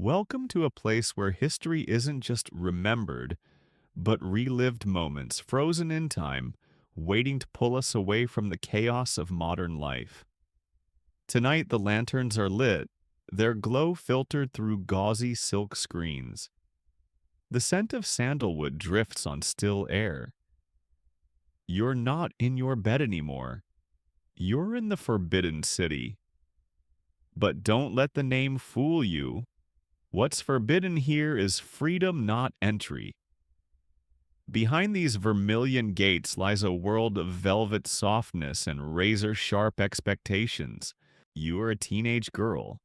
Welcome to a place where history isn't just remembered, but relived moments frozen in time, waiting to pull us away from the chaos of modern life. Tonight, the lanterns are lit, their glow filtered through gauzy silk screens. The scent of sandalwood drifts on still air. You're not in your bed anymore. You're in the Forbidden City. But don't let the name fool you. What's forbidden here is freedom, not entry. Behind these vermilion gates lies a world of velvet softness and razor-sharp expectations. You are a teenage girl.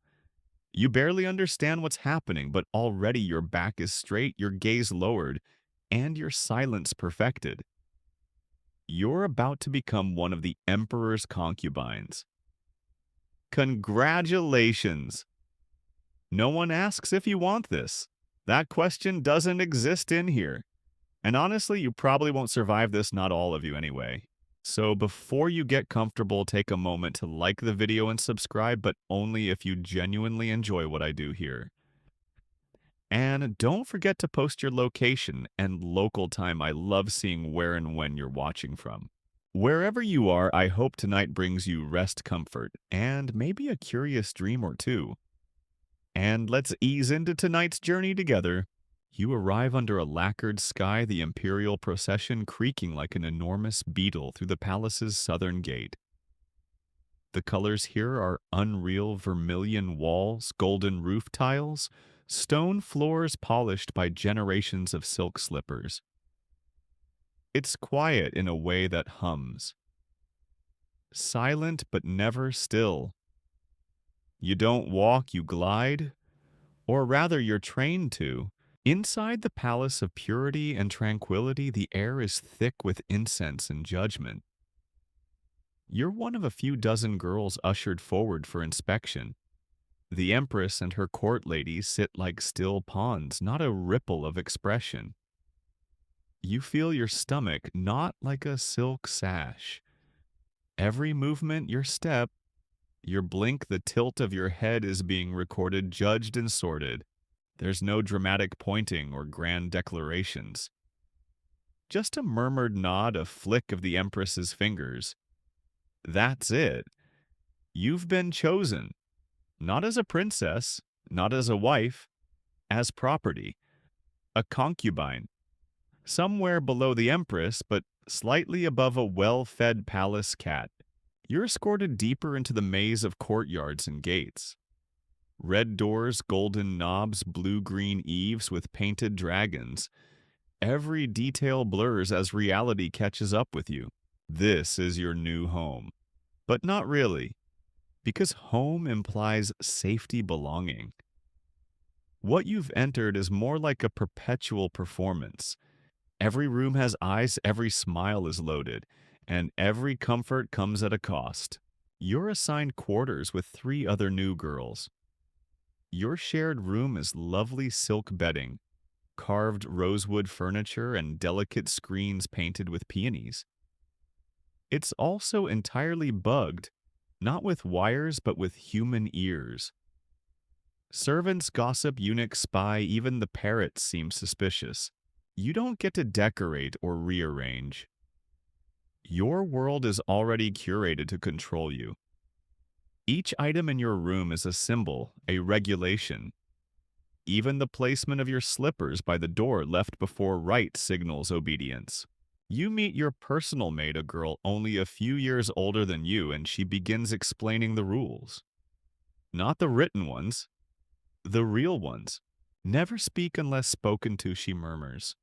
You barely understand what's happening, but already your back is straight, your gaze lowered, and your silence perfected. You're about to become one of the Emperor's concubines. Congratulations! No one asks if you want this. That question doesn't exist in here. And honestly, you probably won't survive this, not all of you anyway. So before you get comfortable, take a moment to like the video and subscribe, but only if you genuinely enjoy what I do here. And don't forget to post your location and local time. I love seeing where and when you're watching from. Wherever you are, I hope tonight brings you rest, comfort, and maybe a curious dream or two. And let's ease into tonight's journey together. You arrive under a lacquered sky, the Imperial procession creaking like an enormous beetle through the palace's southern gate. The colors here are unreal vermilion walls, golden roof tiles, stone floors polished by generations of silk slippers. It's quiet in a way that hums. Silent but never still. You don't walk, you glide, or rather you're trained to. Inside the palace of purity and tranquility, the air is thick with incense and judgment. You're one of a few dozen girls ushered forward for inspection. The empress and her court ladies sit like still ponds, not a ripple of expression. You feel your stomach not like a silk sash. Every movement, your step, your blink, the tilt of your head is being recorded, judged, and sorted. There's no dramatic pointing or grand declarations. Just a murmured nod, a flick of the Empress's fingers. That's it. You've been chosen. Not as a princess, not as a wife, as property. A concubine. Somewhere below the Empress, but slightly above a well-fed palace cat. You're escorted deeper into the maze of courtyards and gates. Red doors, golden knobs, blue-green eaves with painted dragons. Every detail blurs as reality catches up with you. This is your new home. But not really, because home implies safety, belonging. What you've entered is more like a perpetual performance. Every room has eyes, every smile is loaded, and every comfort comes at a cost. You're assigned quarters with 3 other new girls. Your shared room is lovely silk bedding, carved rosewood furniture, and delicate screens painted with peonies. It's also entirely bugged, not with wires but with human ears. Servants gossip, eunuchs spy, even the parrots seem suspicious. You don't get to decorate or rearrange. Your world is already curated to control you. Each item in your room is a symbol, a regulation. Even the placement of your slippers by the door left before right signals obedience. You meet your personal maid, a girl only a few years older than you, and she begins explaining the rules. Not the written ones, the real ones. Never speak unless spoken to, she murmurs.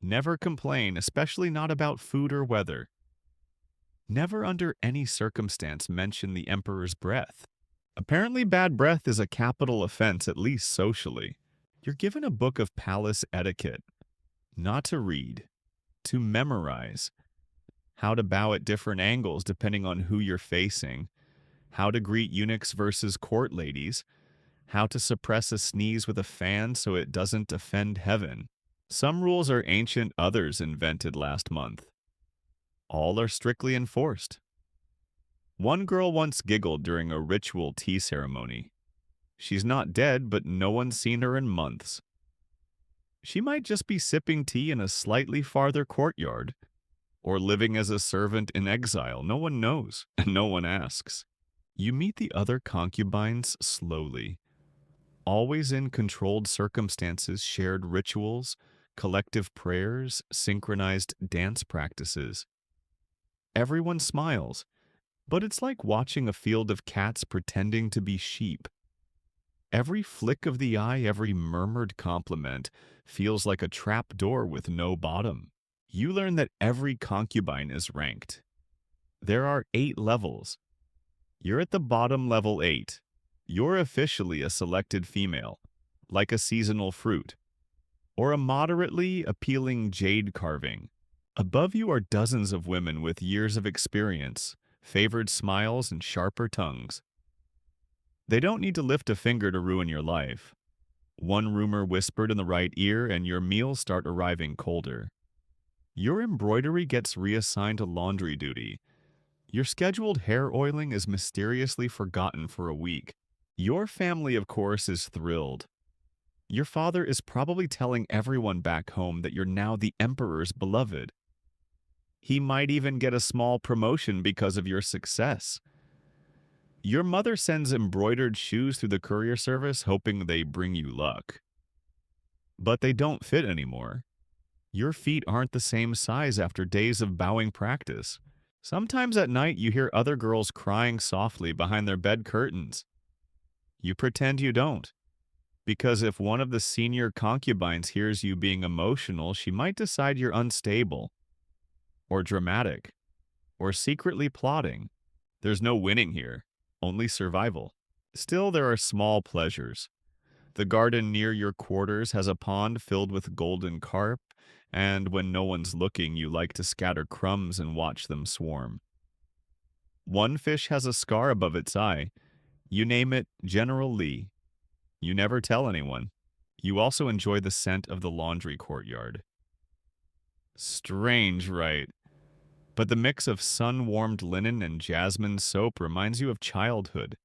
Never complain, especially not about food or weather. Never under any circumstance mention the emperor's breath. Apparently bad breath is a capital offense, at least socially. You're given a book of palace etiquette. Not to read, to memorize. How to bow at different angles depending on who you're facing. How to greet eunuchs versus court ladies. How to suppress a sneeze with a fan so it doesn't offend heaven. Some rules are ancient, others invented last month. All are strictly enforced. One girl once giggled during a ritual tea ceremony. She's not dead, but no one's seen her in months. She might just be sipping tea in a slightly farther courtyard, or living as a servant in exile. No one knows, and no one asks. You meet the other concubines slowly, always in controlled circumstances, shared rituals, collective prayers, synchronized dance practices. Everyone smiles, but it's like watching a field of cats pretending to be sheep. Every flick of the eye, every murmured compliment feels like a trap door with no bottom. You learn that every concubine is ranked. There are 8 levels. You're at the bottom level 8. You're officially a selected female, like a seasonal fruit, or a moderately appealing jade carving. Above you are dozens of women with years of experience, favored smiles, and sharper tongues. They don't need to lift a finger to ruin your life. One rumor whispered in the right ear, and your meals start arriving colder. Your embroidery gets reassigned to laundry duty. Your scheduled hair oiling is mysteriously forgotten for a week. Your family, of course, is thrilled. Your father is probably telling everyone back home that you're now the emperor's beloved. He might even get a small promotion because of your success. Your mother sends embroidered shoes through the courier service hoping they bring you luck. But they don't fit anymore. Your feet aren't the same size after days of bowing practice. Sometimes at night you hear other girls crying softly behind their bed curtains. You pretend you don't, because if one of the senior concubines hears you being emotional, she might decide you're unstable, or dramatic, or secretly plotting. There's no winning here, only survival. Still, there are small pleasures. The garden near your quarters has a pond filled with golden carp, and when no one's looking, you like to scatter crumbs and watch them swarm. One fish has a scar above its eye. You name it General Lee. You never tell anyone. You also enjoy the scent of the laundry courtyard. Strange, right? But the mix of sun-warmed linen and jasmine soap reminds you of childhood.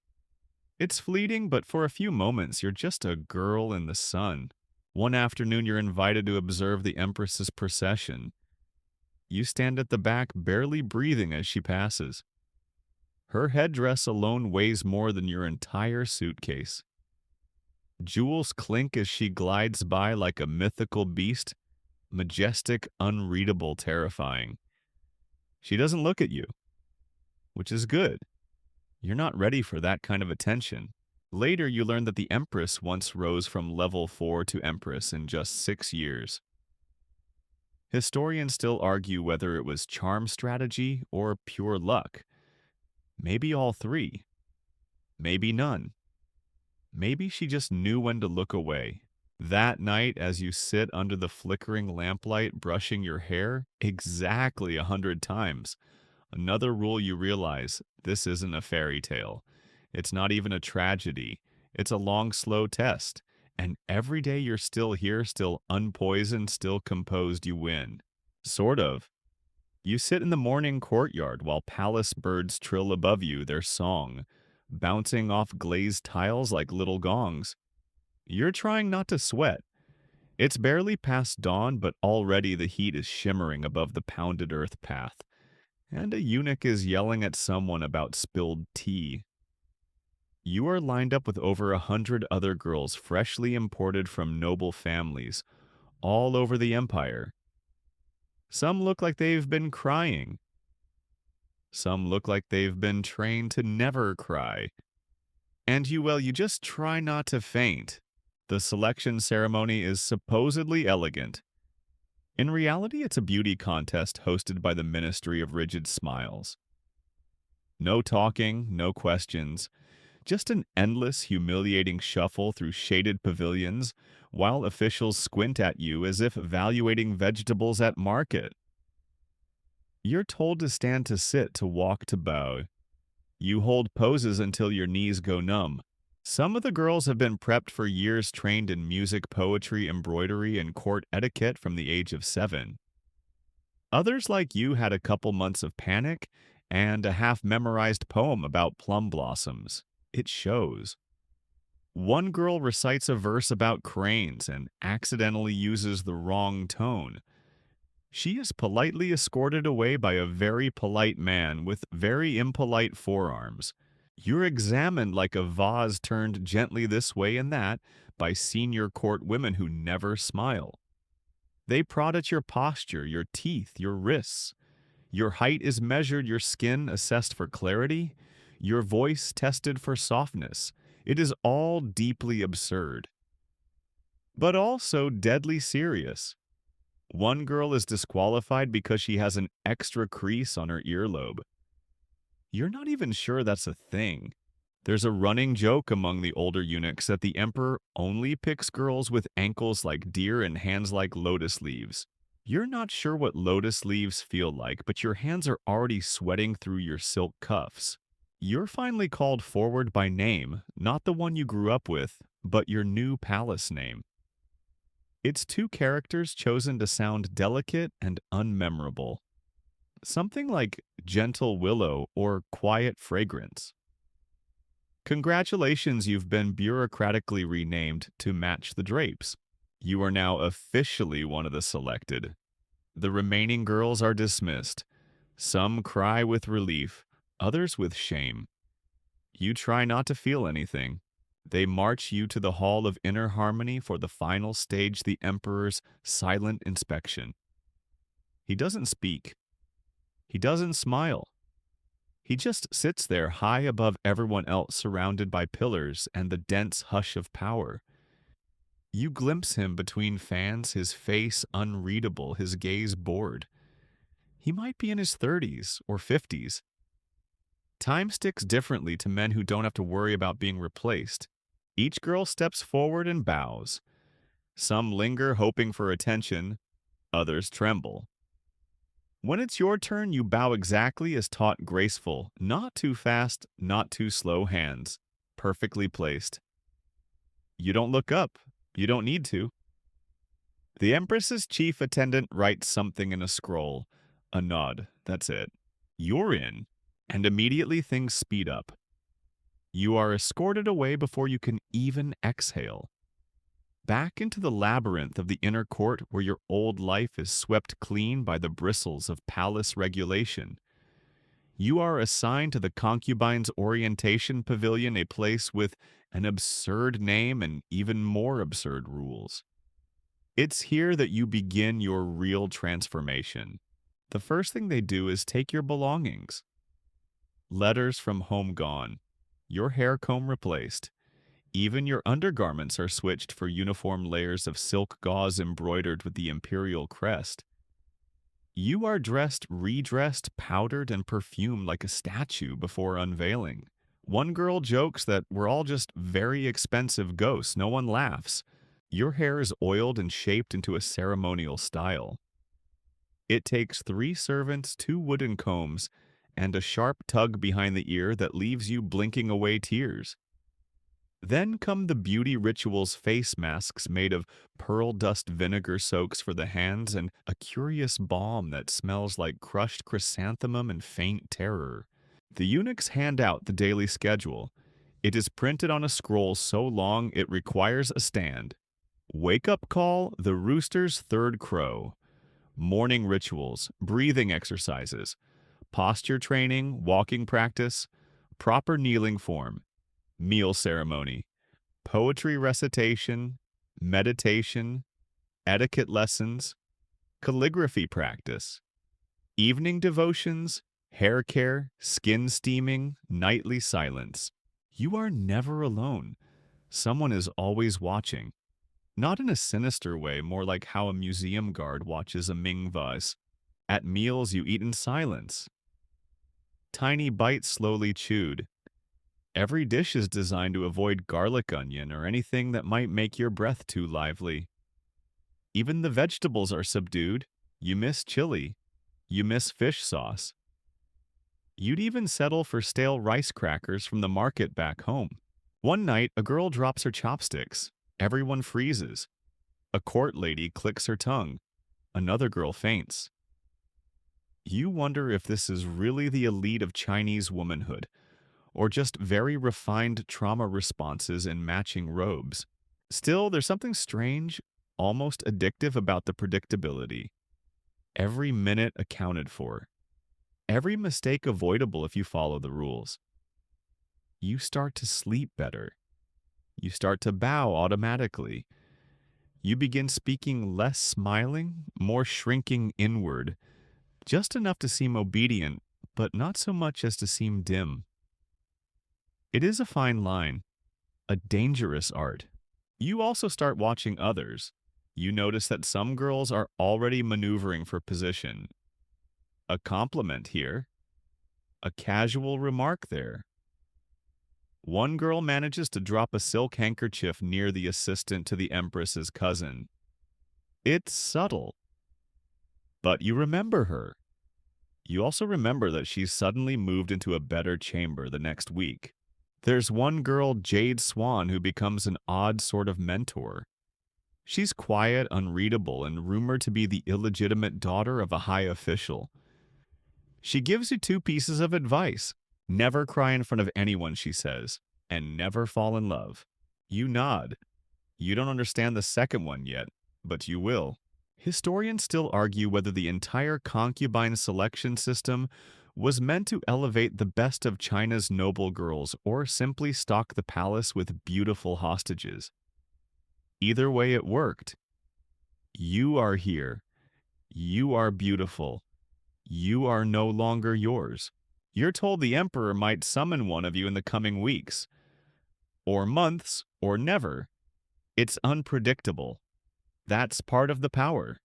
It's fleeting, but for a few moments, you're just a girl in the sun. One afternoon, you're invited to observe the Empress's procession. You stand at the back, barely breathing as she passes. Her headdress alone weighs more than your entire suitcase. Jewels clink as she glides by like a mythical beast, majestic, unreadable, terrifying. She doesn't look at you, which is good. You're not ready for that kind of attention. Later, you learn that the Empress once rose from level 4 to Empress in just 6 years. Historians still argue whether it was charm strategy or pure luck. Maybe all 3. Maybe none. Maybe she just knew when to look away. That night, as you sit under the flickering lamplight brushing your hair, exactly 100 times, another rule you realize: this isn't a fairy tale. It's not even a tragedy. It's a long, slow test. And every day you're still here, still unpoisoned, still composed, you win. Sort of. You sit in the morning courtyard while palace birds trill above you their song, bouncing off glazed tiles like little gongs. You're trying not to sweat. It's barely past dawn, but already the heat is shimmering above the pounded earth path, and a eunuch is yelling at someone about spilled tea. You are lined up with over 100 other girls freshly imported from noble families all over the empire. Some look like they've been crying. Some look like they've been trained to never cry. And you just try not to faint. The selection ceremony is supposedly elegant. In reality, it's a beauty contest hosted by the Ministry of Rigid Smiles. No talking, no questions, just an endless, humiliating shuffle through shaded pavilions while officials squint at you as if evaluating vegetables at market. You're told to stand to sit, to walk to bow. You hold poses until your knees go numb. Some of the girls have been prepped for years, trained in music, poetry, embroidery, and court etiquette from the age of 7. Others like you had a couple months of panic and a half-memorized poem about plum blossoms. It shows. One girl recites a verse about cranes and accidentally uses the wrong tone. She is politely escorted away by a very polite man with very impolite forearms. You're examined like a vase turned gently this way and that by senior court women who never smile. They prod at your posture, your teeth, your wrists. Your height is measured, your skin assessed for clarity, your voice tested for softness. It is all deeply absurd, but also deadly serious. One girl is disqualified because she has an extra crease on her earlobe. You're not even sure that's a thing. There's a running joke among the older eunuchs that the emperor only picks girls with ankles like deer and hands like lotus leaves. You're not sure what lotus leaves feel like, but your hands are already sweating through your silk cuffs. You're finally called forward by name, not the one you grew up with, but your new palace name. It's two characters chosen to sound delicate and unmemorable. Something like gentle willow or quiet fragrance. Congratulations, you've been bureaucratically renamed to match the drapes. You are now officially one of the selected. The remaining girls are dismissed. Some cry with relief, others with shame. You try not to feel anything. They march you to the Hall of Inner Harmony for the final stage, the Emperor's silent inspection. He doesn't speak. He doesn't smile. He just sits there high above everyone else, surrounded by pillars and the dense hush of power. You glimpse him between fans, his face unreadable, his gaze bored. He might be in his 30s or 50s. Time sticks differently to men who don't have to worry about being replaced. Each girl steps forward and bows. Some linger, hoping for attention. Others tremble. When it's your turn, you bow exactly as taught, graceful, not too fast, not too slow hands, perfectly placed. You don't look up. You don't need to. The Empress's chief attendant writes something in a scroll. A nod, that's it. You're in, and immediately things speed up. You are escorted away before you can even exhale. Back into the labyrinth of the inner court where your old life is swept clean by the bristles of palace regulation. You are assigned to the Concubine's Orientation Pavilion, a place with an absurd name and even more absurd rules. It's here that you begin your real transformation. The first thing they do is take your belongings. Letters from home gone. Your hair comb replaced. Even your undergarments are switched for uniform layers of silk gauze embroidered with the Imperial crest. You are dressed, redressed, powdered, and perfumed like a statue before unveiling. One girl jokes that we're all just very expensive ghosts. No one laughs. Your hair is oiled and shaped into a ceremonial style. It takes 3 servants, 2 wooden combs, and a sharp tug behind the ear that leaves you blinking away tears. Then come the beauty ritual's face masks made of pearl dust vinegar soaks for the hands and a curious balm that smells like crushed chrysanthemum and faint terror. The eunuchs hand out the daily schedule. It is printed on a scroll so long it requires a stand. Wake-up call, the rooster's third crow. Morning rituals, breathing exercises, posture training, walking practice, proper kneeling form, meal ceremony, poetry recitation, meditation, etiquette lessons, calligraphy practice, evening devotions, hair care, skin steaming, nightly silence. You are never alone. Someone is always watching. Not in a sinister way, more like how a museum guard watches a Ming vase. At meals, you eat in silence. Tiny bites slowly chewed. Every dish is designed to avoid garlic onion or anything that might make your breath too lively. Even the vegetables are subdued. You miss chili. You miss fish sauce. You'd even settle for stale rice crackers from the market back home. One night, a girl drops her chopsticks. Everyone freezes. A court lady clicks her tongue. Another girl faints. You wonder if this is really the elite of Chinese womanhood, or just very refined trauma responses in matching robes. Still, there's something strange, almost addictive about the predictability. Every minute accounted for, every mistake avoidable if you follow the rules. You start to sleep better. You start to bow automatically. You begin speaking less smiling, more shrinking inward, just enough to seem obedient, but not so much as to seem dim. It is a fine line, a dangerous art. You also start watching others. You notice that some girls are already maneuvering for position. A compliment here, a casual remark there. One girl manages to drop a silk handkerchief near the assistant to the Empress's cousin. It's subtle, but you remember her. You also remember that she's suddenly moved into a better chamber the next week. There's one girl, Jade Swan, who becomes an odd sort of mentor. She's quiet, unreadable, and rumored to be the illegitimate daughter of a high official. She gives you two pieces of advice. Never cry in front of anyone, she says, and never fall in love. You nod. You don't understand the second one yet, but you will. Historians still argue whether the entire concubine selection system was meant to elevate the best of China's noble girls or simply stock the palace with beautiful hostages. Either way it worked. You are here. You are beautiful. You are no longer yours. You're told the emperor might summon one of you in the coming weeks, or months, or never. It's unpredictable. That's part of the power.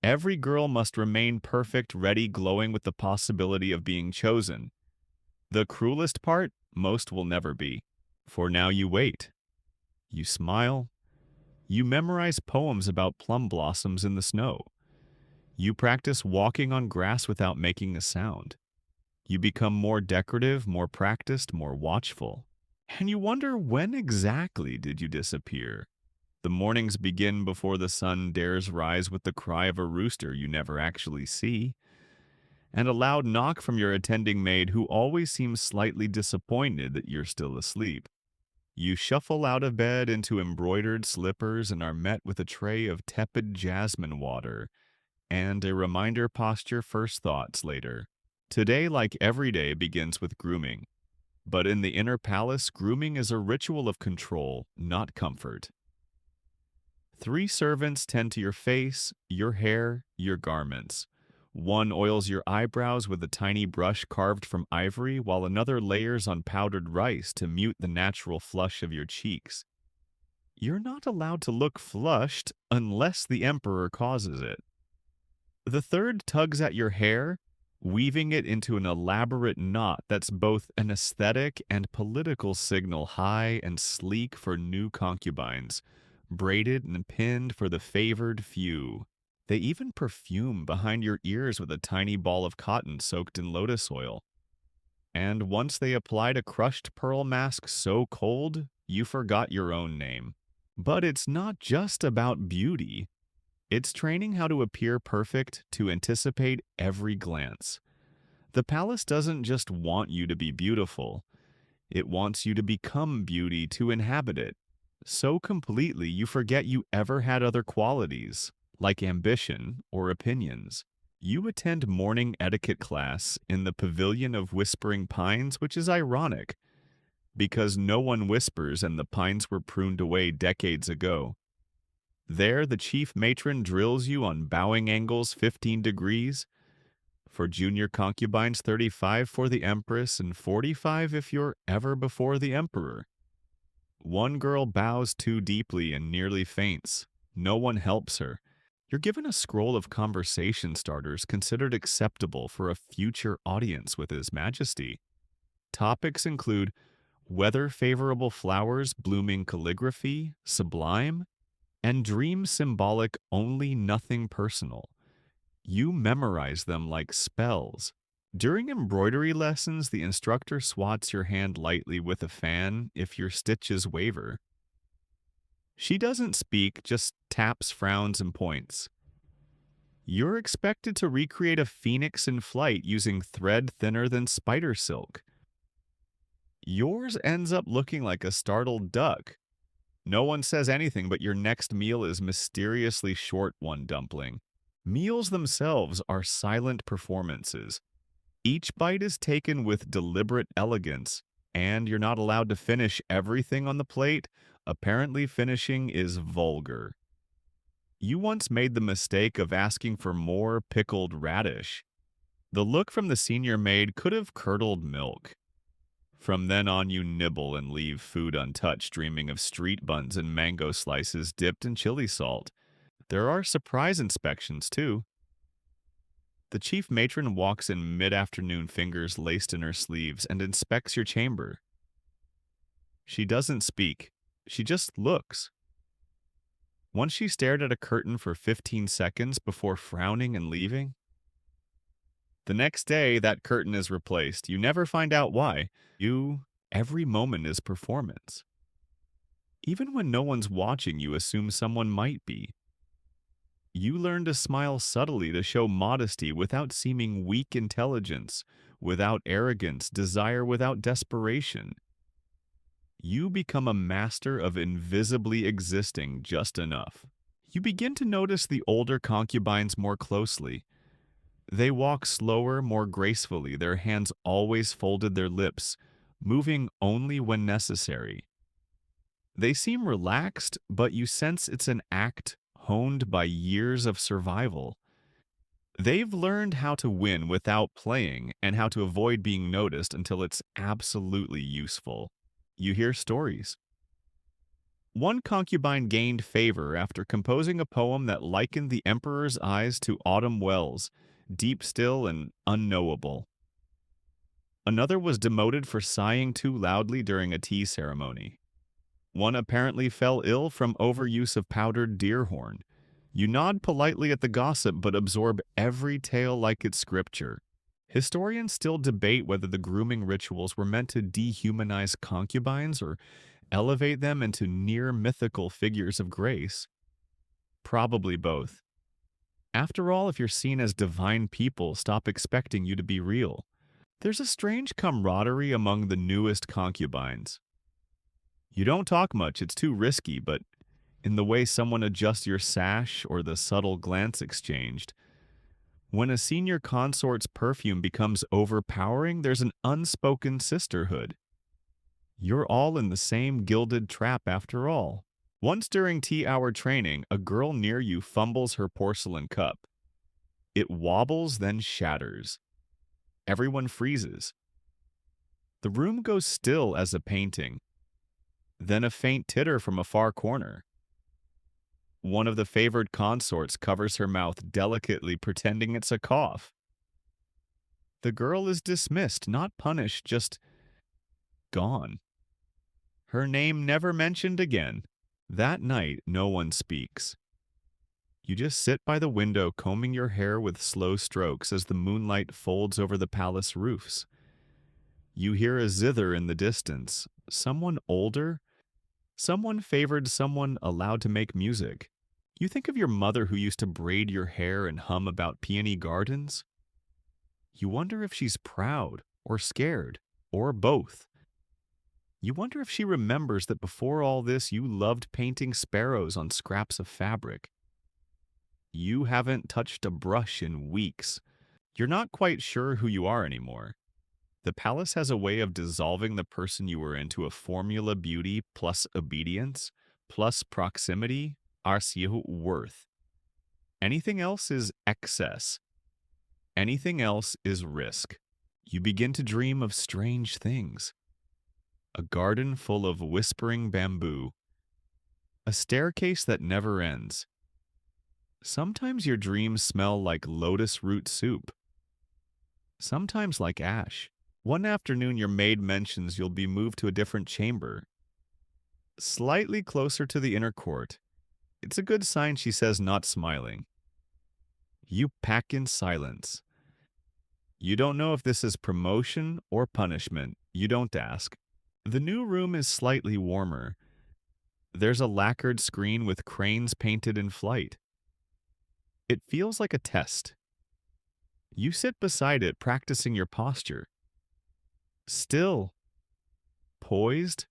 Every girl must remain perfect, ready, glowing with the possibility of being chosen. The cruelest part, most will never be. For now you wait. You smile. You memorize poems about plum blossoms in the snow. You practice walking on grass without making a sound. You become more decorative, more practiced, more watchful. And you wonder, when exactly did you disappear? The mornings begin before the sun dares rise with the cry of a rooster you never actually see, and a loud knock from your attending maid who always seems slightly disappointed that you're still asleep. You shuffle out of bed into embroidered slippers and are met with a tray of tepid jasmine water and a reminder posture first thoughts later. Today, like every day, begins with grooming. But in the inner palace, grooming is a ritual of control, not comfort. 3 servants tend to your face, your hair, your garments. One oils your eyebrows with a tiny brush carved from ivory, while another layers on powdered rice to mute the natural flush of your cheeks. You're not allowed to look flushed unless the emperor causes it. The third tugs at your hair, weaving it into an elaborate knot that's both an aesthetic and political signal, high and sleek for new concubines, braided and pinned for the favored few. They even perfume behind your ears with a tiny ball of cotton soaked in lotus oil. And once they applied a crushed pearl mask so cold, you forgot your own name. But it's not just about beauty. It's training how to appear perfect, to anticipate every glance. The palace doesn't just want you to be beautiful. It wants you to become beauty, to inhabit it. So completely you forget you ever had other qualities, like ambition or opinions. You attend morning etiquette class in the Pavilion of Whispering Pines, which is ironic, because no one whispers and the pines were pruned away decades ago. There, the chief matron drills you on bowing angles 15 degrees, for junior concubines 35 for the empress and 45 if you're ever before the emperor. One girl bows too deeply and nearly faints. No one helps her. You're given a scroll of conversation starters considered acceptable for a future audience with His Majesty. Topics include weather-favorable flowers blooming calligraphy, sublime, and dream symbolic only nothing personal. You memorize them like spells. During embroidery lessons, the instructor swats your hand lightly with a fan if your stitches waver. She doesn't speak, just taps, frowns, and points. You're expected to recreate a phoenix in flight using thread thinner than spider silk. Yours ends up looking like a startled duck. No one says anything, but your next meal is mysteriously short one dumpling. Meals themselves are silent performances. Each bite is taken with deliberate elegance, and you're not allowed to finish everything on the plate. Apparently, finishing is vulgar. You once made the mistake of asking for more pickled radish. The look from the senior maid could have curdled milk. From then on, you nibble and leave food untouched, dreaming of street buns and mango slices dipped in chili salt. There are surprise inspections, too. The chief matron walks in mid-afternoon, fingers laced in her sleeves, and inspects your chamber. She doesn't speak. She just looks. Once she stared at a curtain for 15 seconds before frowning and leaving. The next day, that curtain is replaced. You never find out why. Every moment is performance. Even when no one's watching, you assume someone might be. You learn to smile subtly to show modesty without seeming weak intelligence, without arrogance, desire without desperation. You become a master of invisibly existing just enough. You begin to notice the older concubines more closely. They walk slower, more gracefully, their hands always folded, their lips, moving only when necessary. They seem relaxed, but you sense it's an act honed by years of survival. They've learned how to win without playing and how to avoid being noticed until it's absolutely useful. You hear stories. One concubine gained favor after composing a poem that likened the emperor's eyes to autumn wells, deep still and unknowable. Another was demoted for sighing too loudly during a tea ceremony. One apparently fell ill from overuse of powdered deer horn. You nod politely at the gossip but absorb every tale like it's scripture. Historians still debate whether the grooming rituals were meant to dehumanize concubines or elevate them into near mythical figures of grace. Probably both. After all, if you're seen as divine people, stop expecting you to be real. There's a strange camaraderie among the newest concubines. You don't talk much, it's too risky, but in the way someone adjusts your sash or the subtle glance exchanged, when a senior consort's perfume becomes overpowering, there's an unspoken sisterhood. You're all in the same gilded trap after all. Once during tea-hour training, a girl near you fumbles her porcelain cup. It wobbles, then shatters. Everyone freezes. The room goes still as a painting. Then a faint titter from a far corner. One of the favored consorts covers her mouth delicately, pretending it's a cough. The girl is dismissed, not punished, just gone. Her name never mentioned again. That night, no one speaks. You just sit by the window, combing your hair with slow strokes as the moonlight folds over the palace roofs. You hear a zither in the distance. Someone older? Someone favored, someone allowed to make music. You think of your mother who used to braid your hair and hum about peony gardens? You wonder if she's proud or scared or both. You wonder if she remembers that before all this you loved painting sparrows on scraps of fabric. You haven't touched a brush in weeks. You're not quite sure who you are anymore. The palace has a way of dissolving the person you were into a formula: beauty plus obedience plus proximity are worth. Anything else is excess. Anything else is risk. You begin to dream of strange things. A garden full of whispering bamboo. A staircase that never ends. Sometimes your dreams smell like lotus root soup. Sometimes like ash. One afternoon your maid mentions you'll be moved to a different chamber, slightly closer to the inner court. It's a good sign, she says, not smiling. You pack in silence. You don't know if this is promotion or punishment. You don't ask. The new room is slightly warmer. There's a lacquered screen with cranes painted in flight. It feels like a test. You sit beside it, practicing your posture. Still, poised,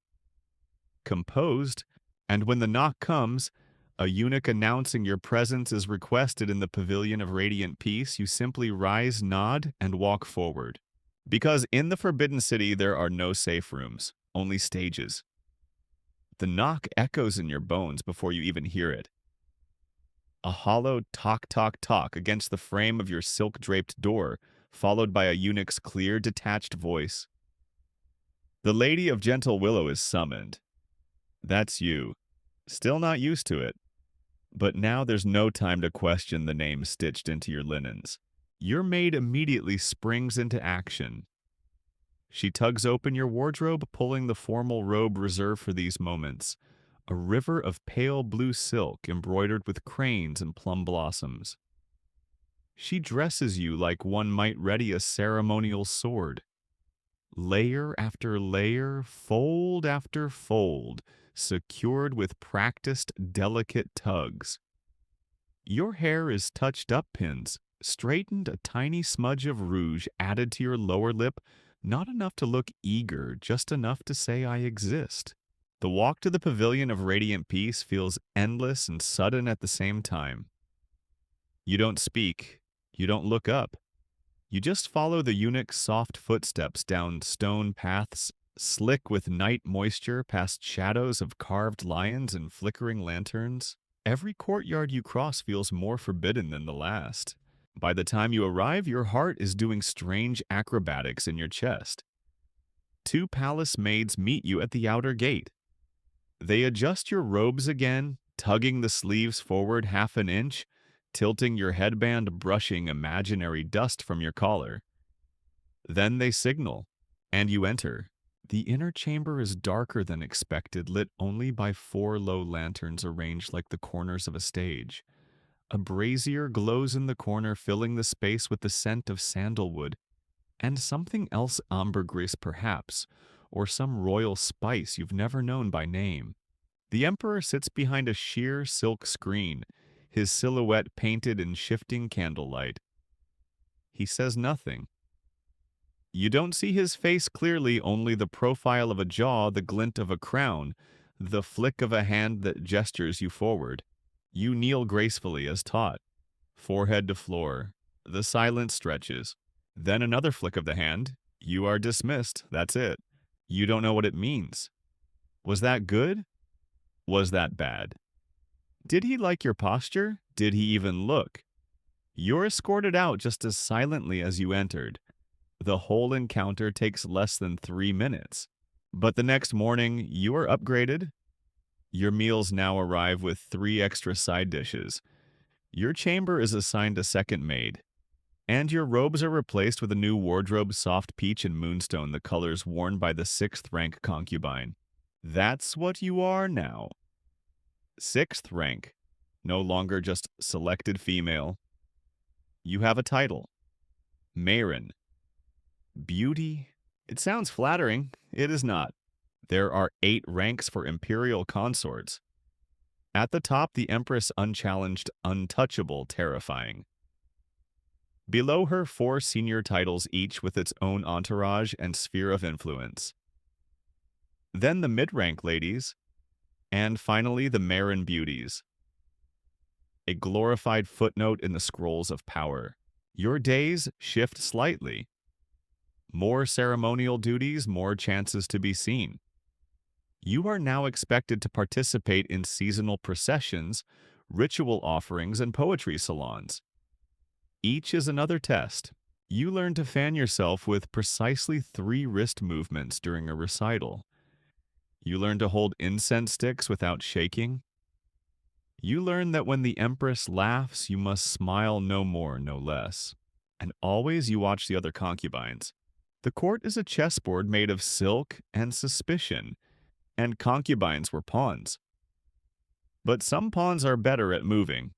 composed, and when the knock comes, a eunuch announcing your presence is requested in the pavilion of radiant peace, you simply rise, nod, and walk forward. Because in the Forbidden City there are no safe rooms, only stages. The knock echoes in your bones before you even hear it. A hollow tock, tock, tock against the frame of your silk-draped door, followed by a eunuch's clear, detached voice. The Lady of Gentle Willow is summoned. That's you. Still not used to it. But now there's no time to question the name stitched into your linens. Your maid immediately springs into action. She tugs open your wardrobe, pulling the formal robe reserved for these moments, a river of pale blue silk embroidered with cranes and plum blossoms. She dresses you like one might ready a ceremonial sword. Layer after layer, fold after fold, secured with practiced, delicate tugs. Your hair is touched up pins, straightened, a tiny smudge of rouge added to your lower lip, not enough to look eager, just enough to say I exist. The walk to the pavilion of radiant peace feels endless and sudden at the same time. You don't speak, you don't look up. You just follow the eunuch's soft footsteps down stone paths, slick with night moisture, past shadows of carved lions and flickering lanterns. Every courtyard you cross feels more forbidden than the last. By the time you arrive, your heart is doing strange acrobatics in your chest. Two palace maids meet you at the outer gate. They adjust your robes again, tugging the sleeves forward half an inch, tilting your headband, brushing imaginary dust from your collar. Then they signal, and you enter. The inner chamber is darker than expected, lit only by 4 low lanterns arranged like the corners of a stage. A brazier glows in the corner, filling the space with the scent of sandalwood, and something else ambergris perhaps, or some royal spice you've never known by name. The emperor sits behind a sheer silk screen, his silhouette painted in shifting candlelight. He says nothing. You don't see his face clearly, only the profile of a jaw, the glint of a crown, the flick of a hand that gestures you forward. You kneel gracefully as taught, forehead to floor. The silence stretches. Then another flick of the hand. You are dismissed. That's it. You don't know what it means. Was that good? Was that bad? Did he like your posture? Did he even look? You're escorted out just as silently as you entered. The whole encounter takes less than 3 minutes. But the next morning, you are upgraded. Your meals now arrive with 3 extra side dishes. Your chamber is assigned a second maid. And your robes are replaced with a new wardrobe, soft peach and moonstone, the colors worn by the 6th rank concubine. That's what you are now. 6th rank, no longer just selected female. You have a title. Mayrin. Beauty? It sounds flattering. It is not. There are 8 ranks for Imperial consorts. At the top, the Empress unchallenged, untouchable, terrifying. Below her, 4 senior titles, each with its own entourage and sphere of influence. Then the mid-rank ladies, and finally the Mayrin beauties. A glorified footnote in the scrolls of power. Your days shift slightly. More ceremonial duties, more chances to be seen. You are now expected to participate in seasonal processions, ritual offerings, and poetry salons. Each is another test. You learn to fan yourself with precisely 3 wrist movements during a recital. You learn to hold incense sticks without shaking. You learn that when the Empress laughs, you must smile no more, no less. And always you watch the other concubines. The court is a chessboard made of silk and suspicion, and concubines were pawns. But some pawns are better at moving.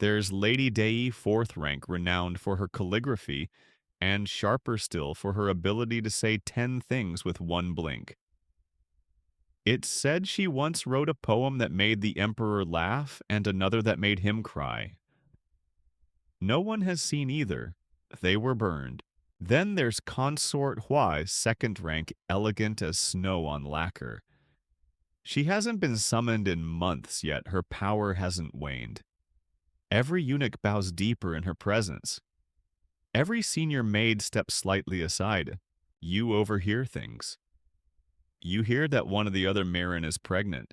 There's Lady Dei, 4th rank, renowned for her calligraphy, and sharper still for her ability to say 10 things with one blink. It's said she once wrote a poem that made the emperor laugh and another that made him cry. No one has seen either. They were burned. Then there's Consort Hua, second rank, elegant as snow on lacquer. She hasn't been summoned in months yet, her power hasn't waned. Every eunuch bows deeper in her presence. Every senior maid steps slightly aside. You overhear things. You hear that one of the other Marin is pregnant,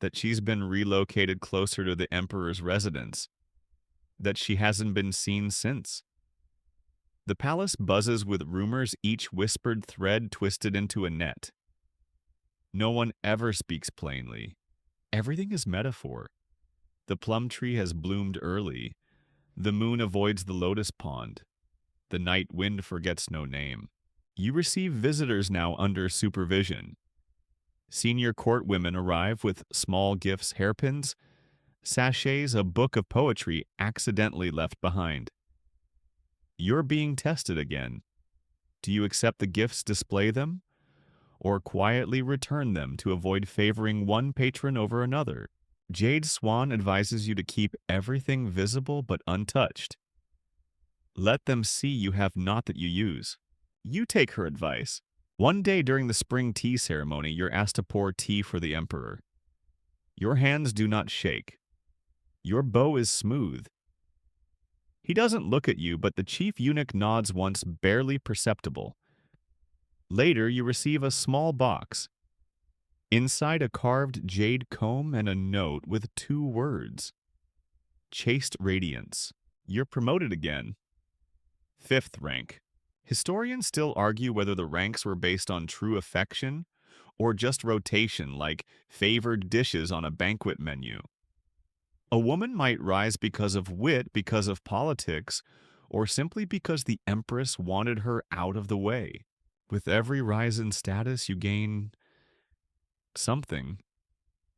that she's been relocated closer to the Emperor's residence, that she hasn't been seen since. The palace buzzes with rumors, each whispered thread twisted into a net. No one ever speaks plainly. Everything is metaphor. The plum tree has bloomed early. The moon avoids the lotus pond. The night wind forgets no name. You receive visitors now under supervision. Senior court women arrive with small gifts, hairpins, sachets, a book of poetry accidentally left behind. You're being tested again. Do you accept the gifts, display them, or quietly return them to avoid favoring one patron over another? Jade Swan advises you to keep everything visible but untouched. Let them see you have naught that you use. You take her advice. One day during the spring tea ceremony, you're asked to pour tea for the emperor. Your hands do not shake. Your bow is smooth. He doesn't look at you, but the chief eunuch nods once, barely perceptible. Later, you receive a small box. Inside, a carved jade comb and a note with 2 words. Chaste radiance. You're promoted again. 5th rank. Historians still argue whether the ranks were based on true affection or just rotation, like favored dishes on a banquet menu. A woman might rise because of wit, because of politics, or simply because the empress wanted her out of the way. With every rise in status, you gain something.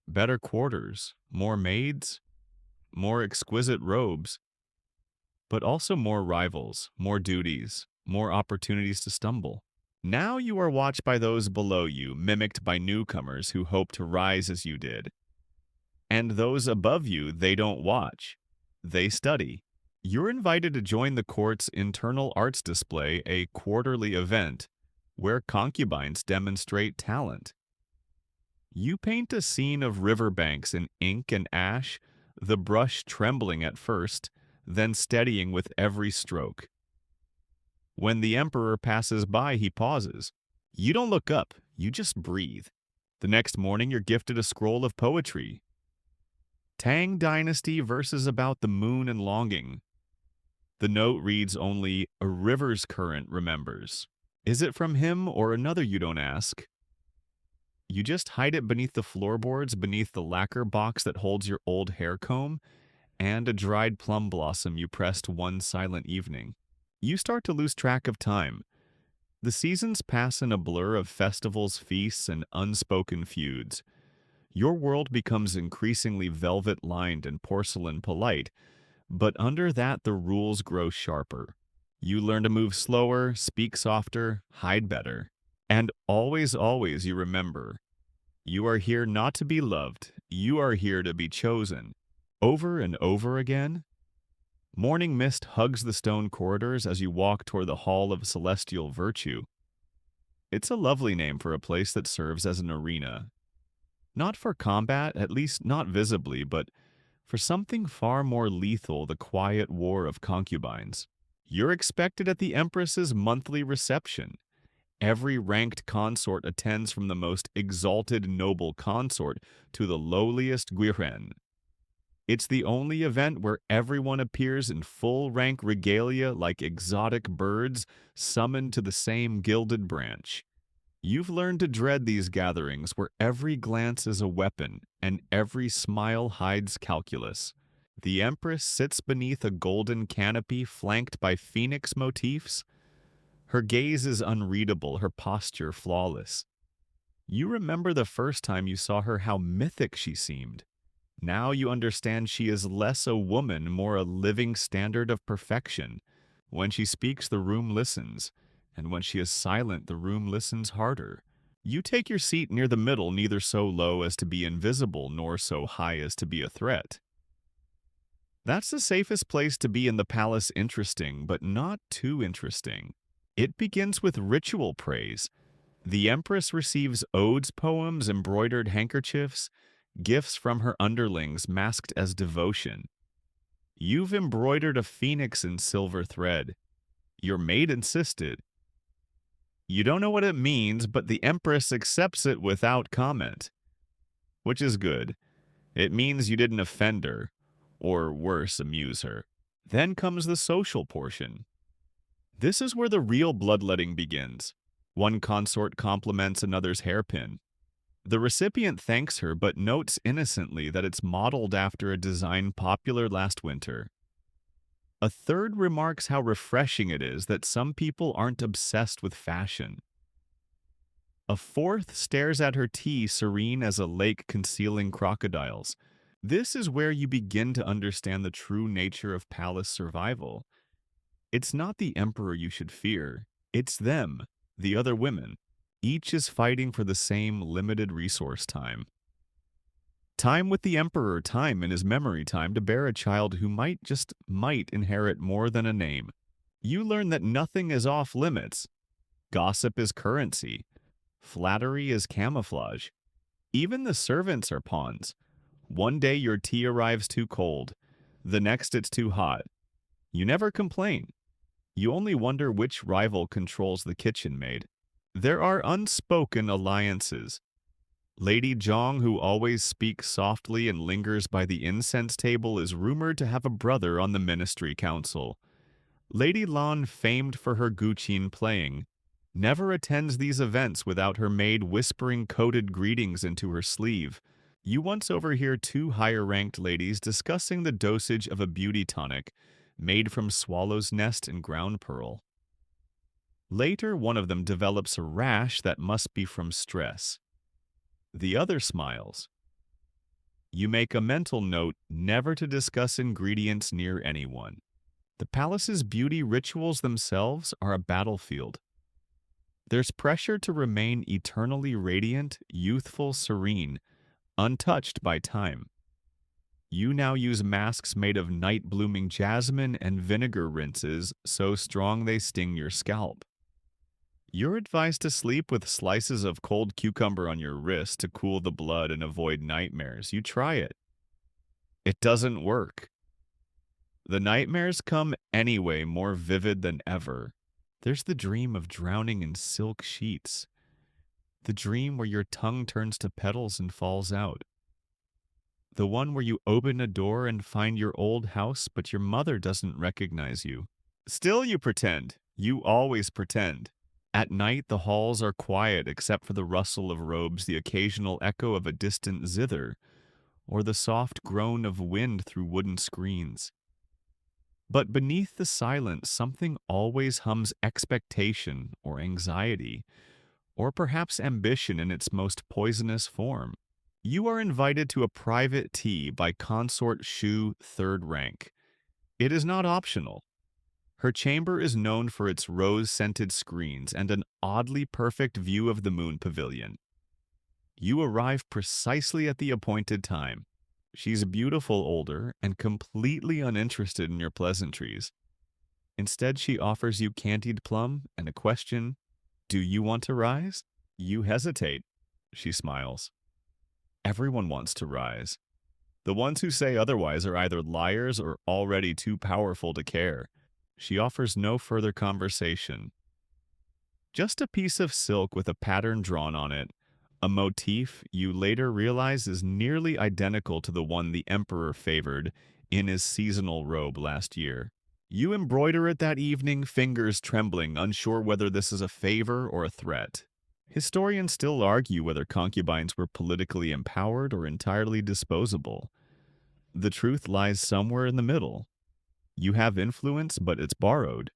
Better quarters, more maids, more exquisite robes, but also more rivals, more duties, more opportunities to stumble. Now you are watched by those below you, mimicked by newcomers who hope to rise as you did. And those above you, they don't watch. They study. You're invited to join the court's internal arts display, a quarterly event where concubines demonstrate talent. You paint a scene of riverbanks in ink and ash, the brush trembling at first, then steadying with every stroke. When the emperor passes by, he pauses. You don't look up, you just breathe. The next morning, you're gifted a scroll of poetry. Tang Dynasty verses about the moon and longing. The note reads only, "A river's current remembers." Is it from him or another you don't ask? You just hide it beneath the floorboards, beneath the lacquer box that holds your old hair comb, and a dried plum blossom you pressed one silent evening. You start to lose track of time. The seasons pass in a blur of festivals, feasts, and unspoken feuds. Your world becomes increasingly velvet-lined and porcelain-polite, but under that the rules grow sharper. You learn to move slower, speak softer, hide better. And always, always you remember, you are here not to be loved, you are here to be chosen. Over and over again, morning mist hugs the stone corridors as you walk toward the Hall of Celestial Virtue. It's a lovely name for a place that serves as an arena. Not for combat, at least not visibly, but for something far more lethal, the quiet war of concubines. You're expected at the Empress's monthly reception. Every ranked consort attends, from the most exalted noble consort to the lowliest guiren. It's the only event where everyone appears in full-rank regalia like exotic birds summoned to the same gilded branch. You've learned to dread these gatherings where every glance is a weapon and every smile hides calculus. The Empress sits beneath a golden canopy flanked by phoenix motifs. Her gaze is unreadable, her posture flawless. You remember the first time you saw her, how mythic she seemed. Now you understand she is less a woman, more a living standard of perfection. When she speaks, the room listens. And when she is silent, the room listens harder. You take your seat near the middle, neither so low as to be invisible, nor so high as to be a threat. That's the safest place to be in the palace, interesting, but not too interesting. It begins with ritual praise. The empress receives odes, poems, embroidered handkerchiefs, gifts from her underlings masked as devotion. You've embroidered a phoenix in silver thread. Your maid insisted. You don't know what it means, but the empress accepts it without comment, which is good. It means you didn't offend her, or worse, amuse her. Then comes the social portion. This is where the real bloodletting begins. One consort compliments another's hairpin. The recipient thanks her but notes innocently that it's modeled after a design popular last winter. A third remarks how refreshing it is that some people aren't obsessed with fashion. A fourth stares at her tea serene as a lake concealing crocodiles. This is where you begin to understand the true nature of palace survival. It's not the emperor you should fear. It's them, the other women. Each is fighting for the same limited resource time. Time with the emperor, time in his memory, time to bear a child who might inherit more than a name. You learn that nothing is off limits. Gossip is currency. Flattery is camouflage. Even the servants are pawns. One day your tea arrives too cold. The next it's too hot. You never complain. You only wonder which rival controls the kitchen maid. There are unspoken alliances. Lady Zhong, who always speaks softly and lingers by the incense table, is rumored to have a brother on the ministry council. Lady Lan, famed for her guqin playing, never attends these events without her maid whispering coded greetings into her sleeve. You once overhear two higher-ranked ladies discussing the dosage of a beauty tonic made from swallow's nest and ground pearl. Later, one of them develops a rash that must be from stress. The other smiles. You make a mental note never to discuss ingredients near anyone. The palace's beauty rituals themselves are a battlefield. There's pressure to remain eternally radiant, youthful, serene, untouched by time. You now use masks made of night-blooming jasmine and vinegar rinses so strong they sting your scalp. You're advised to sleep with slices of cold cucumber on your wrist to cool the blood and avoid nightmares. You try it. It doesn't work. The nightmares come anyway, more vivid than ever. There's the dream of drowning in silk sheets. The dream where your tongue turns to petals and falls out. The one where you open a door and find your old house, but your mother doesn't recognize you. Still you pretend. You always pretend. At night, the halls are quiet except for the rustle of robes, the occasional echo of a distant zither, or the soft groan of wind through wooden screens. But beneath the silence, something always hums expectation or anxiety, or perhaps ambition in its most poisonous form. You are invited to a private tea by Consort Shu, third rank. It is not optional. Her chamber is known for its rose-scented screens and an oddly perfect view of the moon pavilion. You arrive precisely at the appointed time. She's beautiful older and completely uninterested in your pleasantries. Instead, she offers you candied plum and a question, "Do you want to rise?" You hesitate. She smiles. Everyone wants to rise. The ones who say otherwise are either liars or already too powerful to care. She offers no further conversation. Just a piece of silk with a pattern drawn on it, a motif you later realize is nearly identical to the one the emperor favored in his seasonal robe last year. You embroider it that evening, fingers trembling, unsure whether this is a favor or a threat. Historians still argue whether concubines were politically empowered or entirely disposable. The truth lies somewhere in the middle. You have influence, but it's borrowed.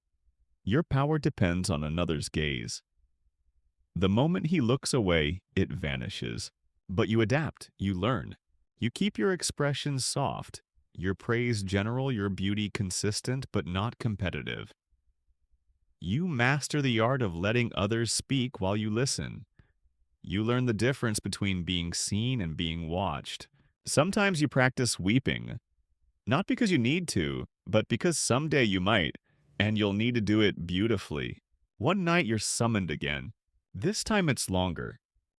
Your power depends on another's gaze. The moment he looks away, it vanishes. But you adapt, you learn. You keep your expressions soft, your praise general, your beauty consistent but not competitive. You master the art of letting others speak while you listen. You learn the difference between being seen and being watched. Sometimes you practice weeping, not because you need to, but because someday you might, and you'll need to do it beautifully. One night you're summoned again. This time it's longer.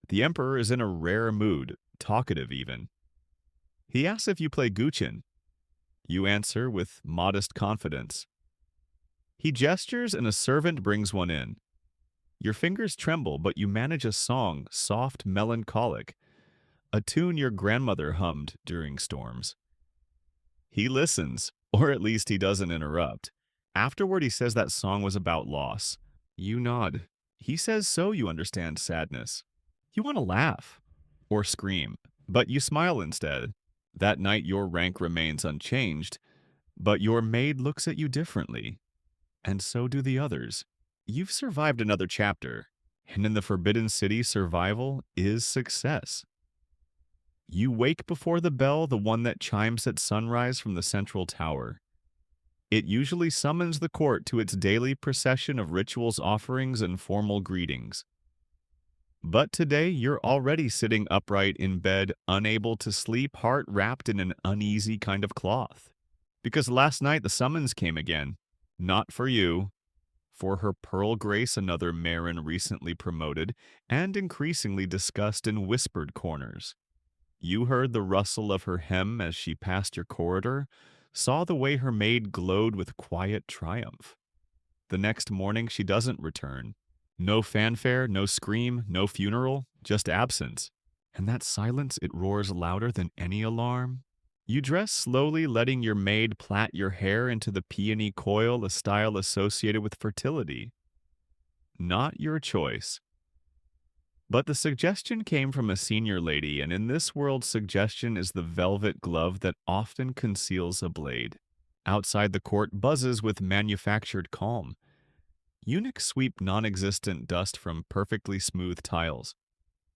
The Emperor is in a rare mood, talkative even. He asks if you play Guqin. You answer with modest confidence. He gestures and a servant brings one in. Your fingers tremble, but you manage a song, soft, melancholic, a tune your grandmother hummed during storms. He listens, or at least he doesn't interrupt. Afterward, he says that song was about loss. You nod. He says so you understand sadness. You want to laugh or scream, but you smile instead. That night, your rank remains unchanged, but your maid looks at you differently, and so do the others. You've survived another chapter, and in the Forbidden City, survival is success. You wake before the bell, the one that chimes at sunrise from the central tower. It usually summons the court to its daily procession of rituals, offerings, and formal greetings. But today, you're already sitting upright in bed, unable to sleep, heart wrapped in an uneasy kind of cloth. Because last night the summons came again. Not for you. For her Pearl Grace, another Marin recently promoted, and increasingly discussed in whispered corners. You heard the rustle of her hem as she passed your corridor, saw the way her maid glowed with quiet triumph. The next morning she doesn't return. No fanfare, no scream, no funeral, just absence. And that silence, it roars louder than any alarm. You dress slowly, letting your maid plait your hair into the peony coil, a style associated with fertility. Not your choice. But the suggestion came from a senior lady, and in this world, suggestion is the velvet glove that often conceals a blade. Outside the court buzzes with manufactured calm. Eunuchs sweep non-existent dust from perfectly smooth tiles.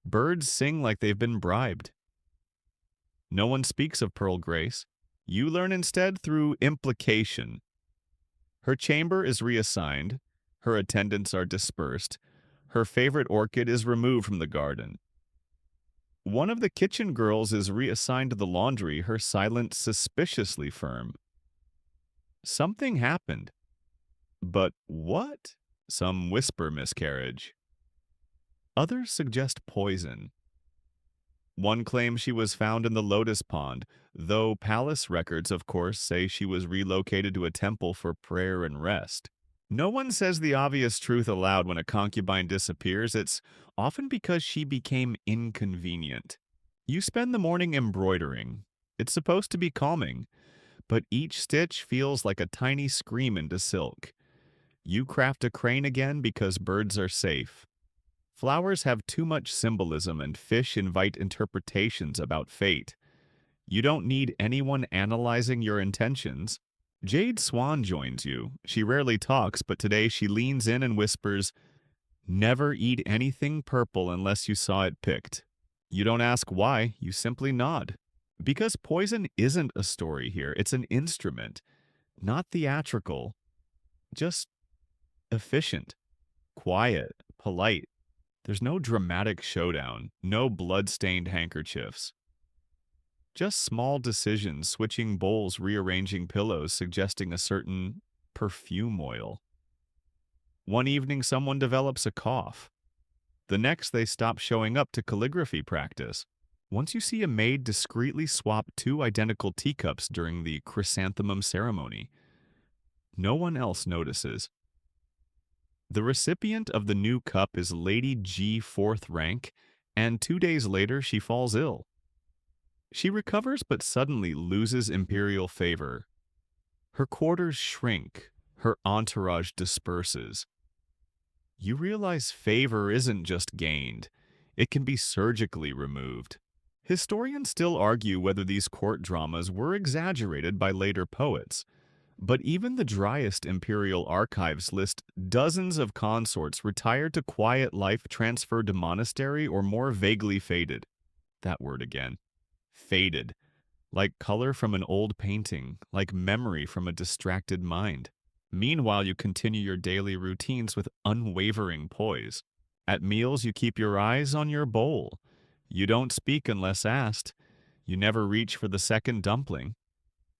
Birds sing like they've been bribed. No one speaks of Pearl Grace. You learn instead through implication. Her chamber is reassigned. Her attendants are dispersed. Her favorite orchid is removed from the garden. One of the kitchen girls is reassigned to the laundry, her silence suspiciously firm. Something happened. But what? Some whisper miscarriage. Others suggest poison. One claims she was found in the lotus pond, though palace records, of course, say she was relocated to a temple for prayer and rest. No one says the obvious truth aloud when a concubine disappears. It's often because she became inconvenient. You spend the morning embroidering. It's supposed to be calming, but each stitch feels like a tiny scream into silk. You craft a crane again because birds are safe. Flowers have too much symbolism, and fish invite interpretations about fate. You don't need anyone analyzing your intentions. Jade Swan joins you. She rarely talks, but today she leans in and whispers, "Never eat anything purple unless you saw it picked." You don't ask why, you simply nod. Because poison isn't a story here, it's an instrument. Not theatrical, just efficient, quiet, polite. There's no dramatic showdown, no blood-stained handkerchiefs. Just small decisions, switching bowls, rearranging pillows, suggesting a certain perfume oil. One evening, someone develops a cough. The next, they stop showing up to calligraphy practice. Once you see a maid discreetly swap two identical teacups during the chrysanthemum ceremony. No one else notices. The recipient of the new cup is Lady G, 4th rank, and 2 days later she falls ill. She recovers but suddenly loses Imperial favor. Her quarters shrink, her entourage disperses. You realize favor isn't just gained, it can be surgically removed. Historians still argue whether these court dramas were exaggerated by later poets, but even the driest Imperial archives list dozens of consorts retired to quiet life, transferred to monastery, or more vaguely faded. That word again. Faded, like color from an old painting, like memory from a distracted mind. Meanwhile, you continue your daily routines with unwavering poise. At meals, you keep your eyes on your bowl. You don't speak unless asked. You never reach for the second dumpling.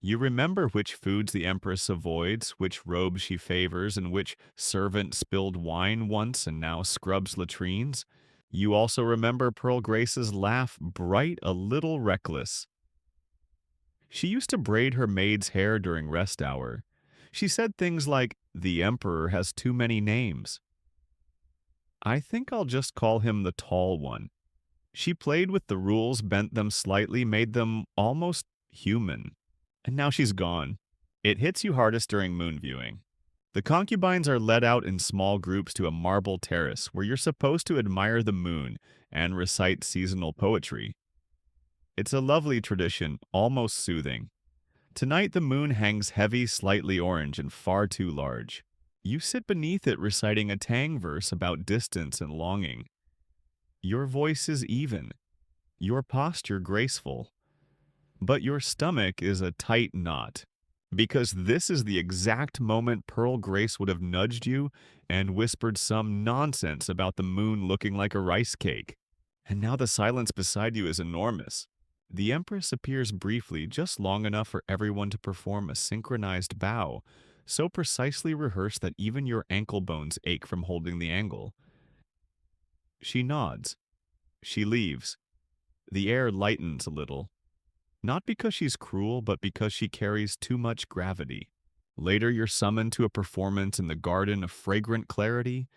You remember which foods the Empress avoids, which robes she favors, and which servant spilled wine once and now scrubs latrines. You also remember Pearl Grace's laugh, bright, a little reckless. She used to braid her maid's hair during rest hour. She said things like, "The Emperor has too many names. I think I'll just call him the Tall One." She played with the rules, bent them slightly, made them almost human. And now she's gone. It hits you hardest during moon viewing. The concubines are led out in small groups to a marble terrace where you're supposed to admire the moon and recite seasonal poetry. It's a lovely tradition, almost soothing. Tonight the moon hangs heavy, slightly orange, and far too large. You sit beneath it reciting a Tang verse about distance and longing. Your voice is even, your posture graceful, but your stomach is a tight knot, because this is the exact moment Pearl Grace would have nudged you and whispered some nonsense about the moon looking like a rice cake. And now the silence beside you is enormous. The Empress appears briefly, just long enough for everyone to perform a synchronized bow, so precisely rehearsed that even your ankle bones ache from holding the angle. She nods. She leaves. The air lightens a little. Not because she's cruel, but because she carries too much gravity. Later you're summoned to a performance in the Garden of Fragrant Clarity.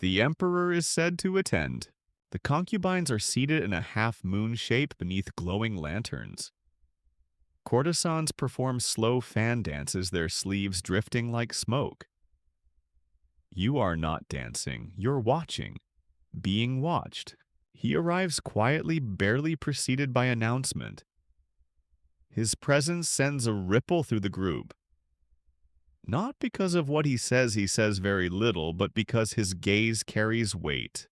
The Emperor is said to attend. The concubines are seated in a half-moon shape beneath glowing lanterns. Courtesans perform slow fan dances, their sleeves drifting like smoke. You are not dancing, you're watching, being watched. He arrives quietly, barely preceded by announcement. His presence sends a ripple through the group. Not because of what he says very little, but because his gaze carries weight.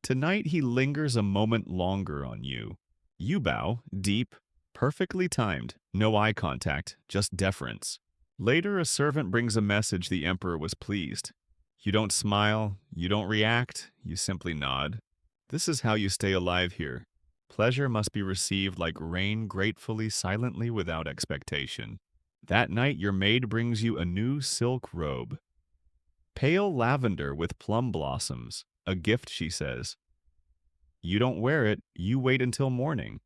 Tonight he lingers a moment longer on you. You bow, deep, perfectly timed, no eye contact, just deference. Later a servant brings a message the Emperor was pleased. You don't smile, you don't react, you simply nod. This is how you stay alive here. Pleasure must be received like rain, gratefully, silently, without expectation. That night your maid brings you a new silk robe. Pale lavender with plum blossoms, a gift, she says. You don't wear it, you wait until morning,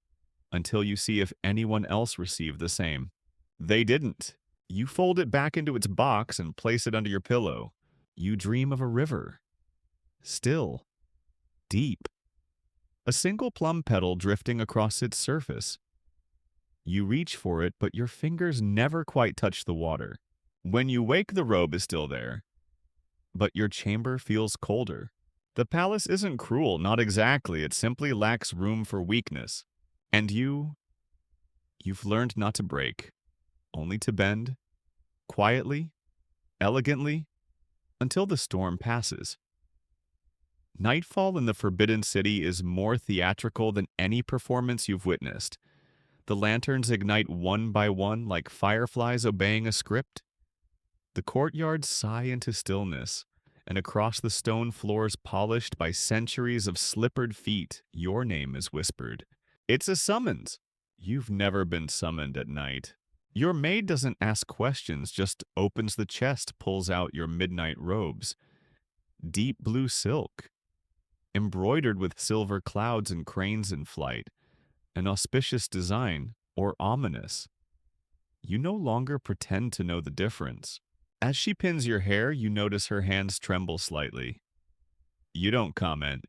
until you see if anyone else received the same. They didn't. You fold it back into its box and place it under your pillow. You dream of a river. Still. Deep. A single plum petal drifting across its surface. You reach for it, but your fingers never quite touch the water. When you wake, the robe is still there, but your chamber feels colder. The palace isn't cruel, not exactly. It simply lacks room for weakness. And you've learned not to break, only to bend, quietly, elegantly, until the storm passes. Nightfall in the Forbidden City is more theatrical than any performance you've witnessed. The lanterns ignite one by one like fireflies obeying a script. The courtyards sigh into stillness, and across the stone floors polished by centuries of slippered feet, your name is whispered. It's a summons. You've never been summoned at night. Your maid doesn't ask questions, just opens the chest, pulls out your midnight robes. Deep blue silk, embroidered with silver clouds and cranes in flight, an auspicious design, or ominous. You no longer pretend to know the difference. As she pins your hair, you notice her hands tremble slightly. You don't comment.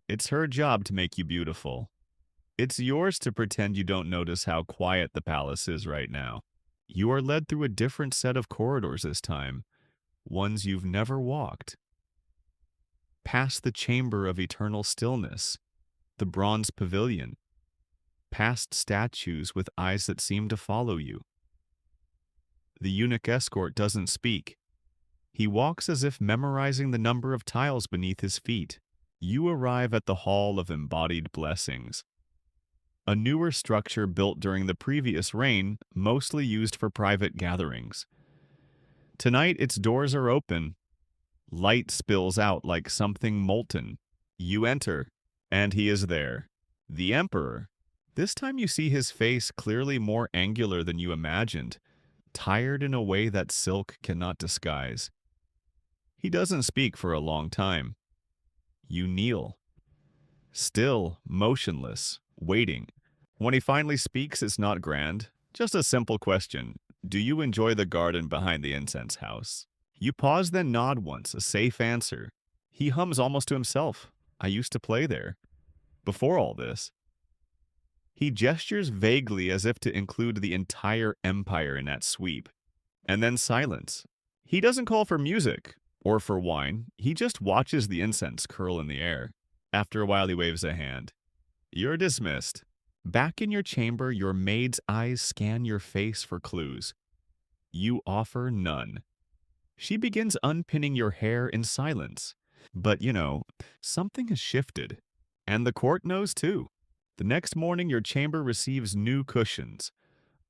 It's her job to make you beautiful. It's yours to pretend you don't notice how quiet the palace is right now. You are led through a different set of corridors this time, ones you've never walked. Past the chamber of eternal stillness, the bronze pavilion, past statues with eyes that seem to follow you. The eunuch escort doesn't speak. He walks as if memorizing the number of tiles beneath his feet. You arrive at the Hall of Embodied Blessings, a newer structure built during the previous reign, mostly used for private gatherings. Tonight its doors are open. Light spills out like something molten. You enter, and he is there. The Emperor, This time you see his face clearly more angular than you imagined, tired in a way that silk cannot disguise. He doesn't speak for a long time. You kneel, still, motionless, waiting. When he finally speaks, it's not grand, just a simple question. Do you enjoy the garden behind the incense house? You pause, then nod once, a safe answer. He hums almost to himself. I used to play there. Before all this. He gestures vaguely as if to include the entire empire in that sweep. And then silence. He doesn't call for music or for wine. He just watches the incense curl in the air. After a while, he waves a hand. You're dismissed. Back in your chamber, your maid's eyes scan your face for clues. You offer none. She begins unpinning your hair in silence. But, something has shifted. And the court knows too. The next morning, your chamber receives new cushions.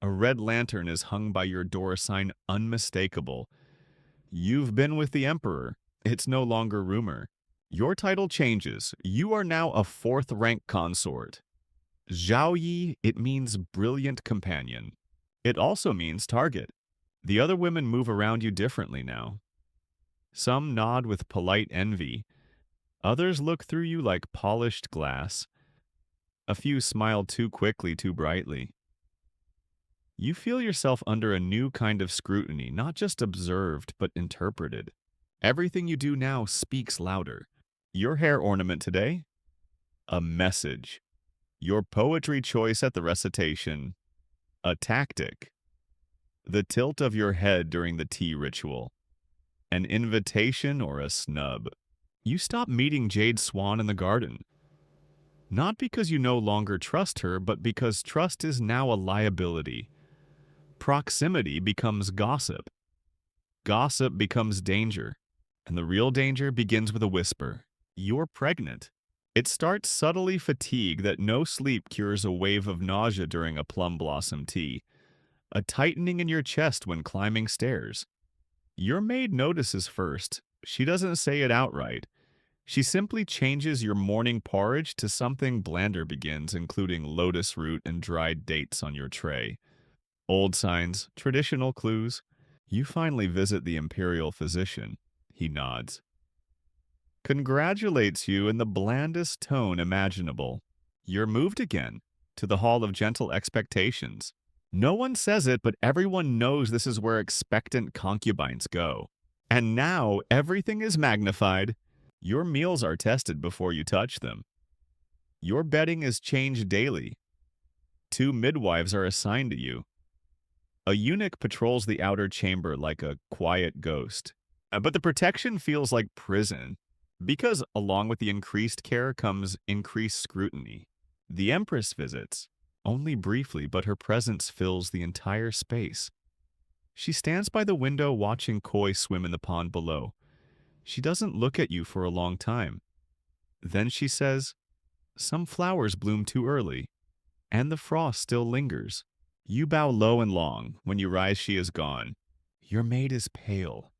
A red lantern is hung by your door sign, unmistakable. You've been with the emperor. It's no longer rumor. Your title changes. You are now a fourth-rank consort. Zhao Yi, it means brilliant companion. It also means target. The other women move around you differently now. Some nod with polite envy. Others look through you like polished glass. A few smile too quickly, too brightly. You feel yourself under a new kind of scrutiny, not just observed, but interpreted. Everything you do now speaks louder. Your hair ornament today? A message. Your poetry choice at the recitation? A tactic. The tilt of your head during the tea ritual? An invitation or a snub? You stop meeting Jade Swan in the garden. Not because you no longer trust her, but because trust is now a liability. Proximity becomes gossip. Gossip becomes danger. And the real danger begins with a whisper. You're pregnant. It starts subtly fatigue that no sleep cures, a wave of nausea during a plum blossom tea, a tightening in your chest when climbing stairs. Your maid notices first. She doesn't say it outright. She simply changes your morning porridge to something blander begins, including lotus root and dried dates on your tray. Old signs, traditional clues. You finally visit the Imperial physician. He nods. Congratulates you in the blandest tone imaginable. You're moved again to the Hall of Gentle Expectations. No one says it, but everyone knows this is where expectant concubines go. And now everything is magnified. Your meals are tested before you touch them. Your bedding is changed daily. 2 midwives are assigned to you. A eunuch patrols the outer chamber like a quiet ghost. But the protection feels like prison, because along with the increased care comes increased scrutiny. The Empress visits, only briefly, but her presence fills the entire space. She stands by the window watching koi swim in the pond below. She doesn't look at you for a long time. Then she says, "Some flowers bloom too early, and the frost still lingers." You bow low and long. When you rise, she is gone. Your maid is pale.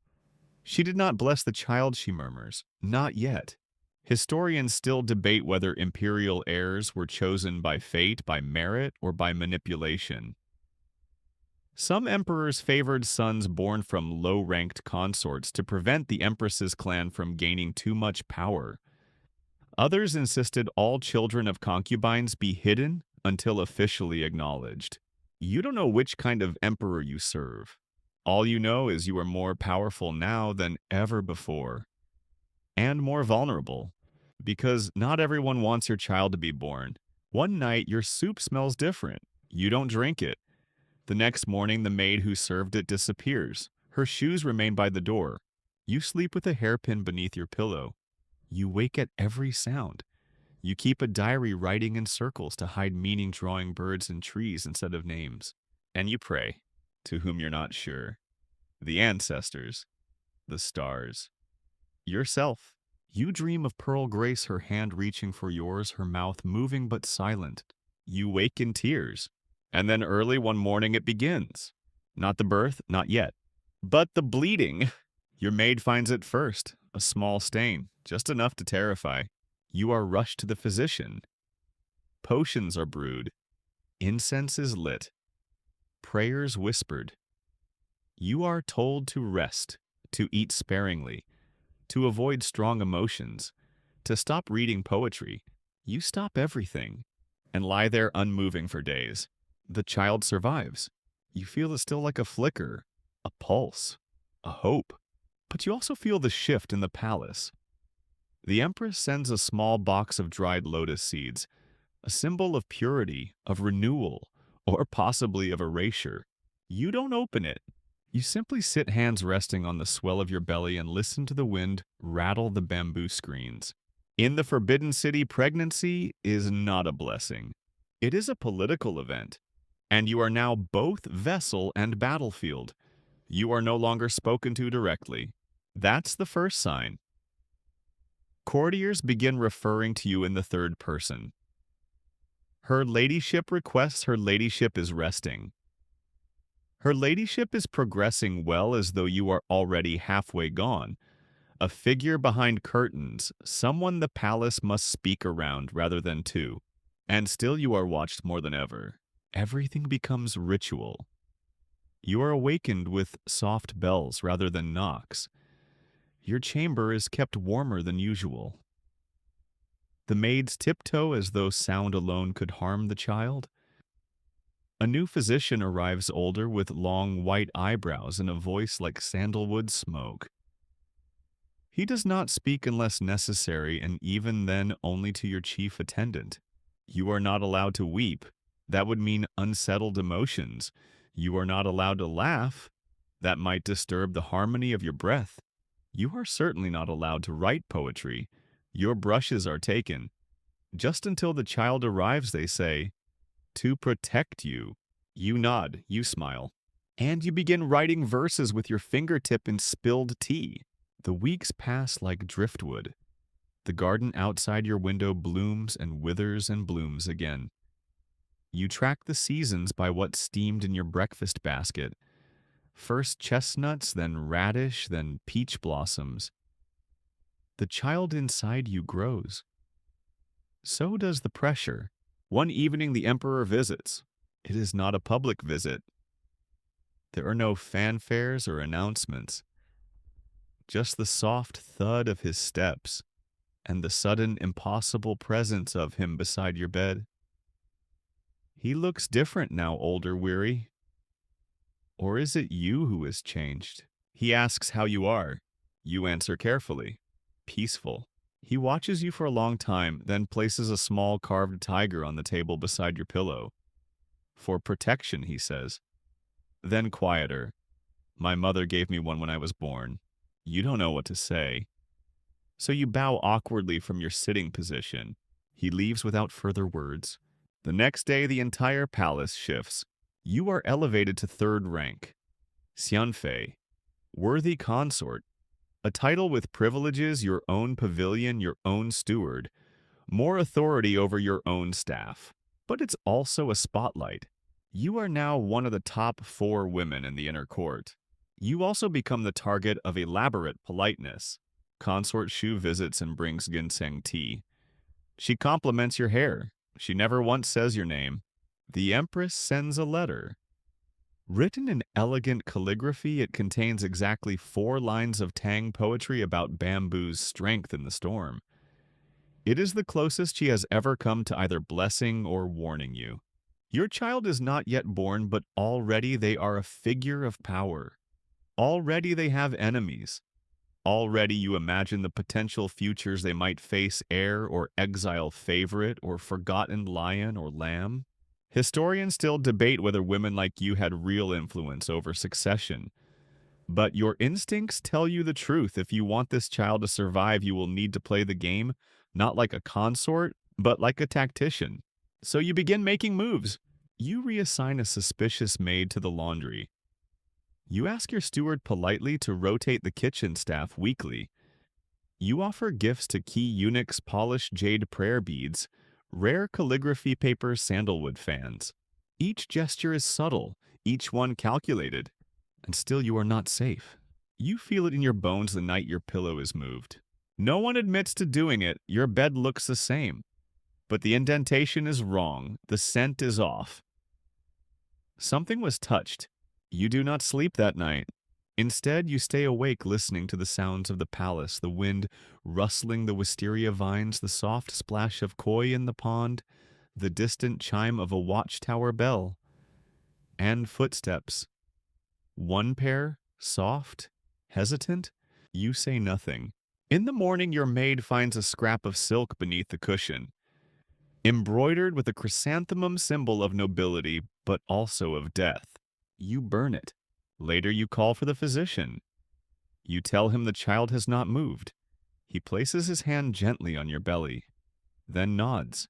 She did not bless the child, she murmurs. Not yet. Historians still debate whether imperial heirs were chosen by fate, by merit, or by manipulation. Some emperors favored sons born from low-ranked consorts to prevent the empress's clan from gaining too much power. Others insisted all children of concubines be hidden until officially acknowledged. You don't know which kind of emperor you serve. All you know is you are more powerful now than ever before. And more vulnerable. Because not everyone wants your child to be born. One night, your soup smells different. You don't drink it. The next morning, the maid who served it disappears. Her shoes remain by the door. You sleep with a hairpin beneath your pillow. You wake at every sound. You keep a diary writing in circles to hide meaning, drawing birds and trees instead of names. And you pray, to whom you're not sure. The ancestors. The stars. Yourself. You dream of Pearl Grace, her hand reaching for yours, her mouth moving but silent. You wake in tears. And then early one morning it begins. Not the birth, not yet. But the bleeding. Your maid finds it first. A small stain, just enough to terrify. You are rushed to the physician. Potions are brewed. Incense is lit, prayers whispered. You are told to rest, to eat sparingly, to avoid strong emotions, to stop reading poetry. You stop everything and lie there unmoving for days. The child survives. You feel it still like a flicker, a pulse, a hope. But you also feel the shift in the palace. The Empress sends a small box of dried lotus seeds, a symbol of purity, of renewal, or possibly of erasure. You don't open it. You simply sit hands resting on the swell of your belly and listen to the wind rattle the bamboo screens. In the Forbidden City, pregnancy is not a blessing. It is a political event, and you are now both vessel and battlefield. You are no longer spoken to directly. That's the first sign. Courtiers begin referring to you in the third person. Her ladyship requests her ladyship is resting. Her ladyship is progressing well as though you are already halfway gone. A figure behind curtains, someone the palace must speak around rather than to. And still you are watched more than ever. Everything becomes ritual. You are awakened with soft bells rather than knocks. Your chamber is kept warmer than usual. The maids tiptoe as though sound alone could harm the child. A new physician arrives older with long white eyebrows and a voice like sandalwood smoke. He does not speak unless necessary, and even then only to your chief attendant. You are not allowed to weep. That would mean unsettled emotions. You are not allowed to laugh. That might disturb the harmony of your breath. You are certainly not allowed to write poetry. Your brushes are taken. Just until the child arrives, they say, to protect you. You nod, you smile, and you begin writing verses with your fingertip in spilled tea. The weeks pass like driftwood. The garden outside your window blooms and withers and blooms again. You track the seasons by what steamed in your breakfast basket. First chestnuts, then radish, then peach blossoms. The child inside you grows. So does the pressure. One evening the emperor visits. It is not a public visit. There are no fanfares or announcements. Just the soft thud of his steps and the sudden impossible presence of him beside your bed. He looks different now, older, weary. Or is it you who has changed? He asks how you are. You answer carefully. Peaceful. He watches you for a long time, then places a small carved tiger on the table beside your pillow. For protection, he says. Then quieter. My mother gave me one when I was born. You don't know what to say. So you bow awkwardly from your sitting position. He leaves without further words. The next day, the entire palace shifts. You are elevated to third rank. Xianfei, worthy consort, a title with privileges, your own pavilion, your own steward, more authority over your own staff. But it's also a spotlight. You are now one of the top 4 women in the inner court. You also become the target of elaborate politeness. Consort Shu visits and brings ginseng tea. She compliments your hair. She never once says your name. The Empress sends a letter. Written in elegant calligraphy, it contains exactly 4 lines of Tang poetry about bamboo's strength in the storm. It is the closest she has ever come to either blessing or warning you. Your child is not yet born, but already they are a figure of power. Already they have enemies. Already you imagine the potential futures they might face: heir or exile favorite or forgotten lion or lamb. Historians still debate whether women like you had real influence over succession. But your instincts tell you the truth. If you want this child to survive, you will need to play the game, not like a consort, but like a tactician. So you begin making moves. You reassign a suspicious maid to the laundry. You ask your steward politely to rotate the kitchen staff weekly. You offer gifts to key eunuchs polished jade prayer beads, rare calligraphy paper sandalwood fans. Each gesture is subtle, each one calculated, and still you are not safe. You feel it in your bones the night your pillow is moved. No one admits to doing it. Your bed looks the same. But the indentation is wrong. The scent is off. Something was touched. You do not sleep that night. Instead, you stay awake listening to the sounds of the palace, the wind rustling the wisteria vines, the soft splash of koi in the pond, the distant chime of a watchtower bell, and footsteps. One pair, soft, hesitant. You say nothing. In the morning, your maid finds a scrap of silk beneath the cushion, embroidered with a chrysanthemum symbol of nobility, but also of death. You burn it. Later, you call for the physician. You tell him the child has not moved. He places his hand gently on your belly, then nods.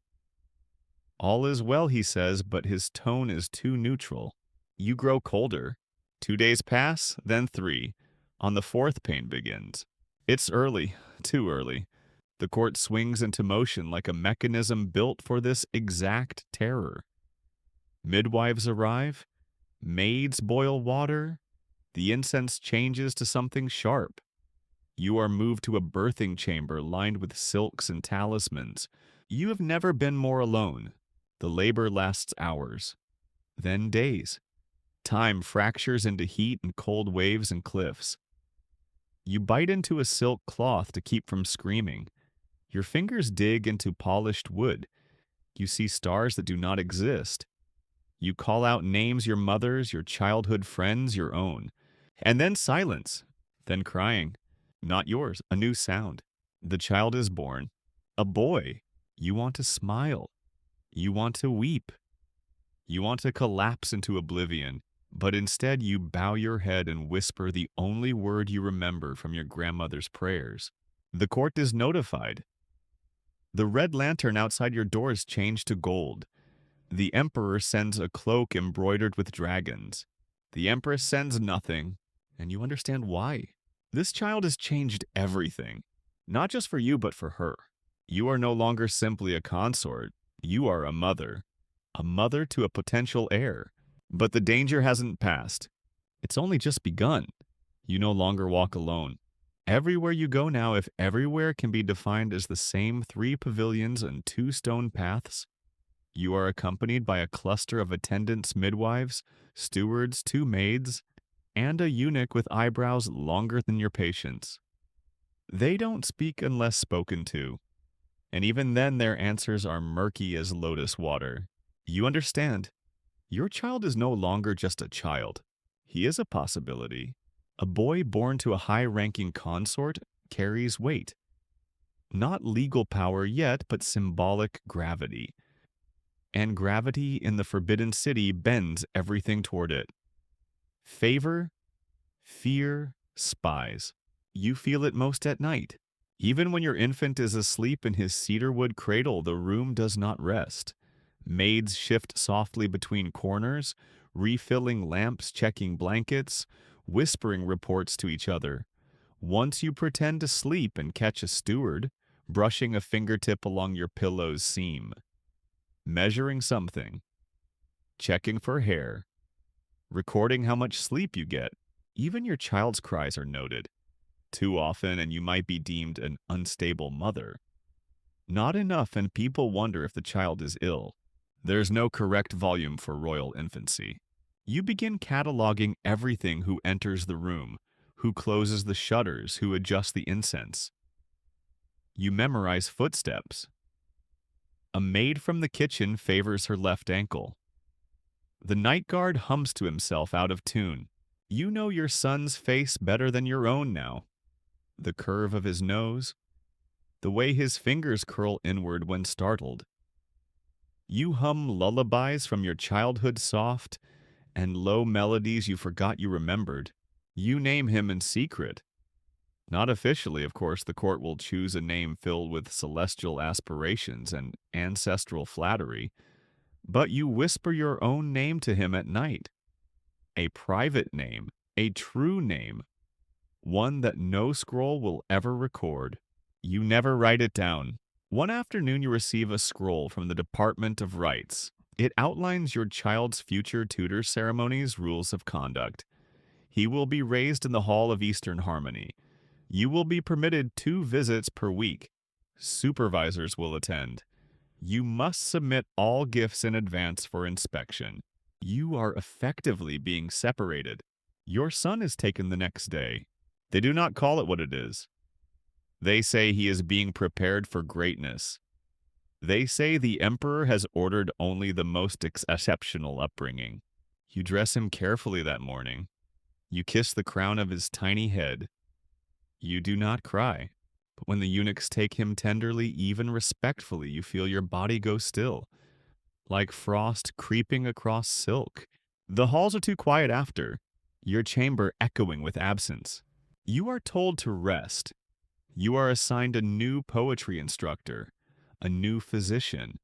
All is well, he says, but his tone is too neutral. You grow colder. 2 days pass, then 3. On the 4th, pain begins. It's early, too early. The court swings into motion like a mechanism built for this exact terror. Midwives arrive. Maids boil water. The incense changes to something sharp. You are moved to a birthing chamber lined with silks and talismans. You have never been more alone. The labor lasts hours, then days. Time fractures into heat and cold waves and cliffs. You bite into a silk cloth to keep from screaming. Your fingers dig into polished wood. You see stars that do not exist. You call out names, your mother's, your childhood friends, your own. And then silence, then crying. Not yours, a new sound. The child is born. A boy. You want to smile. You want to weep. You want to collapse into oblivion, but instead you bow your head and whisper the only word you remember from your grandmother's prayers. The court is notified. The red lantern outside your door is changed to gold. The emperor sends a cloak embroidered with dragons. The empress sends nothing, and you understand why. This child has changed everything, not just for you, but for her. You are no longer simply a consort. You are a mother to a potential heir. But the danger hasn't passed. It's only just begun. You no longer walk alone. Everywhere you go now, if everywhere can be defined as the same 3 pavilions and 2 stone paths, you are accompanied by a cluster of attendants, midwives, stewards, 2 maids, and a eunuch with eyebrows longer than your patience. They don't speak unless spoken to, and even then their answers are murky as lotus water. You understand. Your child is no longer just a child. He is a possibility. A boy born to a high-ranking consort carries weight. Not legal power yet, but symbolic gravity. And gravity in the Forbidden City bends everything toward it. Favor, fear, spies. You feel it most at night. Even when your infant is asleep in his cedarwood cradle, the room does not rest. Maids shift softly between corners, refilling lamps, checking blankets, whispering reports to each other. Once you pretend to sleep and catch a steward, brushing a fingertip along your pillow's seam. Measuring something. Checking for hair. Recording how much sleep you get. Even your child's cries are noted. Too often and you might be deemed an unstable mother. Not enough and people wonder if the child is ill. There's no correct volume for royal infancy. You begin cataloging everything: who enters the room, who closes the shutters, who adjusts the incense. You memorize footsteps. A maid from the kitchen favors her left ankle. The night guard hums to himself out of tune. You know your son's face better than your own now. The curve of his nose, the way his fingers curl inward when startled. You hum lullabies from your childhood soft and low melodies you forgot you remembered. You name him in secret. Not officially, of course, the court will choose a name filled with celestial aspirations and ancestral flattery, but you whisper your own name to him at night. A private name, a true name, one that no scroll will ever record. You never write it down. One afternoon you receive a scroll from the Department of Rights. It outlines your child's future tutor ceremony's rules of conduct. He will be raised in the Hall of Eastern Harmony. You will be permitted 2 visits per week. Supervisors will attend. You must submit all gifts in advance for inspection. You are effectively being separated. Your son is taken the next day. They do not call it what it is. They say he is being prepared for greatness. They say the emperor has ordered only the most exceptional upbringing. You dress him carefully that morning. You kiss the crown of his tiny head. You do not cry. But when the eunuchs take him tenderly, even respectfully, you feel your body go still, like frost creeping across silk. The halls are too quiet after, your chamber echoing with absence. You are told to rest. You are assigned a new poetry instructor, a new physician,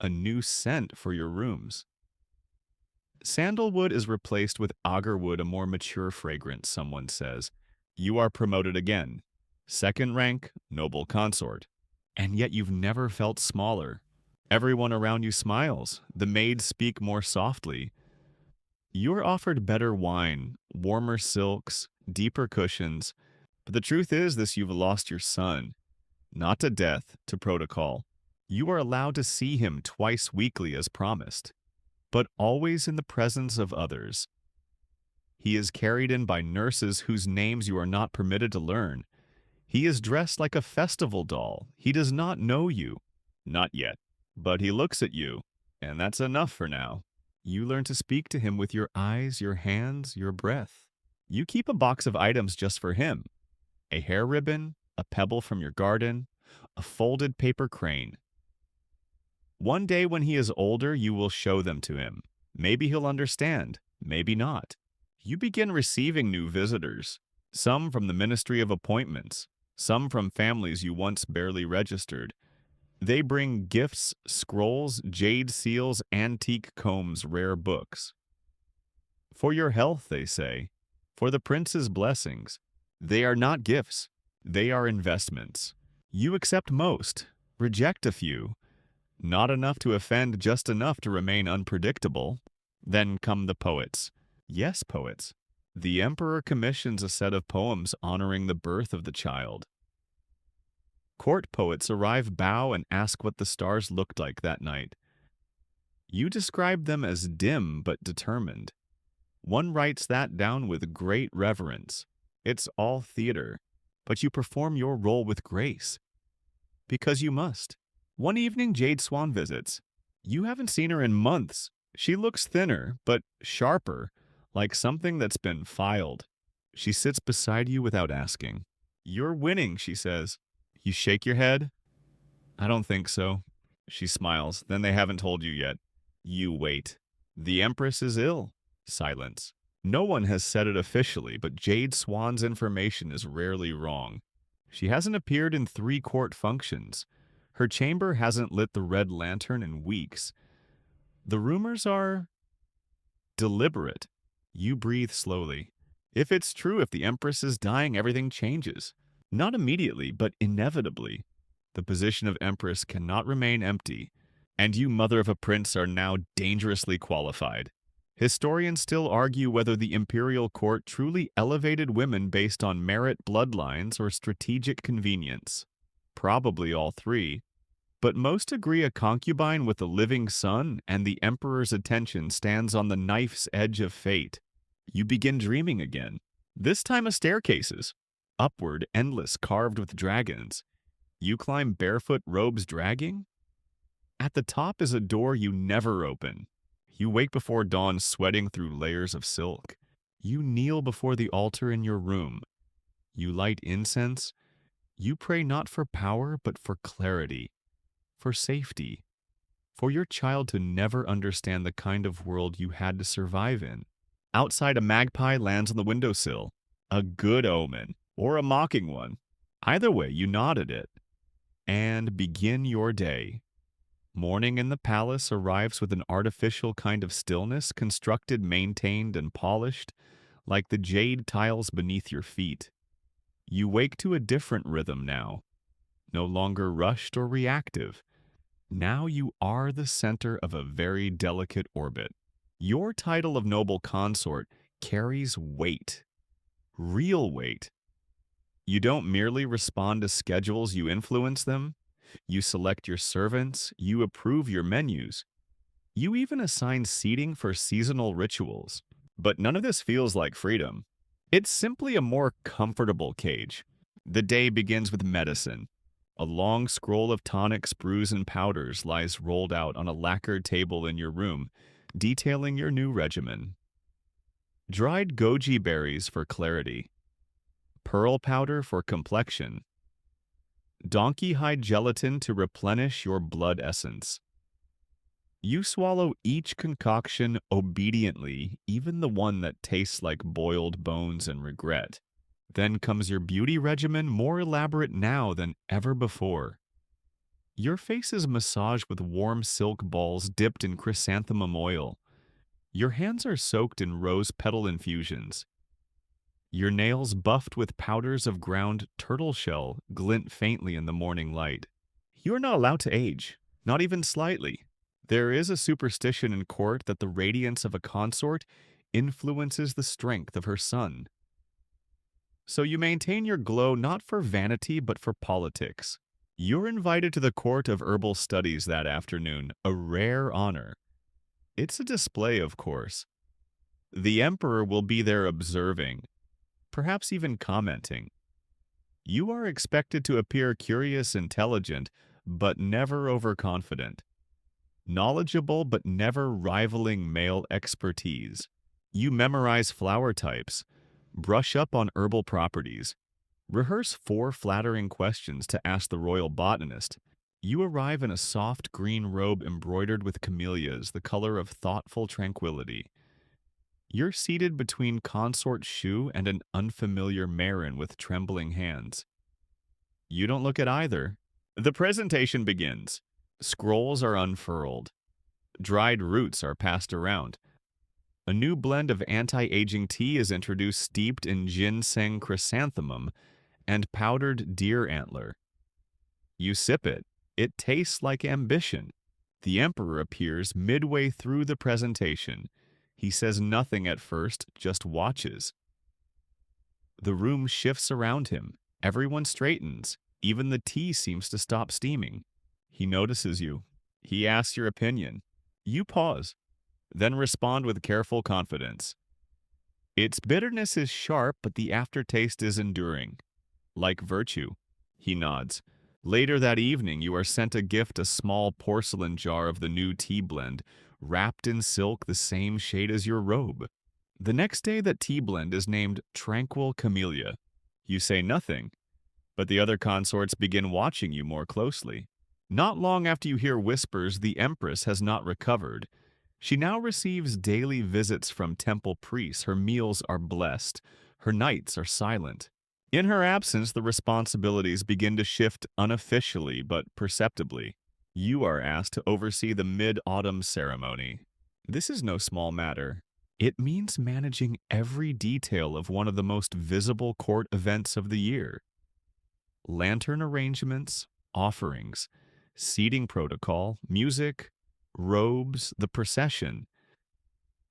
a new scent for your rooms. Sandalwood is replaced with agarwood, a more mature fragrance, someone says. You are promoted again. Second rank, noble consort. And yet you've never felt smaller. Everyone around you smiles. The maids speak more softly. You're offered better wine, warmer silks, deeper cushions. But the truth is this: you've lost your son. Not to death, to protocol. You are allowed to see him twice weekly as promised, but always in the presence of others. He is carried in by nurses whose names you are not permitted to learn. He is dressed like a festival doll. He does not know you. Not yet. But he looks at you, and that's enough for now. You learn to speak to him with your eyes, your hands, your breath. You keep a box of items just for him. A hair ribbon, a pebble from your garden, a folded paper crane. One day when he is older, you will show them to him. Maybe he'll understand, maybe not. You begin receiving new visitors, some from the Ministry of Appointments, some from families you once barely registered. They bring gifts, scrolls, jade seals, antique combs, rare books. For your health, they say, for the prince's blessings. They are not gifts, they are investments. You accept most, reject a few. Not enough to offend, just enough to remain unpredictable. Then come the poets. Yes, poets. The emperor commissions a set of poems honoring the birth of the child. Court poets arrive, bow, and ask what the stars looked like that night. You describe them as dim but determined. One writes that down with great reverence. It's all theater, but you perform your role with grace. Because you must. One evening, Jade Swan visits. You haven't seen her in months. She looks thinner, but sharper, like something that's been filed. She sits beside you without asking. You're winning, she says. You shake your head. I don't think so. She smiles. Then they haven't told you yet. You wait. The Empress is ill. Silence. No one has said it officially, but Jade Swan's information is rarely wrong. She hasn't appeared in 3 court functions. Her chamber hasn't lit the red lantern in weeks. The rumors are deliberate. You breathe slowly. If it's true, if the Empress is dying, everything changes. Not immediately, but inevitably. The position of Empress cannot remain empty, and you, mother of a prince, are now dangerously qualified. Historians still argue whether the imperial court truly elevated women based on merit, bloodlines, or strategic convenience. Probably all 3. But most agree a concubine with a living son and the emperor's attention stands on the knife's edge of fate. You begin dreaming again, this time of staircases. Upward, endless, carved with dragons. You climb barefoot, robes dragging? At the top is a door you never open. You wake before dawn, sweating through layers of silk. You kneel before the altar in your room. You light incense. You pray not for power, but for clarity, for safety, for your child to never understand the kind of world you had to survive in. Outside, a magpie lands on the windowsill. A good omen, or a mocking one. Either way, you nod at it. And begin your day. Morning in the palace arrives with an artificial kind of stillness, constructed, maintained, and polished, like the jade tiles beneath your feet. You wake to a different rhythm now, no longer rushed or reactive. Now you are the center of a very delicate orbit. Your title of noble consort carries weight, real weight. You don't merely respond to schedules, you influence them. You select your servants, you approve your menus. You even assign seating for seasonal rituals. But none of this feels like freedom. It's simply a more comfortable cage. The day begins with medicine. A long scroll of tonics, brews, and powders lies rolled out on a lacquered table in your room, detailing your new regimen. Dried goji berries for clarity, pearl powder for complexion, donkey hide gelatin to replenish your blood essence. You swallow each concoction obediently, even the one that tastes like boiled bones and regret. Then comes your beauty regimen, more elaborate now than ever before. Your face is massaged with warm silk balls dipped in chrysanthemum oil. Your hands are soaked in rose petal infusions. Your nails, buffed with powders of ground turtle shell, glint faintly in the morning light. You are not allowed to age, not even slightly. There is a superstition in court that the radiance of a consort influences the strength of her son. So you maintain your glow not for vanity but for politics. You're invited to the court of herbal studies that afternoon, a rare honor. It's a display, of course. The emperor will be there observing, perhaps even commenting. You are expected to appear curious, intelligent, but never overconfident. Knowledgeable but never rivaling male expertise. You memorize flower types, brush up on herbal properties, rehearse 4 flattering questions to ask the royal botanist. You arrive in a soft green robe embroidered with camellias, the color of thoughtful tranquility. You're seated between consort Shu and an unfamiliar Marin with trembling hands. You don't look at either. The presentation begins. Scrolls are unfurled. Dried roots are passed around. A new blend of anti-aging tea is introduced steeped in ginseng chrysanthemum and powdered deer antler. You sip it. It tastes like ambition. The emperor appears midway through the presentation. He says nothing at first, just watches. The room shifts around him. Everyone straightens. Even the tea seems to stop steaming. He notices you. He asks your opinion. You pause, then respond with careful confidence. Its bitterness is sharp, but the aftertaste is enduring. Like virtue. He nods. Later that evening, you are sent a gift, a small porcelain jar of the new tea blend, wrapped in silk the same shade as your robe. The next day, that tea blend is named Tranquil Camellia. You say nothing, but the other consorts begin watching you more closely. Not long after you hear whispers, the empress has not recovered. She now receives daily visits from temple priests. Her meals are blessed. Her nights are silent. In her absence, the responsibilities begin to shift unofficially but perceptibly. You are asked to oversee the mid-autumn ceremony. This is no small matter. It means managing every detail of one of the most visible court events of the year. Lantern arrangements, offerings, seating protocol, music, robes, the procession.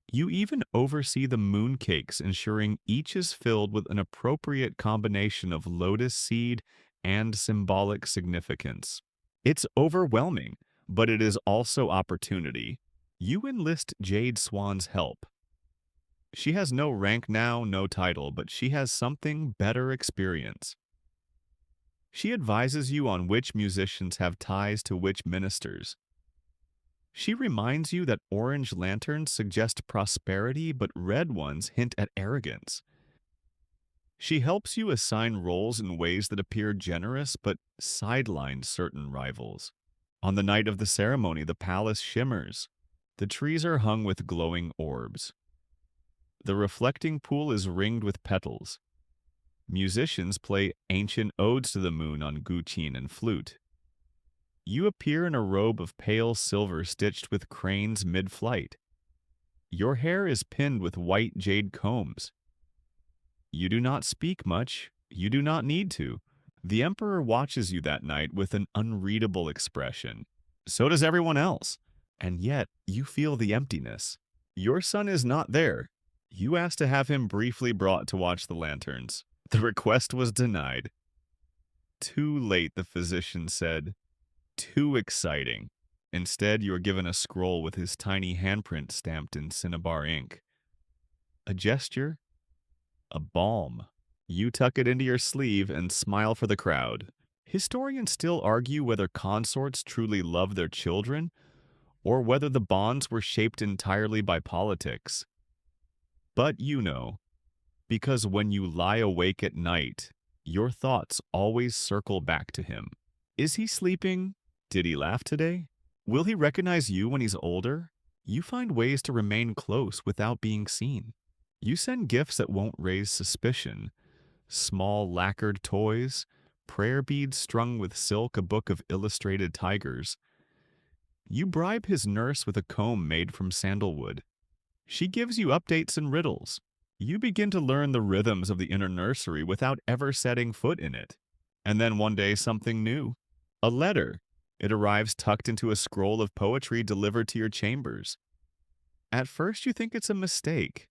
You even oversee the mooncakes, ensuring each is filled with an appropriate combination of lotus seed and symbolic significance. It's overwhelming, but it is also opportunity. You enlist Jade Swan's help. She has no rank now, no title, but she has something better experience. She advises you on which musicians have ties to which ministers. She reminds you that orange lanterns suggest prosperity, but red ones hint at arrogance. She helps you assign roles in ways that appear generous but sideline certain rivals. On the night of the ceremony, the palace shimmers. The trees are hung with glowing orbs. The reflecting pool is ringed with petals. Musicians play ancient odes to the moon on guqin and flute. You appear in a robe of pale silver stitched with cranes mid-flight. Your hair is pinned with white jade combs. You do not speak much. You do not need to. The emperor watches you that night with an unreadable expression. So does everyone else. And yet, you feel the emptiness. Your son is not there. You asked to have him briefly brought to watch the lanterns. The request was denied. Too late, the physician said. Too exciting. Instead, you are given a scroll with his tiny handprint stamped in cinnabar ink. A gesture, a balm. You tuck it into your sleeve and smile for the crowd. Historians still argue whether consorts truly love their children or whether the bonds were shaped entirely by politics. But you know, because when you lie awake at night, your thoughts always circle back to him. Is he sleeping? Did he laugh today? Will he recognize you when he's older? You find ways to remain close without being seen. You send gifts that won't raise suspicion. Small lacquered toys, prayer beads strung with silk, a book of illustrated tigers. You bribe his nurse with a comb made from sandalwood. She gives you updates and riddles. You begin to learn the rhythms of the inner nursery without ever setting foot in it. And then one day something new. A letter. It arrives tucked into a scroll of poetry delivered to your chambers. At first you think it's a mistake.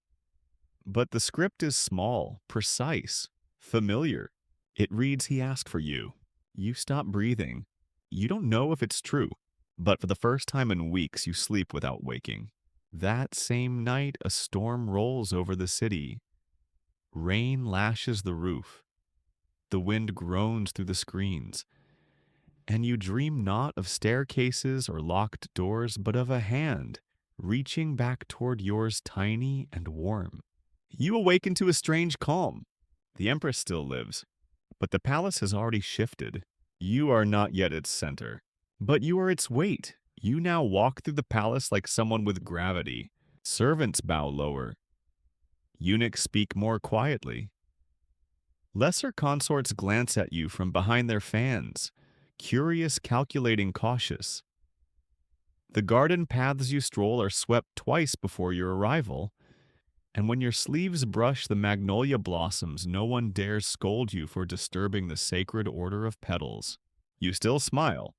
But the script is small, precise, familiar. It reads, "He asked for you." You stop breathing. You don't know if it's true, but for the first time in weeks you sleep without waking. That same night, a storm rolls over the city. Rain lashes the roof. The wind groans through the screens. And you dream not of staircases or locked doors, but of a hand reaching back toward yours, tiny and warm. You awaken to a strange calm. The Empress still lives, but the palace has already shifted. You are not yet its center, but you are its weight. You now walk through the palace like someone with gravity. Servants bow lower. Eunuchs speak more quietly. Lesser consorts glance at you from behind their fans, curious, calculating, cautious. The garden paths you stroll are swept twice before your arrival, and when your sleeves brush the magnolia blossoms, no one dares scold you for disturbing the sacred order of petals. You still smile,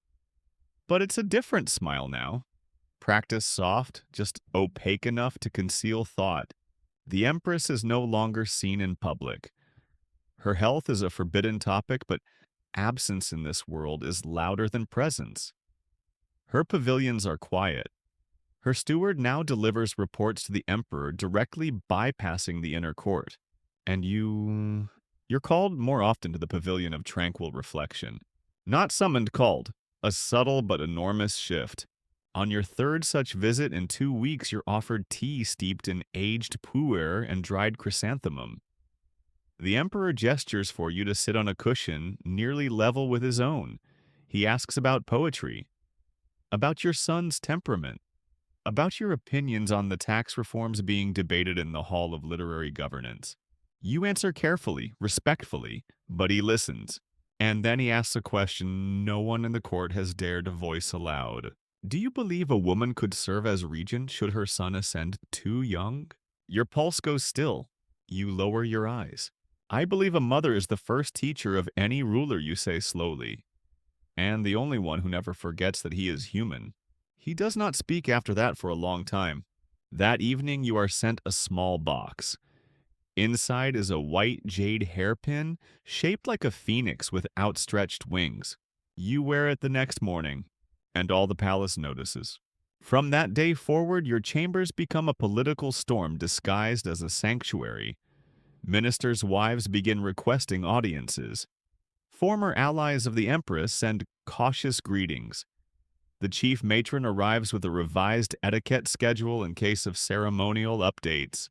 but it's a different smile now. Practice soft, just opaque enough to conceal thought. The Empress is no longer seen in public. Her health is a forbidden topic, but absence in this world is louder than presence. Her pavilions are quiet. Her steward now delivers reports to the Emperor, directly bypassing the inner court. And you're called more often to the pavilion of tranquil reflection. Not summoned, called. A subtle but enormous shift. On your third such visit in 2 weeks, you're offered tea steeped in aged pu'er and dried chrysanthemum. The Emperor gestures for you to sit on a cushion nearly level with his own. He asks about poetry, about your son's temperament, about your opinions on the tax reforms being debated in the Hall of Literary Governance. You answer carefully, respectfully, but he listens. And then he asks a question no one in the court has dared to voice aloud. Do you believe a woman could serve as regent should her son ascend too young? Your pulse goes still. You lower your eyes. I believe a mother is the first teacher of any ruler, you say slowly, and the only one who never forgets that he is human. He does not speak after that for a long time. That evening you are sent a small box. Inside is a white jade hairpin shaped like a phoenix with outstretched wings. You wear it the next morning, and all the palace notices. From that day forward, your chambers become a political storm disguised as a sanctuary. Ministers' wives begin requesting audiences. Former allies of the Empress send cautious greetings. The chief matron arrives with a revised etiquette schedule in case of ceremonial updates.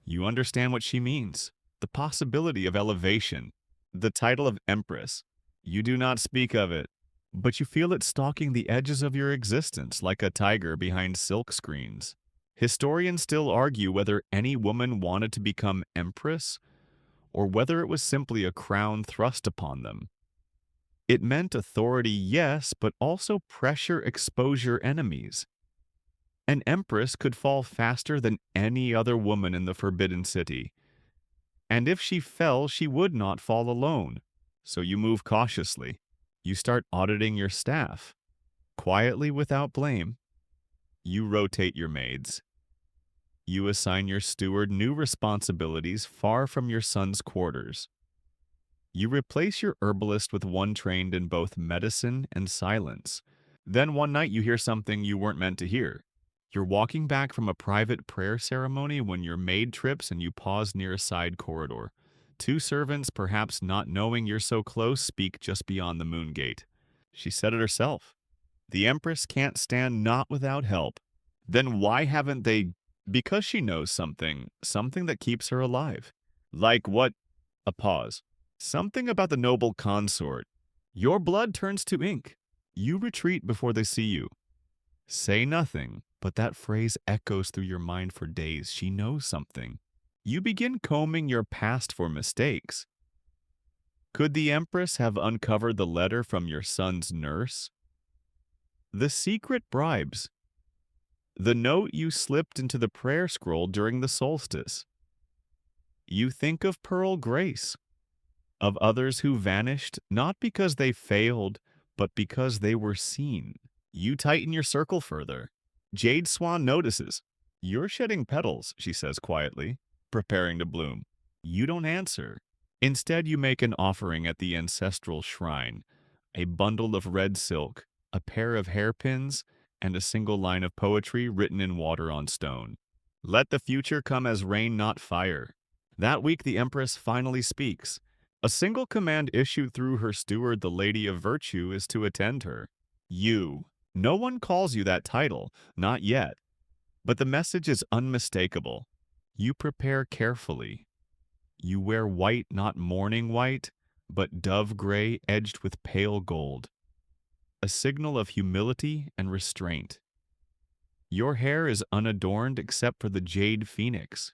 You understand what she means. The possibility of elevation. The title of Empress. You do not speak of it, but you feel it stalking the edges of your existence like a tiger behind silk screens. Historians still argue whether any woman wanted to become Empress or whether it was simply a crown thrust upon them. It meant authority, yes, but also pressure, exposure, enemies. An Empress could fall faster than any other woman in the Forbidden City. And if she fell, she would not fall alone. So you move cautiously. You start auditing your staff. Quietly, without blame. You rotate your maids. You assign your steward new responsibilities far from your son's quarters. You replace your herbalist with one trained in both medicine and silence. Then one night you hear something you weren't meant to hear. You're walking back from a private prayer ceremony when your maid trips and you pause near a side corridor. Two servants, perhaps not knowing you're so close, speak just beyond the moon gate. She said it herself. The Empress can't stand not without help. Then why haven't they? Because she knows something, something that keeps her alive. Like what? A pause. Something about the noble consort. Your blood turns to ink. You retreat before they see you. Say nothing, but that phrase echoes through your mind for days. She knows something. You begin combing your past for mistakes. Could the Empress have uncovered the letter from your son's nurse? The secret bribes. The note you slipped into the prayer scroll during the solstice. You think of Pearl Grace, of others who vanished not because they failed, but because they were seen. You tighten your circle further. Jade Swan notices. You're shedding petals, she says quietly, preparing to bloom. You don't answer. Instead, you make an offering at the ancestral shrine, a bundle of red silk, a pair of hairpins, and a single line of poetry written in water on stone. Let the future come as rain, not fire. That week, the Empress finally speaks. A single command issued through her steward, the Lady of Virtue, is to attend her. You. No one calls you that title, not yet. But the message is unmistakable. You prepare carefully. You wear white, not mourning white, but dove gray edged with pale gold. A signal of humility and restraint. Your hair is unadorned except for the jade phoenix.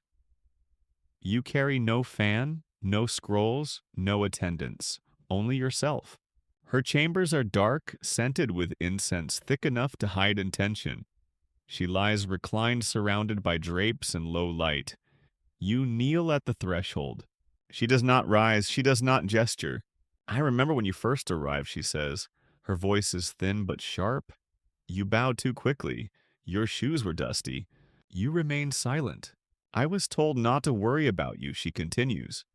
You carry no fan, no scrolls, no attendants, only yourself. Her chambers are dark, scented with incense thick enough to hide intention. She lies reclined, surrounded by drapes and low light. You kneel at the threshold. She does not rise, she does not gesture. I remember when you first arrived, she says. Her voice is thin but sharp. You bowed too quickly. Your shoes were dusty. You remained silent. I was told not to worry about you, she continues.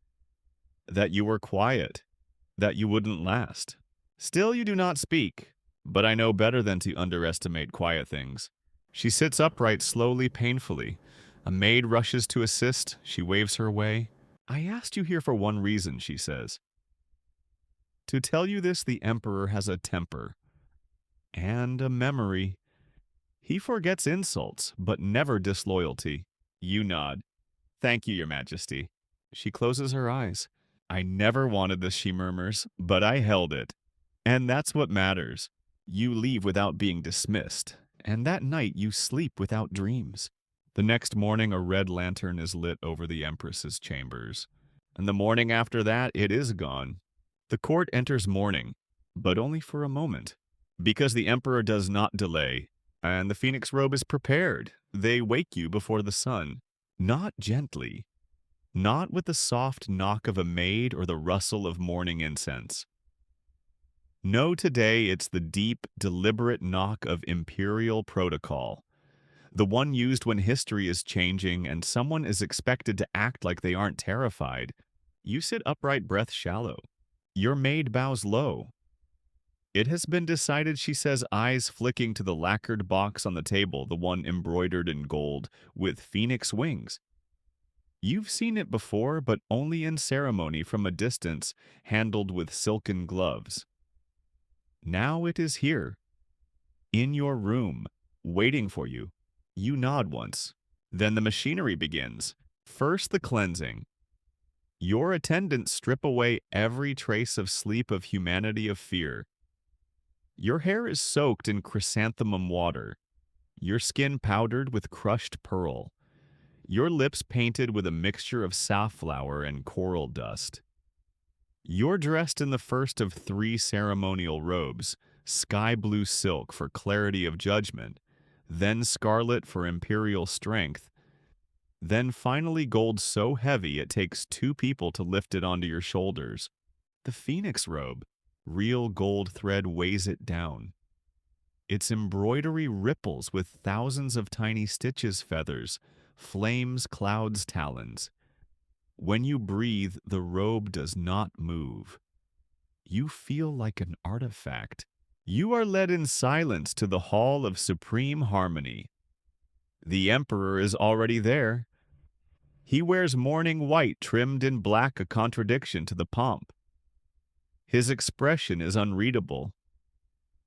That you were quiet. That you wouldn't last. Still you do not speak, but I know better than to underestimate quiet things. She sits upright slowly, painfully. A maid rushes to assist. She waves her away. I asked you here for one reason, she says. To tell you this, the Emperor has a temper. And a memory. He forgets insults, but never disloyalty. You nod. Thank you, Your Majesty. She closes her eyes. I never wanted this, she murmurs, but I held it. And that's what matters. You leave without being dismissed, and that night you sleep without dreams. The next morning, a red lantern is lit over the Empress's chambers. And the morning after that, it is gone. The court enters mourning, but only for a moment, because the Emperor does not delay, and the phoenix robe is prepared. They wake you before the sun, not gently, not with the soft knock of a maid or the rustle of morning incense. No, today it's the deep, deliberate knock of Imperial protocol, the one used when history is changing and someone is expected to act like they aren't terrified. You sit upright, breath shallow. Your maid bows low. It has been decided, she says, eyes flicking to the lacquered box on the table, the one embroidered in gold, with phoenix wings. You've seen it before, but only in ceremony from a distance, handled with silken gloves. Now it is here, in your room, waiting for you. You nod once. Then the machinery begins. First the cleansing. Your attendants strip away every trace of sleep, of humanity, of fear. Your hair is soaked in chrysanthemum water. Your skin powdered with crushed pearl. Your lips painted with a mixture of safflower and coral dust. You're dressed in the first of 3 ceremonial robes, sky blue silk for clarity of judgment, then scarlet for imperial strength, then finally gold so heavy it takes 2 people to lift it onto your shoulders. The phoenix robe, real gold thread weighs it down. Its embroidery ripples with thousands of tiny stitches, feathers, flames, clouds, talons. When you breathe, the robe does not move. You feel like an artifact. You are led in silence to the hall of supreme harmony. The emperor is already there. He wears mourning white trimmed in black, a contradiction to the pomp. His expression is unreadable.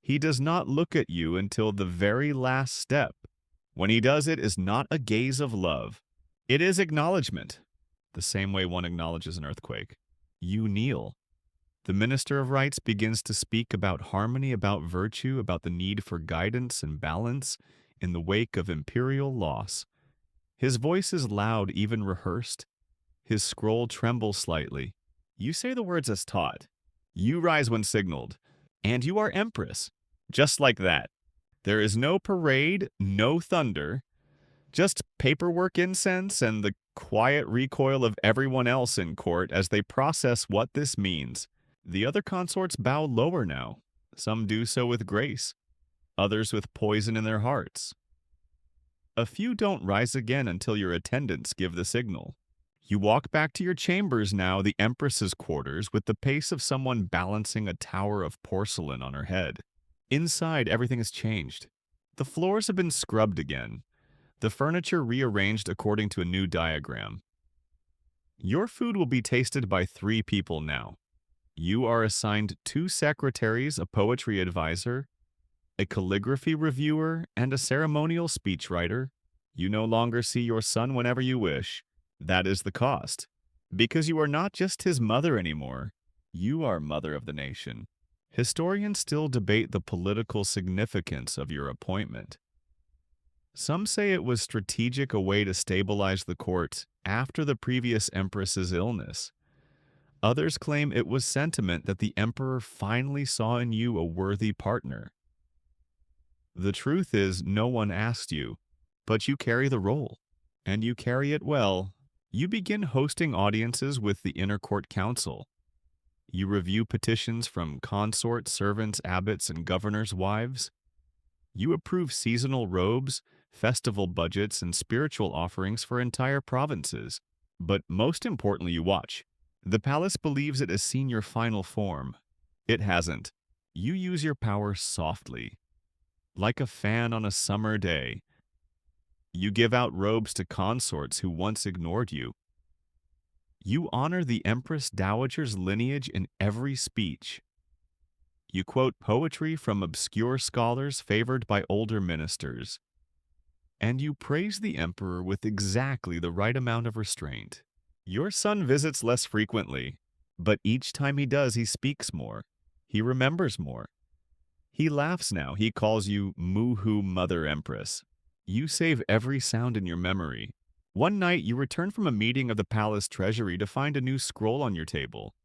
He does not look at you until the very last step. When he does, it is not a gaze of love. It is acknowledgement, the same way one acknowledges an earthquake. You kneel. The minister of rights begins to speak about harmony, about virtue, about the need for guidance and balance in the wake of imperial loss. His voice is loud, even rehearsed. His scroll trembles slightly. You say the words as taught. You rise when signaled. And you are empress. Just like that. There is no parade, no thunder, just paperwork incense and the quiet recoil of everyone else in court as they process what this means. The other consorts bow lower now. Some do so with grace, others with poison in their hearts. A few don't rise again until your attendants give the signal. You walk back to your chambers now, the empress's quarters, with the pace of someone balancing a tower of porcelain on her head. Inside, everything has changed. The floors have been scrubbed again, the furniture rearranged according to a new diagram. Your food will be tasted by 3 people now. You are assigned 2 secretaries, a poetry advisor, a calligraphy reviewer, and a ceremonial speechwriter. You no longer see your son whenever you wish. That is the cost. Because you are not just his mother anymore. You are mother of the nation. Historians still debate the political significance of your appointment. Some say it was strategic, a way to stabilize the court after the previous empress's illness. Others claim it was sentiment that the emperor finally saw in you a worthy partner. The truth is, no one asked you, but you carry the role, and you carry it well. You begin hosting audiences with the inner court council. You review petitions from consorts, servants, abbots, and governors' wives. You approve seasonal robes, festival budgets, and spiritual offerings for entire provinces. But most importantly, you watch. The palace believes it has seen your final form. It hasn't. You use your power softly, like a fan on a summer day. You give out robes to consorts who once ignored you. You honor the Empress Dowager's lineage in every speech. You quote poetry from obscure scholars favored by older ministers. And you praise the emperor with exactly the right amount of restraint. Your son visits less frequently, but each time he does, he speaks more. He remembers more. He laughs now. He calls you Muhu Mother Empress. You save every sound in your memory. One night, you return from a meeting of the palace treasury to find a new scroll on your table.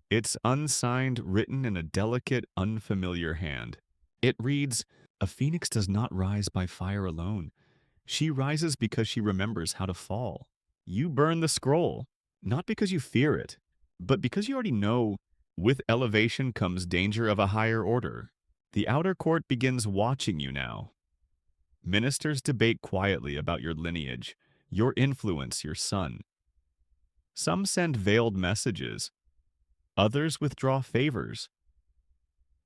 It's unsigned, written in a delicate, unfamiliar hand. It reads, "A phoenix does not rise by fire alone. She rises because she remembers how to fall." You burn the scroll, not because you fear it, but because you already know with elevation comes danger of a higher order. The outer court begins watching you now. Ministers debate quietly about your lineage, your influence, your son. Some send veiled messages. Others withdraw favors.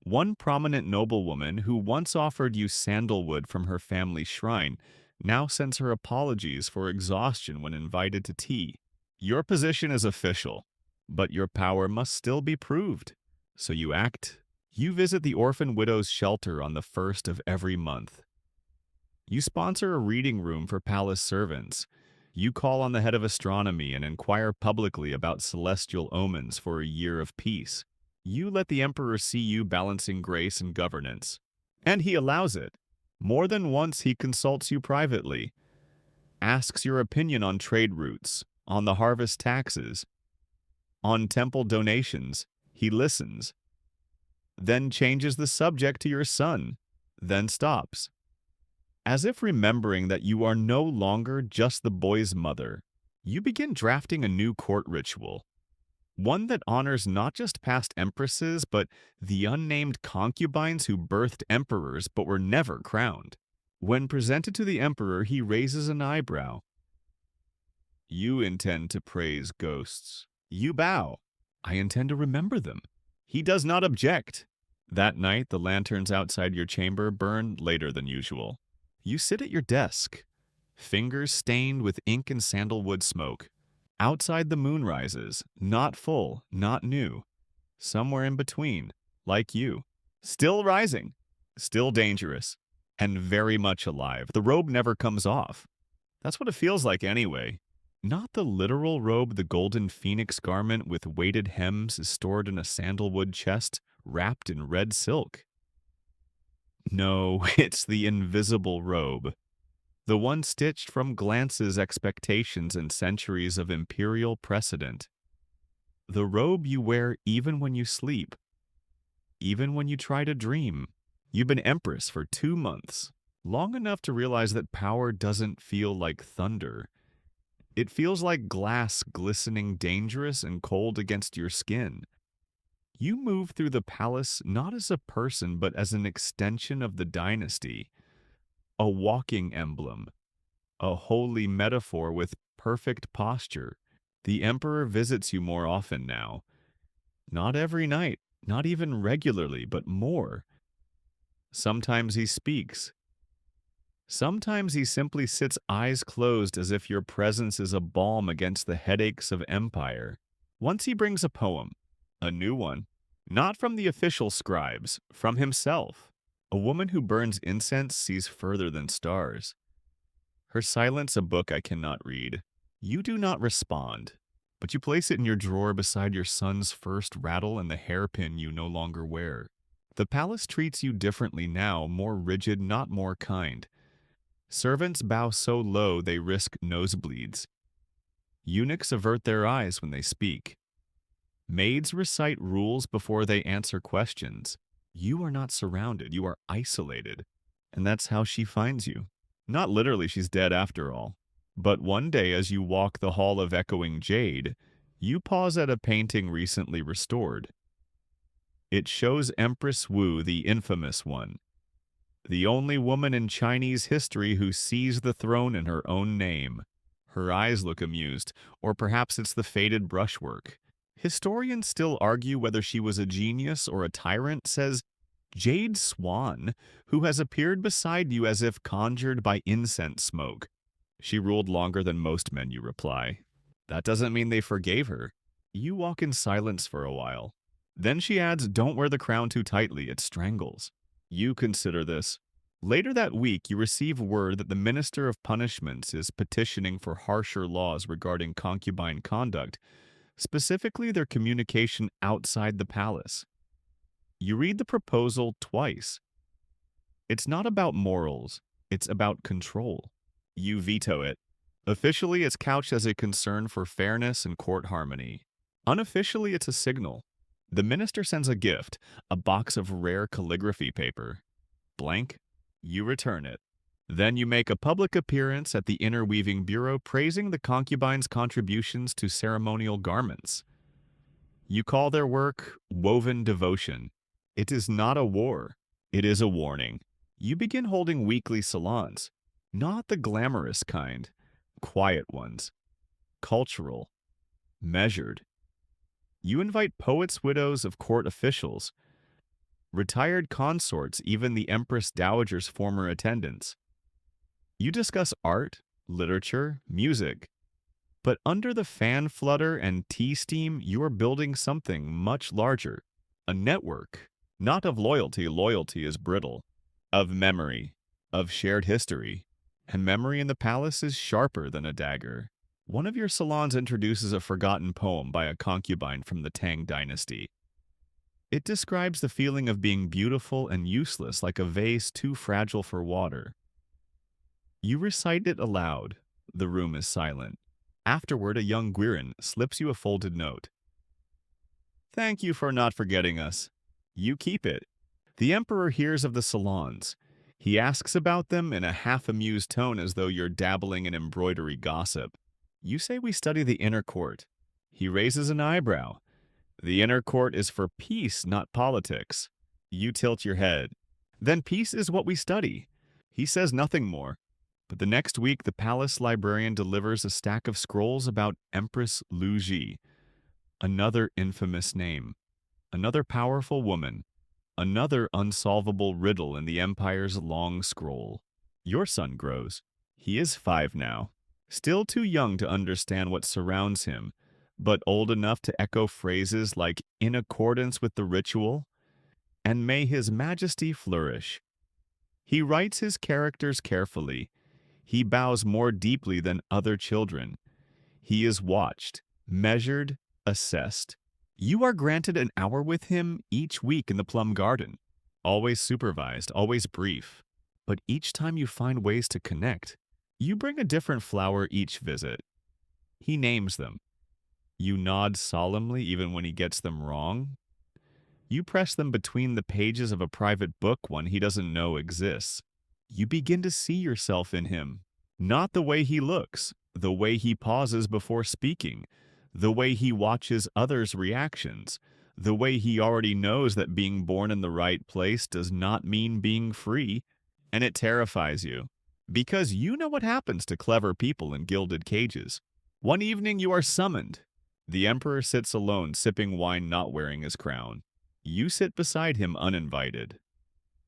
One prominent noblewoman who once offered you sandalwood from her family shrine now sends her apologies for exhaustion when invited to tea. Your position is official, but your power must still be proved. So you act. You visit the orphan widow's shelter on the 1st of every month. You sponsor a reading room for palace servants. You call on the head of astronomy and inquire publicly about celestial omens for a year of peace. You let the emperor see you balancing grace and governance. And he allows it. More than once he consults you privately, asks your opinion on trade routes, on the harvest taxes, on temple donations. He listens, then changes the subject to your son, then stops. As if remembering that you are no longer just the boy's mother, you begin drafting a new court ritual. One that honors not just past empresses, but the unnamed concubines who birthed emperors but were never crowned. When presented to the emperor, he raises an eyebrow. You intend to praise ghosts. You bow. I intend to remember them. He does not object. That night, the lanterns outside your chamber burn later than usual. You sit at your desk, fingers stained with ink and sandalwood smoke. Outside the moon rises, not full, not new, somewhere in between, like you. Still rising, still dangerous, and very much alive. The robe never comes off. That's what it feels like anyway. Not the literal robe, the golden phoenix garment with weighted hems is stored in a sandalwood chest wrapped in red silk. No, it's the invisible robe. The one stitched from glances, expectations, and centuries of imperial precedent. The robe you wear even when you sleep, even when you try to dream. You've been empress for 2 months, long enough to realize that power doesn't feel like thunder. It feels like glass glistening dangerous and cold against your skin. You move through the palace not as a person but as an extension of the dynasty, a walking emblem, a holy metaphor with perfect posture. The emperor visits you more often now. Not every night, not even regularly, but more. Sometimes he speaks. Sometimes he simply sits eyes closed as if your presence is a balm against the headaches of empire. Once he brings a poem, a new one, not from the official scribes, from himself. A woman who burns incense sees further than stars. Her silence a book I cannot read. You do not respond, but you place it in your drawer beside your son's first rattle and the hairpin you no longer wear. The palace treats you differently now, more rigid, not more kind. Servants bow so low they risk nosebleeds. Eunuchs avert their eyes when they speak. Maids recite rules before they answer questions. You are not surrounded, you are isolated. And that's how she finds you. Not literally, she's dead after all. But one day as you walk the hall of echoing jade, you pause at a painting recently restored. It shows Empress Wu, the infamous one, the only woman in Chinese history who sees the throne in her own name. Her eyes look amused, or perhaps it's the faded brushwork. Historians still argue whether she was a genius or a tyrant, says Jade Swan, who has appeared beside you as if conjured by incense smoke. She ruled longer than most men, you reply. That doesn't mean they forgave her. You walk in silence for a while. Then she adds, don't wear the crown too tightly, it strangles. You consider this. Later that week, you receive word that the Minister of Punishments is petitioning for harsher laws regarding concubine conduct, specifically their communication outside the palace. You read the proposal twice. It's not about morals, it's about control. You veto it. Officially, it's couched as a concern for fairness and court harmony. Unofficially, it's a signal. The minister sends a gift, a box of rare calligraphy paper. Blank, you return it. Then you make a public appearance at the Interweaving Bureau praising the concubine's contributions to ceremonial garments. You call their work woven devotion. It is not a war. It is a warning. You begin holding weekly salons. Not the glamorous kind, quiet ones. Cultural. Measured. You invite poets, widows of court officials, retired consorts, even the Empress Dowager's former attendants. You discuss art, literature, music. But under the fan flutter and tea steam, you are building something much larger. A network, not of loyalty, loyalty is brittle, of memory, of shared history. And memory in the palace is sharper than a dagger. One of your salons introduces a forgotten poem by a concubine from the Tang dynasty. It describes the feeling of being beautiful and useless, like a vase too fragile for water. You recite it aloud. The room is silent. Afterward, a young Guirin slips you a folded note. Thank you for not forgetting us. You keep it. The emperor hears of the salons. He asks about them in a half-amused tone as though you're dabbling in embroidery gossip. You say we study the inner court. He raises an eyebrow. The inner court is for peace, not politics. You tilt your head. Then peace is what we study. He says nothing more. But the next week, the palace librarian delivers a stack of scrolls about Empress Lu Ji, another infamous name, another powerful woman, another unsolvable riddle in the Empire's long scroll. Your son grows. He is 5 now, still too young to understand what surrounds him, but old enough to echo phrases like "in accordance with the ritual" and "may his majesty flourish." He writes his characters carefully. He bows more deeply than other children. He is watched, measured, assessed. You are granted an hour with him each week in the plum garden. Always supervised, always brief. But each time you find ways to connect, you bring a different flower each visit. He names them. You nod solemnly even when he gets them wrong. You press them between the pages of a private book one he doesn't know exists. You begin to see yourself in him. Not the way he looks, the way he pauses before speaking, the way he watches others' reactions, the way he already knows that being born in the right place does not mean being free, and it terrifies you. Because you know what happens to clever people in gilded cages. One evening you are summoned. The emperor sits alone, sipping wine, not wearing his crown. You sit beside him uninvited.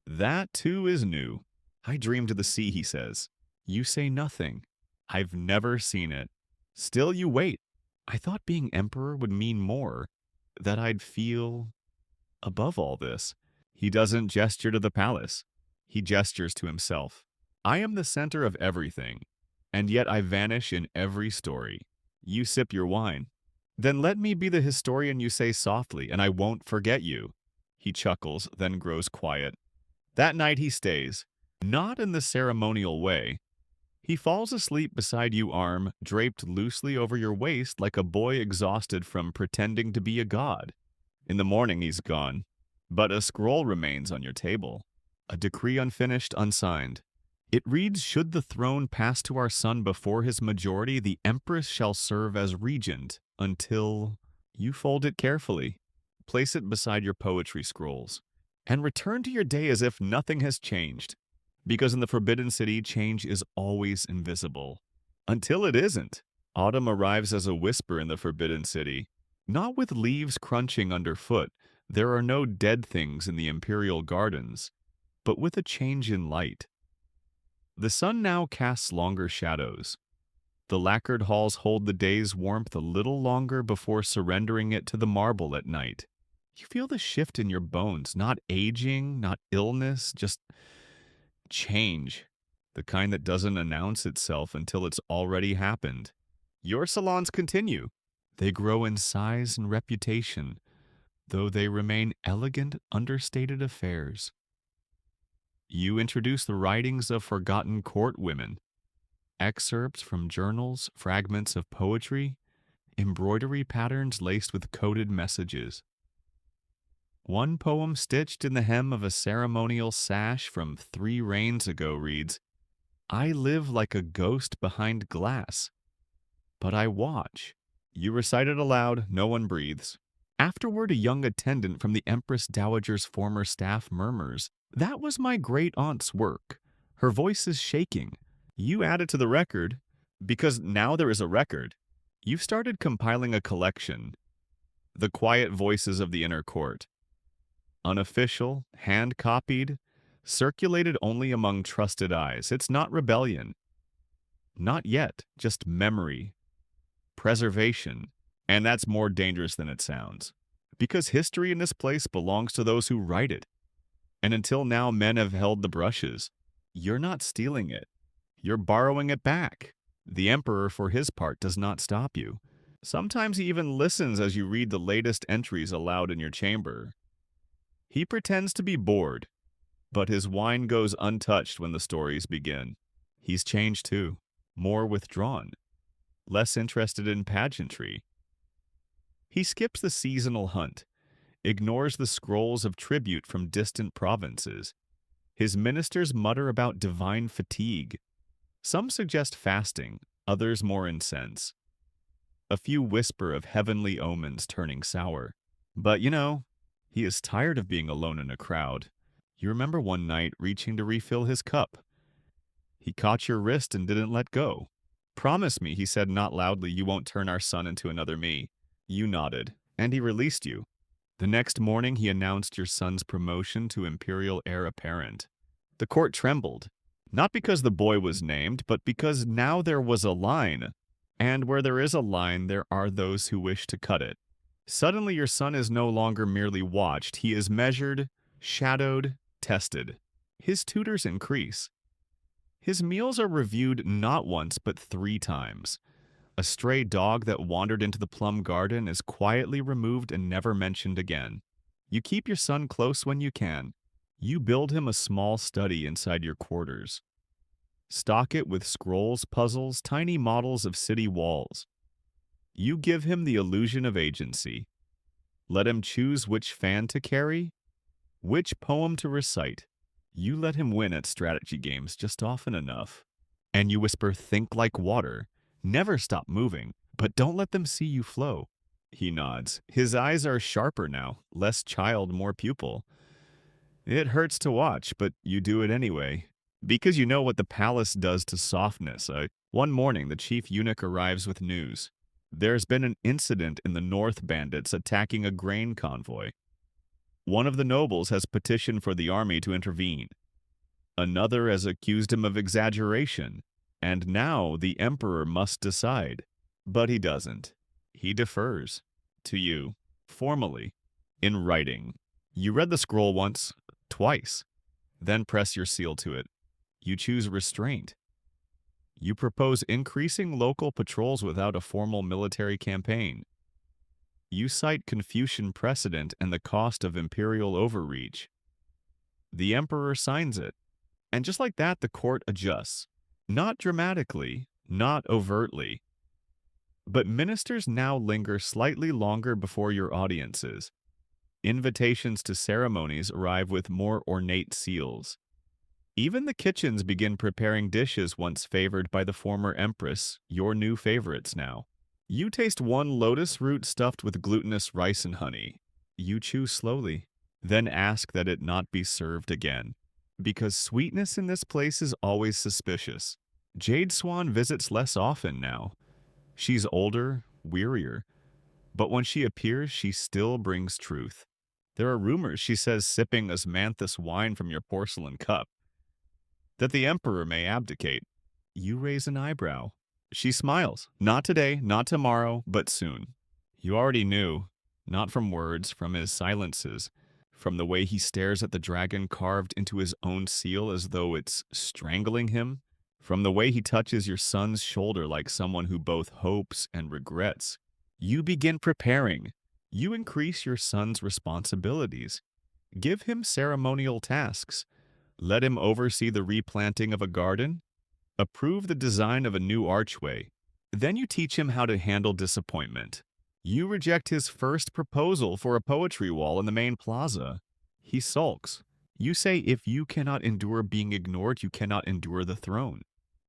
That, too, is new. "I dreamed of the sea," he says. You say nothing. "I've never seen it." Still you wait. "I thought being emperor would mean more, that I'd feel above all this." He doesn't gesture to the palace. He gestures to himself. "I am the center of everything, and yet I vanish in every story." You sip your wine. "Then let me be the historian," you say softly, "and I won't forget you." He chuckles, then grows quiet. That night he stays, not in the ceremonial way. He falls asleep beside you, arm draped loosely over your waist like a boy exhausted from pretending to be a god. In the morning he's gone, but a scroll remains on your table, a decree unfinished, unsigned. It reads, "Should the throne pass to our son before his majority, the empress shall serve as regent until—" You fold it carefully, place it beside your poetry scrolls, and return to your day as if nothing has changed. Because in the Forbidden City, change is always invisible. Until it isn't. Autumn arrives as a whisper in the Forbidden City. Not with leaves crunching underfoot. There are no dead things in the Imperial gardens, but with a change in light. The sun now casts longer shadows. The lacquered halls hold the day's warmth a little longer before surrendering it to the marble at night. You feel the shift in your bones, not aging, not illness, just change, the kind that doesn't announce itself until it's already happened. Your salons continue. They grow in size and reputation, though they remain elegant, understated affairs. You introduce the writings of forgotten court women, excerpts from journals, fragments of poetry, embroidery patterns laced with coded messages. One poem stitched in the hem of a ceremonial sash from 3 reigns ago reads, "I live like a ghost behind glass, but I watch." You recite it aloud, no one breathes. Afterward, a young attendant from the Empress Dowager's former staff murmurs, "That was my great-aunt's work." Her voice is shaking. You add it to the record, because now there is a record. You've started compiling a collection, the quiet voices of the inner court. Unofficial, hand-copied, circulated only among trusted eyes. It's not rebellion. Not yet, just memory, preservation, and that's more dangerous than it sounds. Because history in this place belongs to those who write it. And until now, men have held the brushes. You're not stealing it. You're borrowing it back. The emperor, for his part, does not stop you. Sometimes he even listens as you read the latest entries aloud in your chamber. He pretends to be bored, but his wine goes untouched when the stories begin. He's changed too, more withdrawn, less interested in pageantry. He skips the seasonal hunt, ignores the scrolls of tribute from distant provinces. His ministers mutter about divine fatigue. Some suggest fasting, others more incense. A few whisper of heavenly omens turning sour. But he is tired of being alone in a crowd. You remember one night reaching to refill his cup. He caught your wrist and didn't let go. "Promise me," he said not loudly, "you won't turn our son into another me." You nodded, and he released you. The next morning, he announced your son's promotion to Imperial heir apparent. The court trembled, not because the boy was named, but because now there was a line. And where there is a line, there are those who wish to cut it. Suddenly, your son is no longer merely watched, he is measured, shadowed, tested. His tutors increase. His meals are reviewed not once, but 3 times. A stray dog that wandered into the plum garden is quietly removed and never mentioned again. You keep your son close when you can. You build him a small study inside your quarters. Stock it with scrolls, puzzles, tiny models of city walls. You give him the illusion of agency. Let him choose which fan to carry, which poem to recite. You let him win at strategy games just often enough. And you whisper, "Think like water. Never stop moving, but don't let them see you flow." He nods. His eyes are sharper now, less child, more pupil. It hurts to watch, but you do it anyway. Because you know what the palace does to softness. One morning, the chief eunuch arrives with news. There's been an incident in the North bandits attacking a grain convoy. One of the nobles has petitioned for the army to intervene. Another has accused him of exaggeration. And now the emperor must decide. But he doesn't. He defers. To you. Formally. In writing. You read the scroll once, twice. Then press your seal to it. You choose restraint. You propose increasing local patrols without a formal military campaign. You cite Confucian precedent and the cost of imperial overreach. The emperor signs it. And just like that, the court adjusts. Not dramatically, not overtly. But ministers now linger slightly longer before your audiences. Invitations to ceremonies arrive with more ornate seals. Even the kitchens begin preparing dishes once favored by the former empress, your new favorites now. You taste one lotus root stuffed with glutinous rice and honey. You chew slowly, then ask that it not be served again. Because sweetness in this place is always suspicious. Jade Swan visits less often now. She's older, wearier. But when she appears, she still brings truth. There are rumors she says sipping osmanthus wine from your porcelain cup. That the emperor may abdicate. You raise an eyebrow. She smiles. Not today, not tomorrow, but soon. You already knew. Not from words, from his silences. From the way he stares at the dragon carved into his own seal as though it's strangling him. From the way he touches your son's shoulder like someone who both hopes and regrets. You begin preparing. You increase your son's responsibilities. Give him ceremonial tasks. Let him oversee the replanting of a garden. Approve the design of a new archway. Then you teach him how to handle disappointment. You reject his first proposal for a poetry wall in the main plaza. He sulks. You say if you cannot endure being ignored, you cannot endure the throne.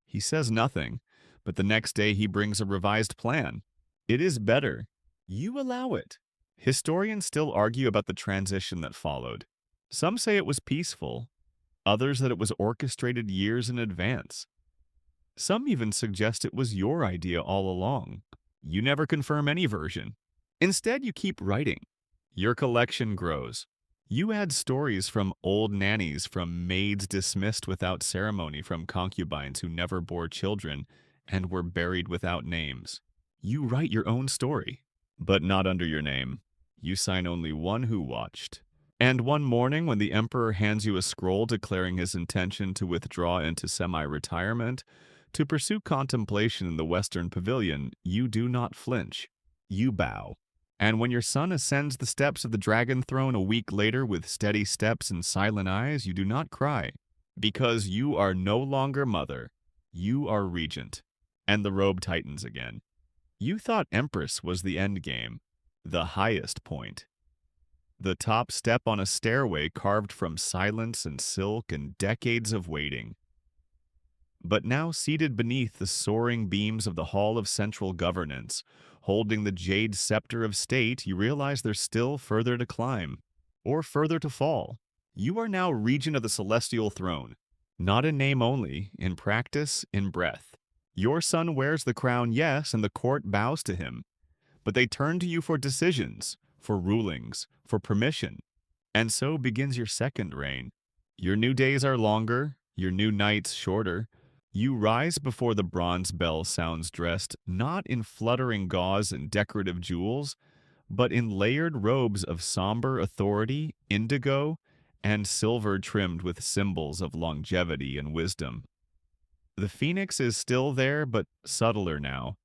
He says nothing, but the next day he brings a revised plan. It is better. You allow it. Historians still argue about the transition that followed. Some say it was peaceful, others that it was orchestrated years in advance. Some even suggest it was your idea all along. You never confirm any version. Instead, you keep writing. Your collection grows. You add stories from old nannies, from maids dismissed without ceremony, from concubines who never bore children and were buried without names. You write your own story, but not under your name. You sign only one who watched. And one morning, when the emperor hands you a scroll declaring his intention to withdraw into semi-retirement, to pursue contemplation in the Western Pavilion, you do not flinch. You bow. And when your son ascends the steps of the dragon throne a week later with steady steps and silent eyes, you do not cry. Because you are no longer mother. You are regent. And the robe tightens again. You thought empress was the end game, the highest point. The top step on a stairway carved from silence and silk and decades of waiting. But now seated beneath the soaring beams of the Hall of Central Governance, holding the jade scepter of state, you realize there's still further to climb, or further to fall. You are now regent of the celestial throne, not in name only, in practice, in breath. Your son wears the crown, yes, and the court bows to him. But they turn to you for decisions, for rulings, for permission. And so begins your second reign. Your new days are longer, your new nights shorter. You rise before the bronze bell sounds dressed not in fluttering gauze and decorative jewels, but in layered robes of somber authority, indigo, and silver trimmed with symbols of longevity and wisdom. The phoenix is still there, but subtler now.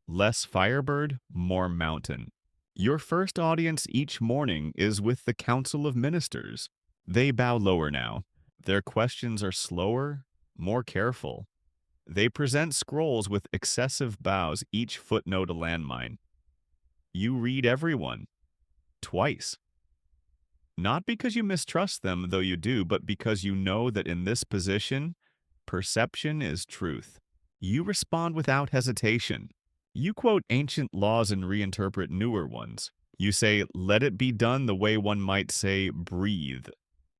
Less firebird, more mountain. Your first audience each morning is with the Council of Ministers. They bow lower now. Their questions are slower, more careful. They present scrolls with excessive bows, each footnote a landmine. You read everyone. Twice. Not because you mistrust them, though you do, but because you know that in this position, perception is truth. You respond without hesitation. You quote ancient laws and reinterpret newer ones. You say, let it be done the way one might say, breathe.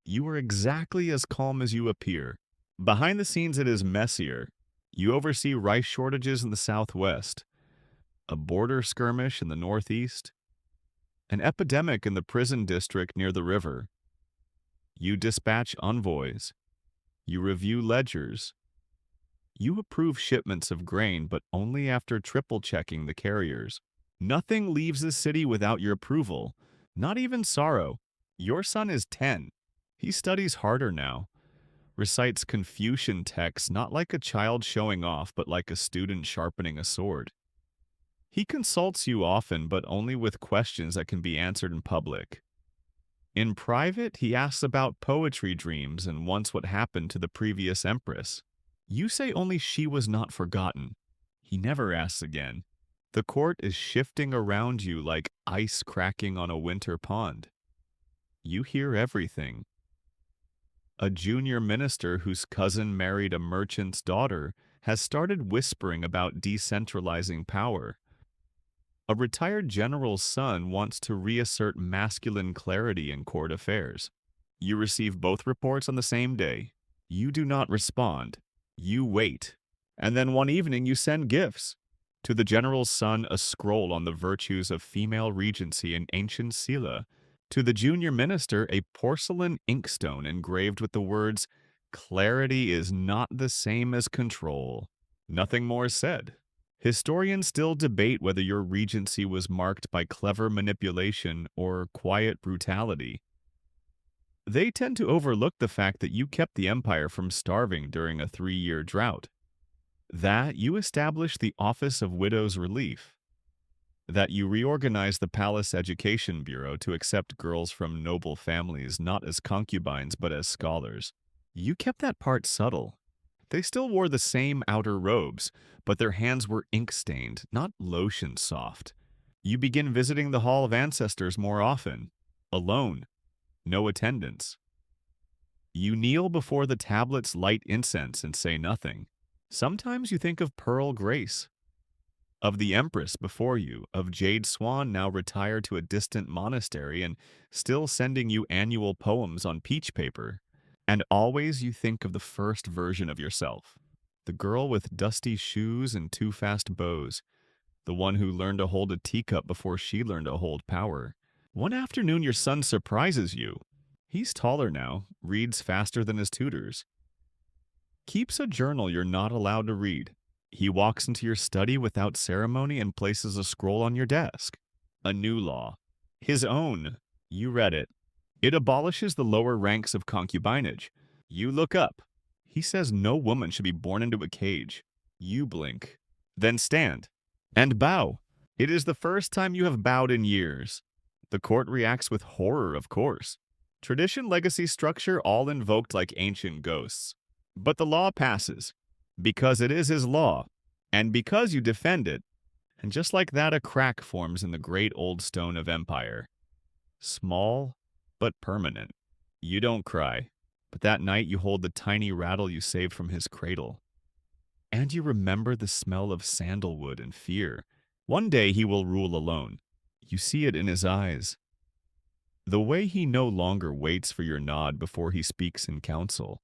You are exactly as calm as you appear. Behind the scenes, it is messier. You oversee rice shortages in the southwest, a border skirmish in the northeast, an epidemic in the prison district near the river. You dispatch envoys. You review ledgers. You approve shipments of grain, but only after triple-checking the carriers. Nothing leaves the city without your approval, not even sorrow. Your son is 10. He studies harder now, recites Confucian texts not like a child showing off, but like a student sharpening a sword. He consults you often, but only with questions that can be answered in public. In private, he asks about poetry dreams and once what happened to the previous empress. You say only she was not forgotten. He never asks again. The court is shifting around you like ice cracking on a winter pond. You hear everything. A junior minister whose cousin married a merchant's daughter has started whispering about decentralizing power. A retired general's son wants to reassert masculine clarity in court affairs. You receive both reports on the same day. You do not respond. You wait. And then one evening you send gifts. To the general's son, a scroll on the virtues of female regency in ancient Silla. To the junior minister, a porcelain inkstone engraved with the words, "Clarity is not the same as control." Nothing more is said. Historians still debate whether your regency was marked by clever manipulation or quiet brutality. They tend to overlook the fact that you kept the empire from starving during a 3-year drought, that you established the Office of Widows' Relief, that you reorganized the Palace Education Bureau to accept girls from noble families not as concubines but as scholars. You kept that part subtle. They still wore the same outer robes, but their hands were ink-stained, not lotion-soft. You begin visiting the Hall of Ancestors more often, alone, no attendance. You kneel before the tablets, light incense, and say nothing. Sometimes you think of Pearl Grace, of the Empress before you, of Jade Swan now retired to a distant monastery and still sending you annual poems on peach paper. And always you think of the first version of yourself, the girl with dusty shoes and too fast bows, the one who learned to hold a teacup before she learned to hold power. One afternoon your son surprises you. He's taller now, reads faster than his tutors. Keeps a journal you're not allowed to read. He walks into your study without ceremony and places a scroll on your desk. A new law. His own. You read it. It abolishes the lower ranks of concubinage. You look up. He says no woman should be born into a cage. You blink. Then stand. And bow. It is the first time you have bowed in years. The court reacts with horror, of course. Tradition, legacy, structure, all invoked like ancient ghosts. But the law passes. Because it is his law. And because you defend it. And just like that, a crack forms in the great old stone of empire. Small, but permanent. You don't cry. But that night you hold the tiny rattle you saved from his cradle. And you remember the smell of sandalwood and fear. One day he will rule alone. You see it in his eyes. The way he no longer waits for your nod before he speaks in council.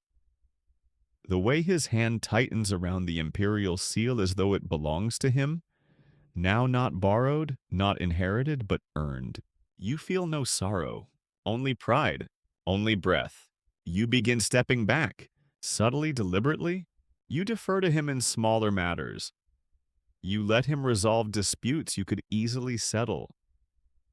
The way his hand tightens around the imperial seal as though it belongs to him, now not borrowed, not inherited, but earned. You feel no sorrow, only pride, only breath. You begin stepping back, subtly, deliberately. You defer to him in smaller matters. You let him resolve disputes you could easily settle.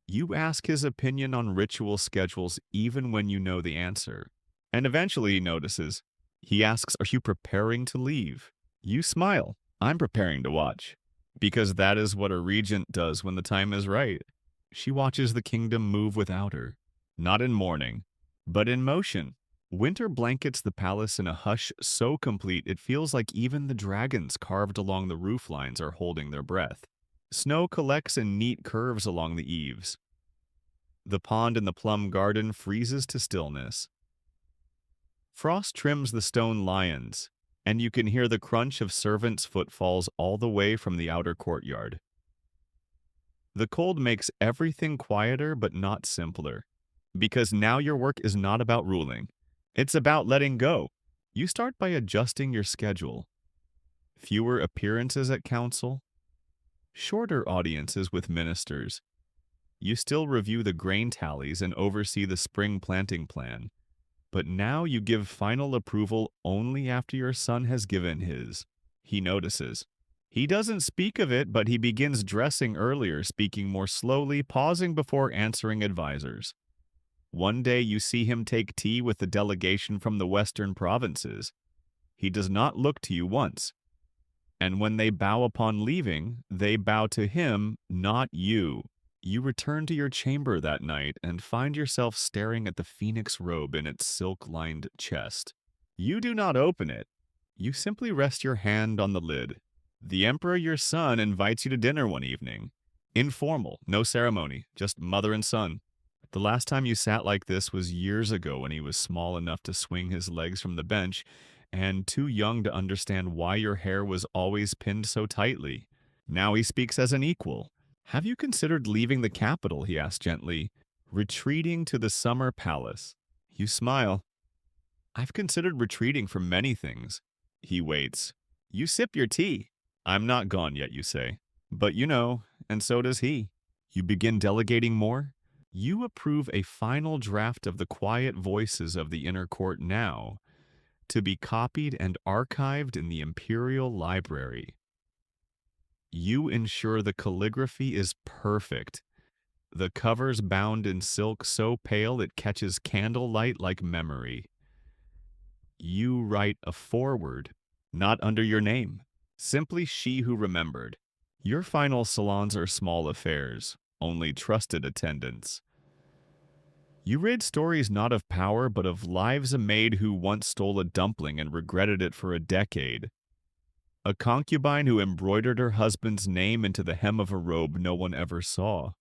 You ask his opinion on ritual schedules even when you know the answer. And eventually he notices. He asks, "Are you preparing to leave?" You smile. "I'm preparing to watch." Because that is what a regent does when the time is right. She watches the kingdom move without her. Not in mourning, but in motion. Winter blankets the palace in a hush so complete it feels like even the dragons carved along the roof lines are holding their breath. Snow collects in neat curves along the eaves. The pond in the plum garden freezes to stillness. Frost trims the stone lions, and you can hear the crunch of servants' footfalls all the way from the outer courtyard. The cold makes everything quieter but not simpler, because now your work is not about ruling. It's about letting go. You start by adjusting your schedule. Fewer appearances at council, shorter audiences with ministers. You still review the grain tallies and oversee the spring planting plan, but now you give final approval only after your son has given his. He notices. He doesn't speak of it, but he begins dressing earlier, speaking more slowly, pausing before answering advisors. One day you see him take tea with the delegation from the western provinces. He does not look to you once. And when they bow upon leaving, they bow to him, not you. You return to your chamber that night and find yourself staring at the phoenix robe in its silk-lined chest. You do not open it. You simply rest your hand on the lid. The emperor, your son, invites you to dinner one evening. Informal, no ceremony, just mother and son. The last time you sat like this was years ago when he was small enough to swing his legs from the bench and too young to understand why your hair was always pinned so tightly. Now he speaks as an equal. "Have you considered leaving the capital?" he asks gently, "retreating to the summer palace?" You smile. "I've considered retreating from many things." He waits. You sip your tea. "I'm not gone yet," you say. "But you know, and so does he." You begin delegating more. You approve a final draft of the quiet voices of the inner court now, to be copied and archived in the Imperial Library. You ensure the calligraphy is perfect. The cover's bound in silk so pale it catches candlelight like memory. You write a foreword, not under your name, simply "She Who Remembered." Your final salons are small affairs, only trusted attendants. You read stories not of power, but of lives a maid who once stole a dumpling and regretted it for a decade. A concubine who embroidered her husband's name into the hem of a robe no one ever saw.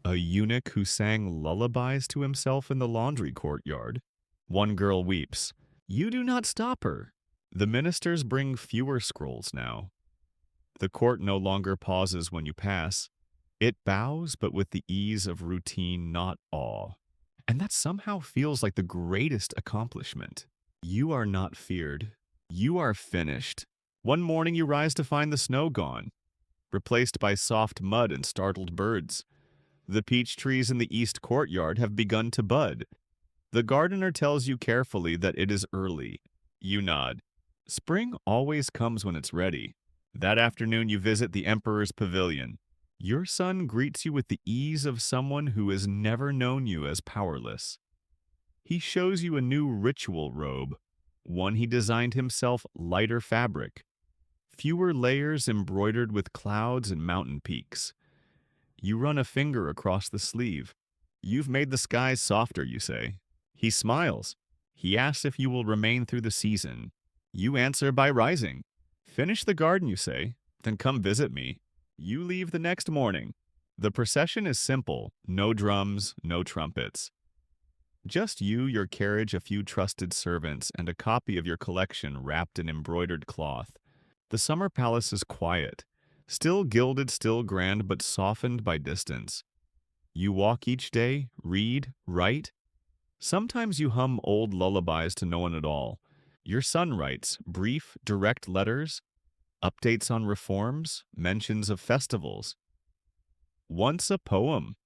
A eunuch who sang lullabies to himself in the laundry courtyard. One girl weeps. You do not stop her. The ministers bring fewer scrolls now. The court no longer pauses when you pass. It bows, but with the ease of routine, not awe. And that somehow feels like the greatest accomplishment. You are not feared. You are finished. One morning you rise to find the snow gone, replaced by soft mud and startled birds. The peach trees in the east courtyard have begun to bud. The gardener tells you carefully that it is early. You nod. Spring always comes when it's ready. That afternoon you visit the emperor's pavilion. Your son greets you with the ease of someone who has never known you as powerless. He shows you a new ritual robe, one he designed himself, lighter fabric, fewer layers embroidered with clouds and mountain peaks. You run a finger across the sleeve. You've made the skies softer, you say. He smiles. He asks if you will remain through the season. You answer by rising. Finish the garden, you say, then come visit me. You leave the next morning. The procession is simple, no drums, no trumpets. Just you, your carriage, a few trusted servants, and a copy of your collection wrapped in embroidered cloth. The summer palace is quiet, still gilded, still grand, but softened by distance. You walk each day, read, write. Sometimes you hum old lullabies to no one at all. Your son writes brief, direct letters, updates on reforms, mentions of festivals. Once a poem.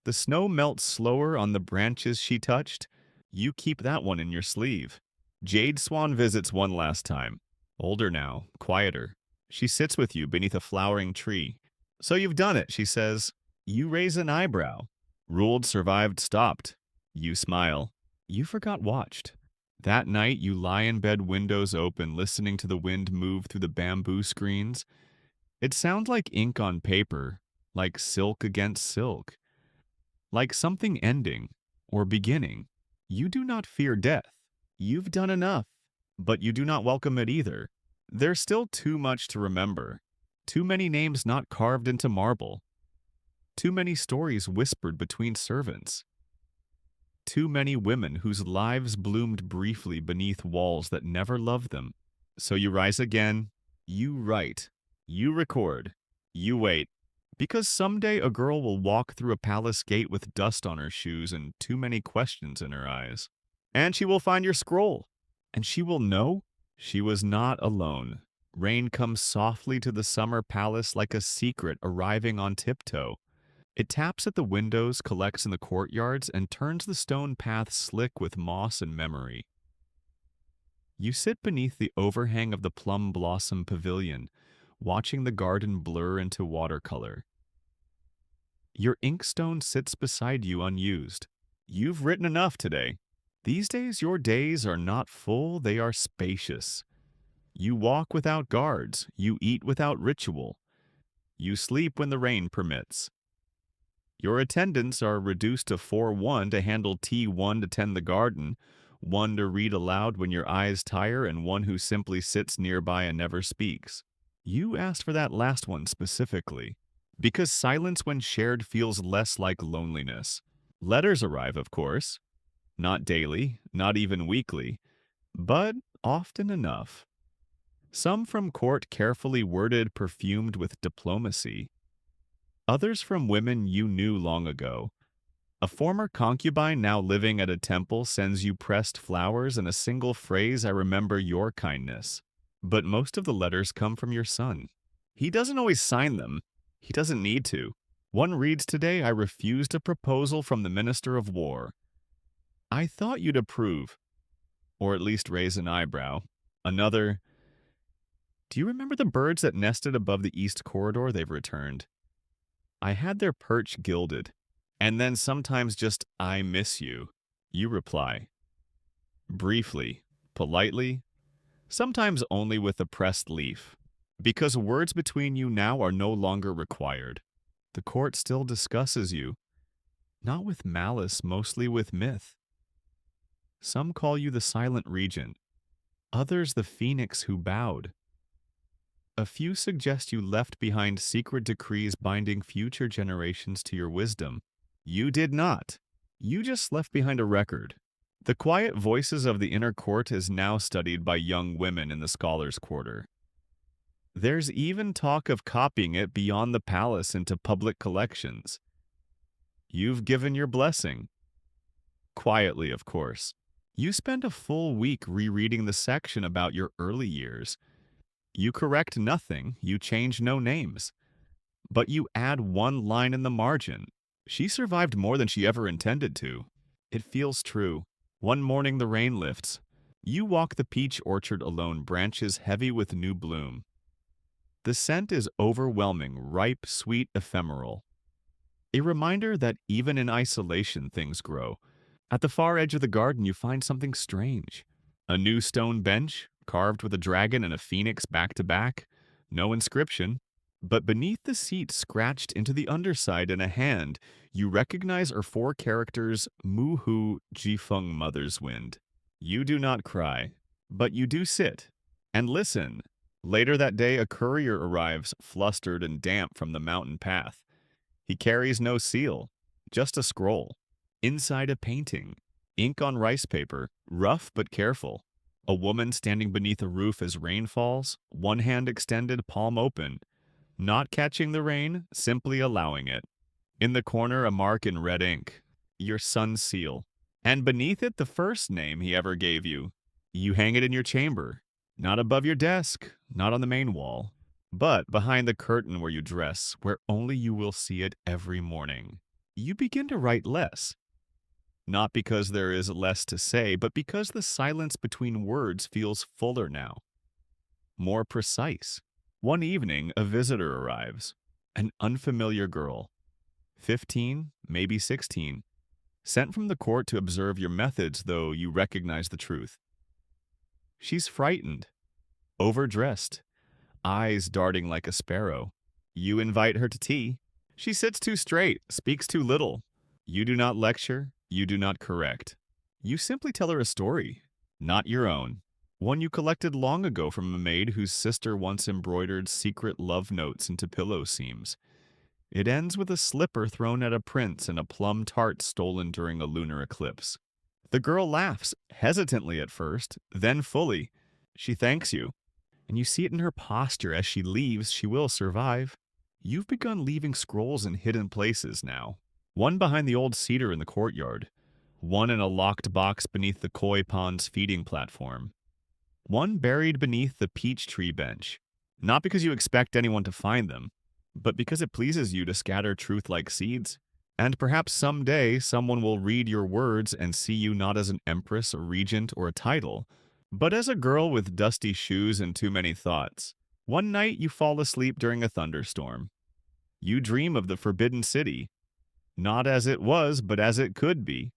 The snow melts slower on the branches she touched. You keep that one in your sleeve. Jade Swan visits one last time. Older now, quieter. She sits with you beneath a flowering tree. So you've done it, she says. You raise an eyebrow. Ruled, survived, stopped. You smile. You forgot watched. That night you lie in bed, windows open, listening to the wind move through the bamboo screens. It sounds like ink on paper, like silk against silk, like something ending or beginning. You do not fear death. You've done enough, but you do not welcome it either. There's still too much to remember, too many names not carved into marble, too many stories whispered between servants, too many women whose lives bloomed briefly beneath walls that never loved them. So you rise again, you write, you record, you wait, because someday a girl will walk through a palace gate with dust on her shoes and too many questions in her eyes. And she will find your scroll, and she will know she was not alone. Rain comes softly to the summer palace like a secret arriving on tiptoe. It taps at the windows, collects in the courtyards, and turns the stone path slick with moss and memory. You sit beneath the overhang of the plum blossom pavilion, watching the garden blur into watercolor. Your inkstone sits beside you unused. You've written enough today. These days your days are not full, they are spacious. You walk without guards, you eat without ritual. You sleep when the rain permits. Your attendants are reduced to 4-1 to handle tea, 1 to tend the garden, 1 to read aloud when your eyes tire, and 1 who simply sits nearby and never speaks. You asked for that last one specifically, because silence when shared feels less like loneliness. Letters arrive, of course. Not daily, not even weekly, but often enough. Some from court carefully worded, perfumed with diplomacy. Others from women you knew long ago. A former concubine now living at a temple sends you pressed flowers and a single phrase, "I remember your kindness." But most of the letters come from your son. He doesn't always sign them. He doesn't need to. One reads today, "I refused a proposal from the Minister of War." I thought you'd approve, or at least raise an eyebrow. Another, "Do you remember the birds that nested above the east corridor? They've returned. I had their perch gilded." And then sometimes just, "I miss you." You reply. Briefly, politely, sometimes only with a pressed leaf. Because words between you now are no longer required. The court still discusses you, not with malice, mostly with myth. Some call you the silent regent, others the phoenix who bowed. A few suggest you left behind secret decrees binding future generations to your wisdom. You did not. You just left behind a record. The quiet voices of the inner court is now studied by young women in the scholars' quarter. There's even talk of copying it beyond the palace into public collections. You've given your blessing. Quietly, of course. You spend a full week rereading the section about your early years. You correct nothing, you change no names. But you add one line in the margin. She survived more than she ever intended to. It feels true. One morning the rain lifts. You walk the peach orchard alone, branches heavy with new bloom. The scent is overwhelming, ripe, sweet, ephemeral. A reminder that even in isolation things grow. At the far edge of the garden you find something strange. A new stone bench, carved with a dragon and a phoenix back to back. No inscription. But beneath the seat, scratched into the underside in a hand, you recognize our 4 characters, Mu-Hu, Jifeng, Mother's Wind. You do not cry, but you do sit and listen. Later that day, a courier arrives, flustered and damp from the mountain path. He carries no seal, just a scroll. Inside a painting, ink on rice paper, rough but careful. A woman standing beneath a roof as rain falls, one hand extended, palm open. Not catching the rain, simply allowing it. In the corner, a mark in red ink, your son's seal. And beneath it, the first name he ever gave you. You hang it in your chamber, not above your desk, not on the main wall, but behind the curtain where you dress, where only you will see it every morning. You begin to write less, not because there is less to say, but because the silence between words feels fuller now, more precise. One evening, a visitor arrives, an unfamiliar girl, 15, maybe 16, sent from the court to observe your methods, though you recognize the truth. She's frightened, overdressed, eyes darting like a sparrow. You invite her to tea. She sits too straight, speaks too little. You do not lecture, you do not correct. You simply tell her a story, not your own. One you collected long ago from a maid whose sister once embroidered secret love notes into pillow seams. It ends with a slipper thrown at a prince and a plum tart stolen during a lunar eclipse. The girl laughs, hesitantly at first, then fully. She thanks you, and you see it in her posture as she leaves. She will survive. You've begun leaving scrolls in hidden places now. One behind the old cedar in the courtyard, one in a locked box beneath the koi pond's feeding platform, one buried beneath the peach tree bench, not because you expect anyone to find them, but because it pleases you to scatter truth like seeds. And perhaps someday someone will read your words and see you not as an empress, a regent, or a title, but as a girl with dusty shoes and too many thoughts. One night you fall asleep during a thunderstorm. You dream of the forbidden city, not as it was, but as it could be.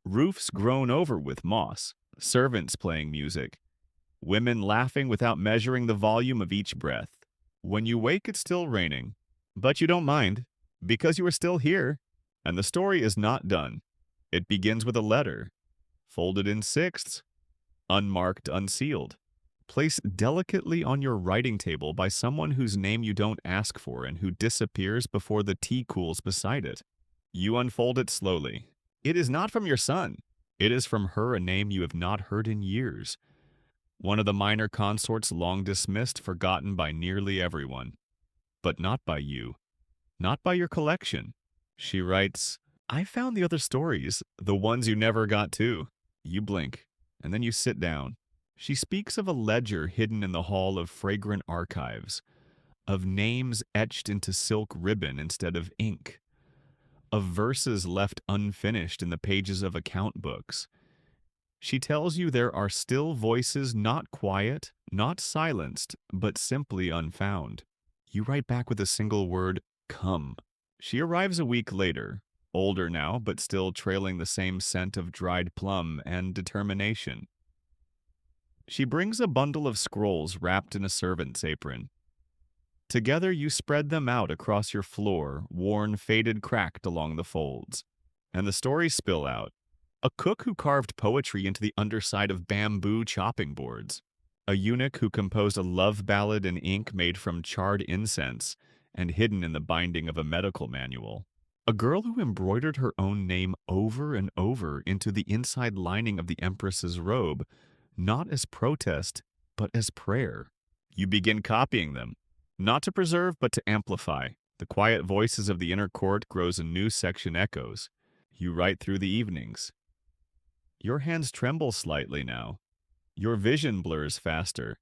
Roofs grown over with moss, servants playing music, women laughing without measuring the volume of each breath. When you wake, it's still raining, but you don't mind, because you are still here, and the story is not done. It begins with a letter, folded in sixths, unmarked, unsealed, placed delicately on your writing table by someone whose name you don't ask for and who disappears before the tea cools beside it. You unfold it slowly. It is not from your son. It is from her, a name you have not heard in years. One of the minor consorts long dismissed, forgotten by nearly everyone. But not by you. Not by your collection. She writes, I found the other stories, the ones you never got to. You blink, and then you sit down. She speaks of a ledger hidden in the hall of fragrant archives, of names etched into silk ribbon instead of ink, of verses left unfinished in the pages of account books. She tells you there are still voices not quiet, not silenced, but simply unfound. You write back with a single word, come. She arrives a week later, older now, but still trailing the same scent of dried plum and determination. She brings a bundle of scrolls wrapped in a servant's apron. Together you spread them out across your floor, worn, faded, cracked along the folds. And the stories spill out. A cook who carved poetry into the underside of bamboo chopping boards. A eunuch who composed a love ballad in ink made from charred incense and hidden in the binding of a medical manual. A girl who embroidered her own name over and over into the inside lining of the empress's robe, not as protest, but as prayer. You begin copying them, not to preserve, but to amplify. The quiet voices of the inner court grows a new section echoes. You write through the evenings. Your hands tremble slightly now. Your vision blurs faster,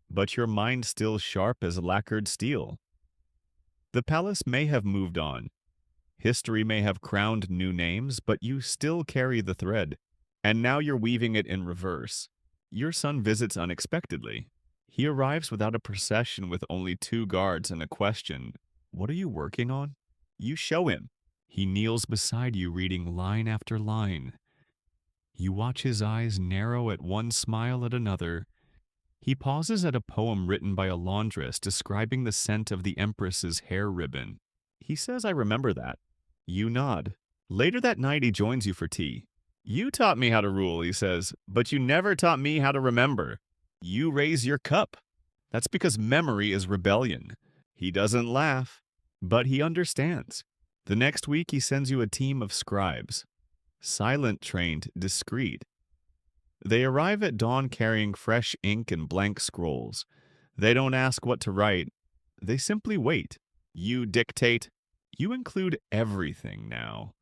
but your mind still sharp as lacquered steel. The palace may have moved on. History may have crowned new names, but you still carry the thread. And now you're weaving it in reverse. Your son visits unexpectedly. He arrives without a procession with only 2 guards and a question. What are you working on? You show him. He kneels beside you reading line after line. You watch his eyes narrow at one smile at another. He pauses at a poem written by a laundress describing the scent of the empress's hair ribbon. He says, I remember that. You nod. Later that night, he joins you for tea. You taught me how to rule, he says, but you never taught me how to remember. You raise your cup. That's because memory is rebellion. He doesn't laugh, but he understands. The next week, he sends you a team of scribes. Silent, trained, discreet. They arrive at dawn carrying fresh ink and blank scrolls. They don't ask what to write. They simply wait. You dictate. You include everything now.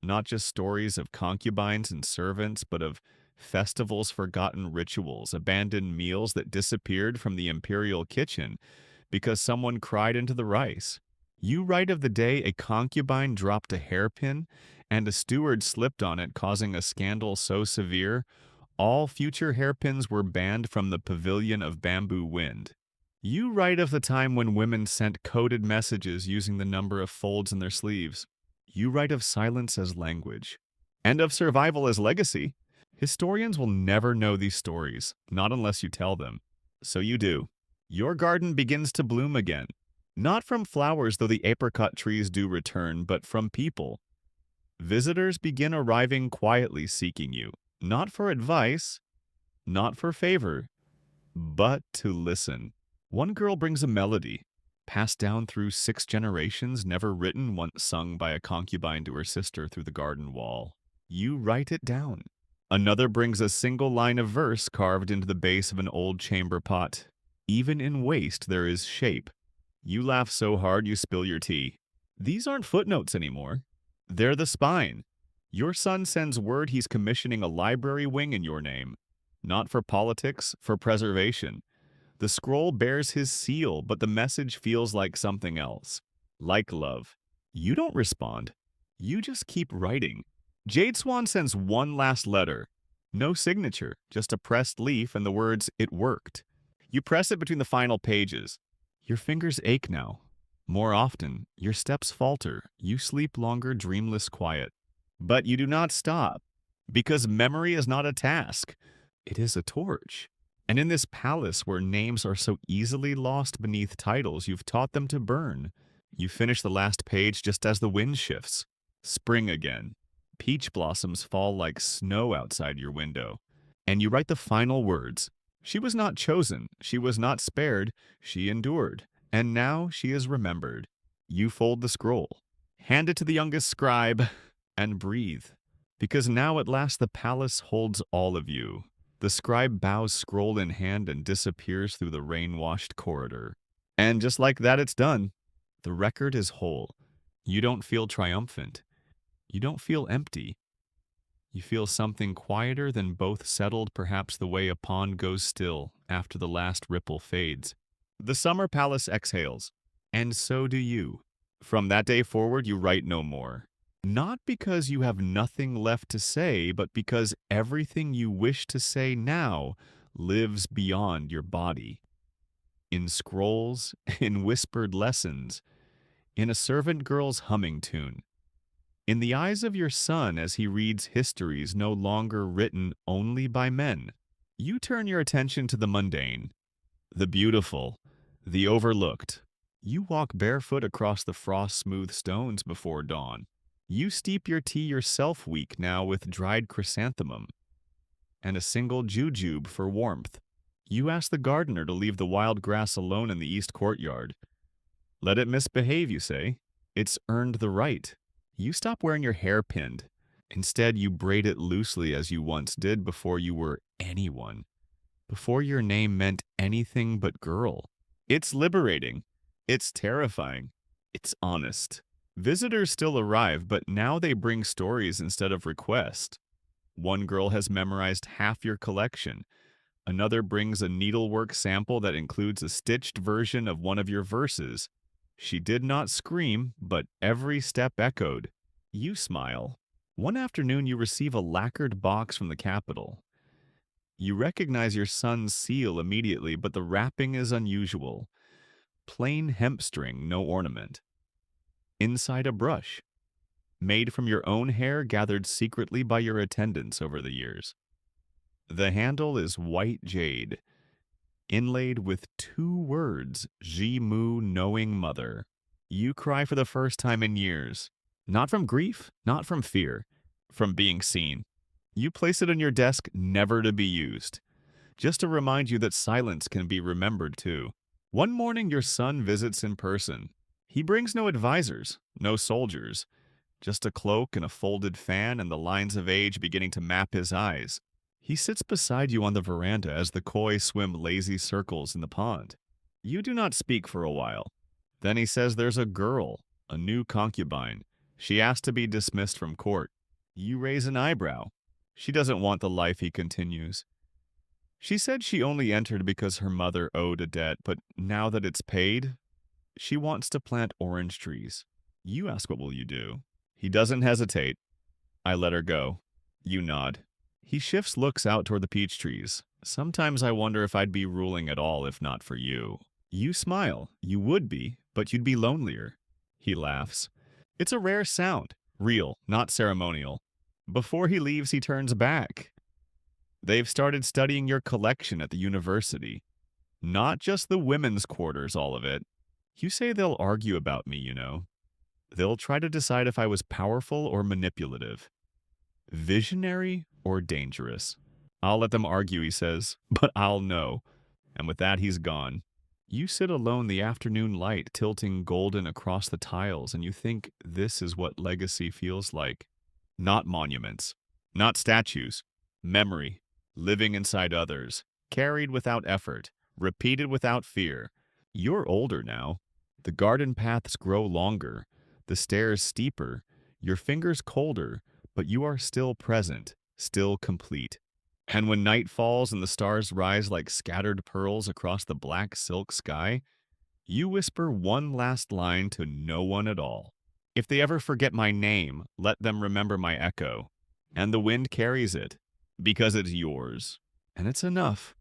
Not just stories of concubines and servants, but of festivals, forgotten rituals, abandoned meals that disappeared from the Imperial kitchen because someone cried into the rice. You write of the day a concubine dropped a hairpin and a steward slipped on it, causing a scandal so severe all future hairpins were banned from the pavilion of bamboo wind. You write of the time when women sent coded messages using the number of folds in their sleeves. You write of silence as language, and of survival as legacy. Historians will never know these stories, not unless you tell them. So you do. Your garden begins to bloom again. Not from flowers, though the apricot trees do return, but from people. Visitors begin arriving quietly seeking you, not for advice, not for favor, but to listen. One girl brings a melody, passed down through 6 generations, never written, once sung by a concubine to her sister through the garden wall. You write it down. Another brings a single line of verse carved into the base of an old chamber pot. Even in waste there is shape. You laugh so hard you spill your tea. These aren't footnotes anymore. They're the spine. Your son sends word he's commissioning a library wing in your name. Not for politics, for preservation. The scroll bears his seal, but the message feels like something else. Like love. You don't respond. You just keep writing. Jade Swan sends one last letter. No signature, just a pressed leaf and the words, "It worked." You press it between the final pages. Your fingers ache now. More often, your steps falter. You sleep longer, dreamless quiet. But you do not stop, because memory is not a task. It is a torch. And in this palace where names are so easily lost beneath titles, you've taught them to burn. You finish the last page just as the wind shifts. Spring again. Peach blossoms fall like snow outside your window. And you write the final words. She was not chosen. She was not spared. She endured. And now she is remembered. You fold the scroll. Hand it to the youngest scribe. And breathe. Because now at last the palace holds all of you. The scribe bows scroll in hand and disappears through the rain-washed corridor. And just like that, it's done. The record is whole. You don't feel triumphant. You don't feel empty. You feel something quieter than both settled, perhaps the way a pond goes still after the last ripple fades. The summer palace exhales, and so do you. From that day forward, you write no more. Not because you have nothing left to say, but because everything you wish to say now lives beyond your body. In scrolls, in whispered lessons, in a servant girl's humming tune. In the eyes of your son as he reads histories no longer written only by men. You turn your attention to the mundane, the beautiful, the overlooked. You walk barefoot across the frost-smooth stones before dawn. You steep your tea yourself weak now with dried chrysanthemum and a single jujube for warmth. You ask the gardener to leave the wild grass alone in the east courtyard. Let it misbehave, you say. It's earned the right. You stop wearing your hair pinned. Instead, you braid it loosely as you once did before you were anyone. Before your name meant anything but girl. It's liberating. It's terrifying. It's honest. Visitors still arrive, but now they bring stories instead of requests. One girl has memorized half your collection. Another brings a needlework sample that includes a stitched version of one of your verses. She did not scream, but every step echoed. You smile. One afternoon you receive a lacquered box from the capital. You recognize your son's seal immediately, but the wrapping is unusual. Plain hemp string, no ornament. Inside a brush, made from your own hair gathered secretly by your attendants over the years. The handle is white jade, inlaid with 2 words, Ji-mu, knowing mother. You cry for the first time in years. Not from grief, not from fear, from being seen. You place it on your desk, never to be used. Just to remind you that silence can be remembered too. One morning your son visits in person. He brings no advisors, no soldiers, just a cloak and a folded fan and the lines of age beginning to map his eyes. He sits beside you on the veranda as the koi swim lazy circles in the pond. You do not speak for a while. Then he says there's a girl, a new concubine. She asked to be dismissed from court. You raise an eyebrow. She doesn't want the life, he continues. She said she only entered because her mother owed a debt, but now that it's paid, She wants to plant orange trees. You ask, what will you do? He doesn't hesitate. I let her go. You nod. He shifts looks out toward the peach trees. Sometimes I wonder if I'd be ruling at all if not for you. You smile. You would be, but you'd be lonelier. He laughs. It's a rare sound. Real, not ceremonial. Before he leaves, he turns back. They've started studying your collection at the university. Not just the women's quarters, all of it. You say they'll argue about me, you know. They'll try to decide if I was powerful or manipulative, visionary or dangerous. I'll let them argue, he says, but I'll know. And with that, he's gone. You sit alone, the afternoon light tilting golden across the tiles, and you think this is what legacy feels like. Not monuments, not statues, memory, living inside others, carried without effort, repeated without fear. You're older now. The garden paths grow longer, the stairs steeper, your fingers colder, but you are still present, still complete. And when night falls and the stars rise like scattered pearls across the black silk sky, you whisper one last line to no one at all. If they ever forget my name, let them remember my echo. And the wind carries it, because it's yours. And it's enough.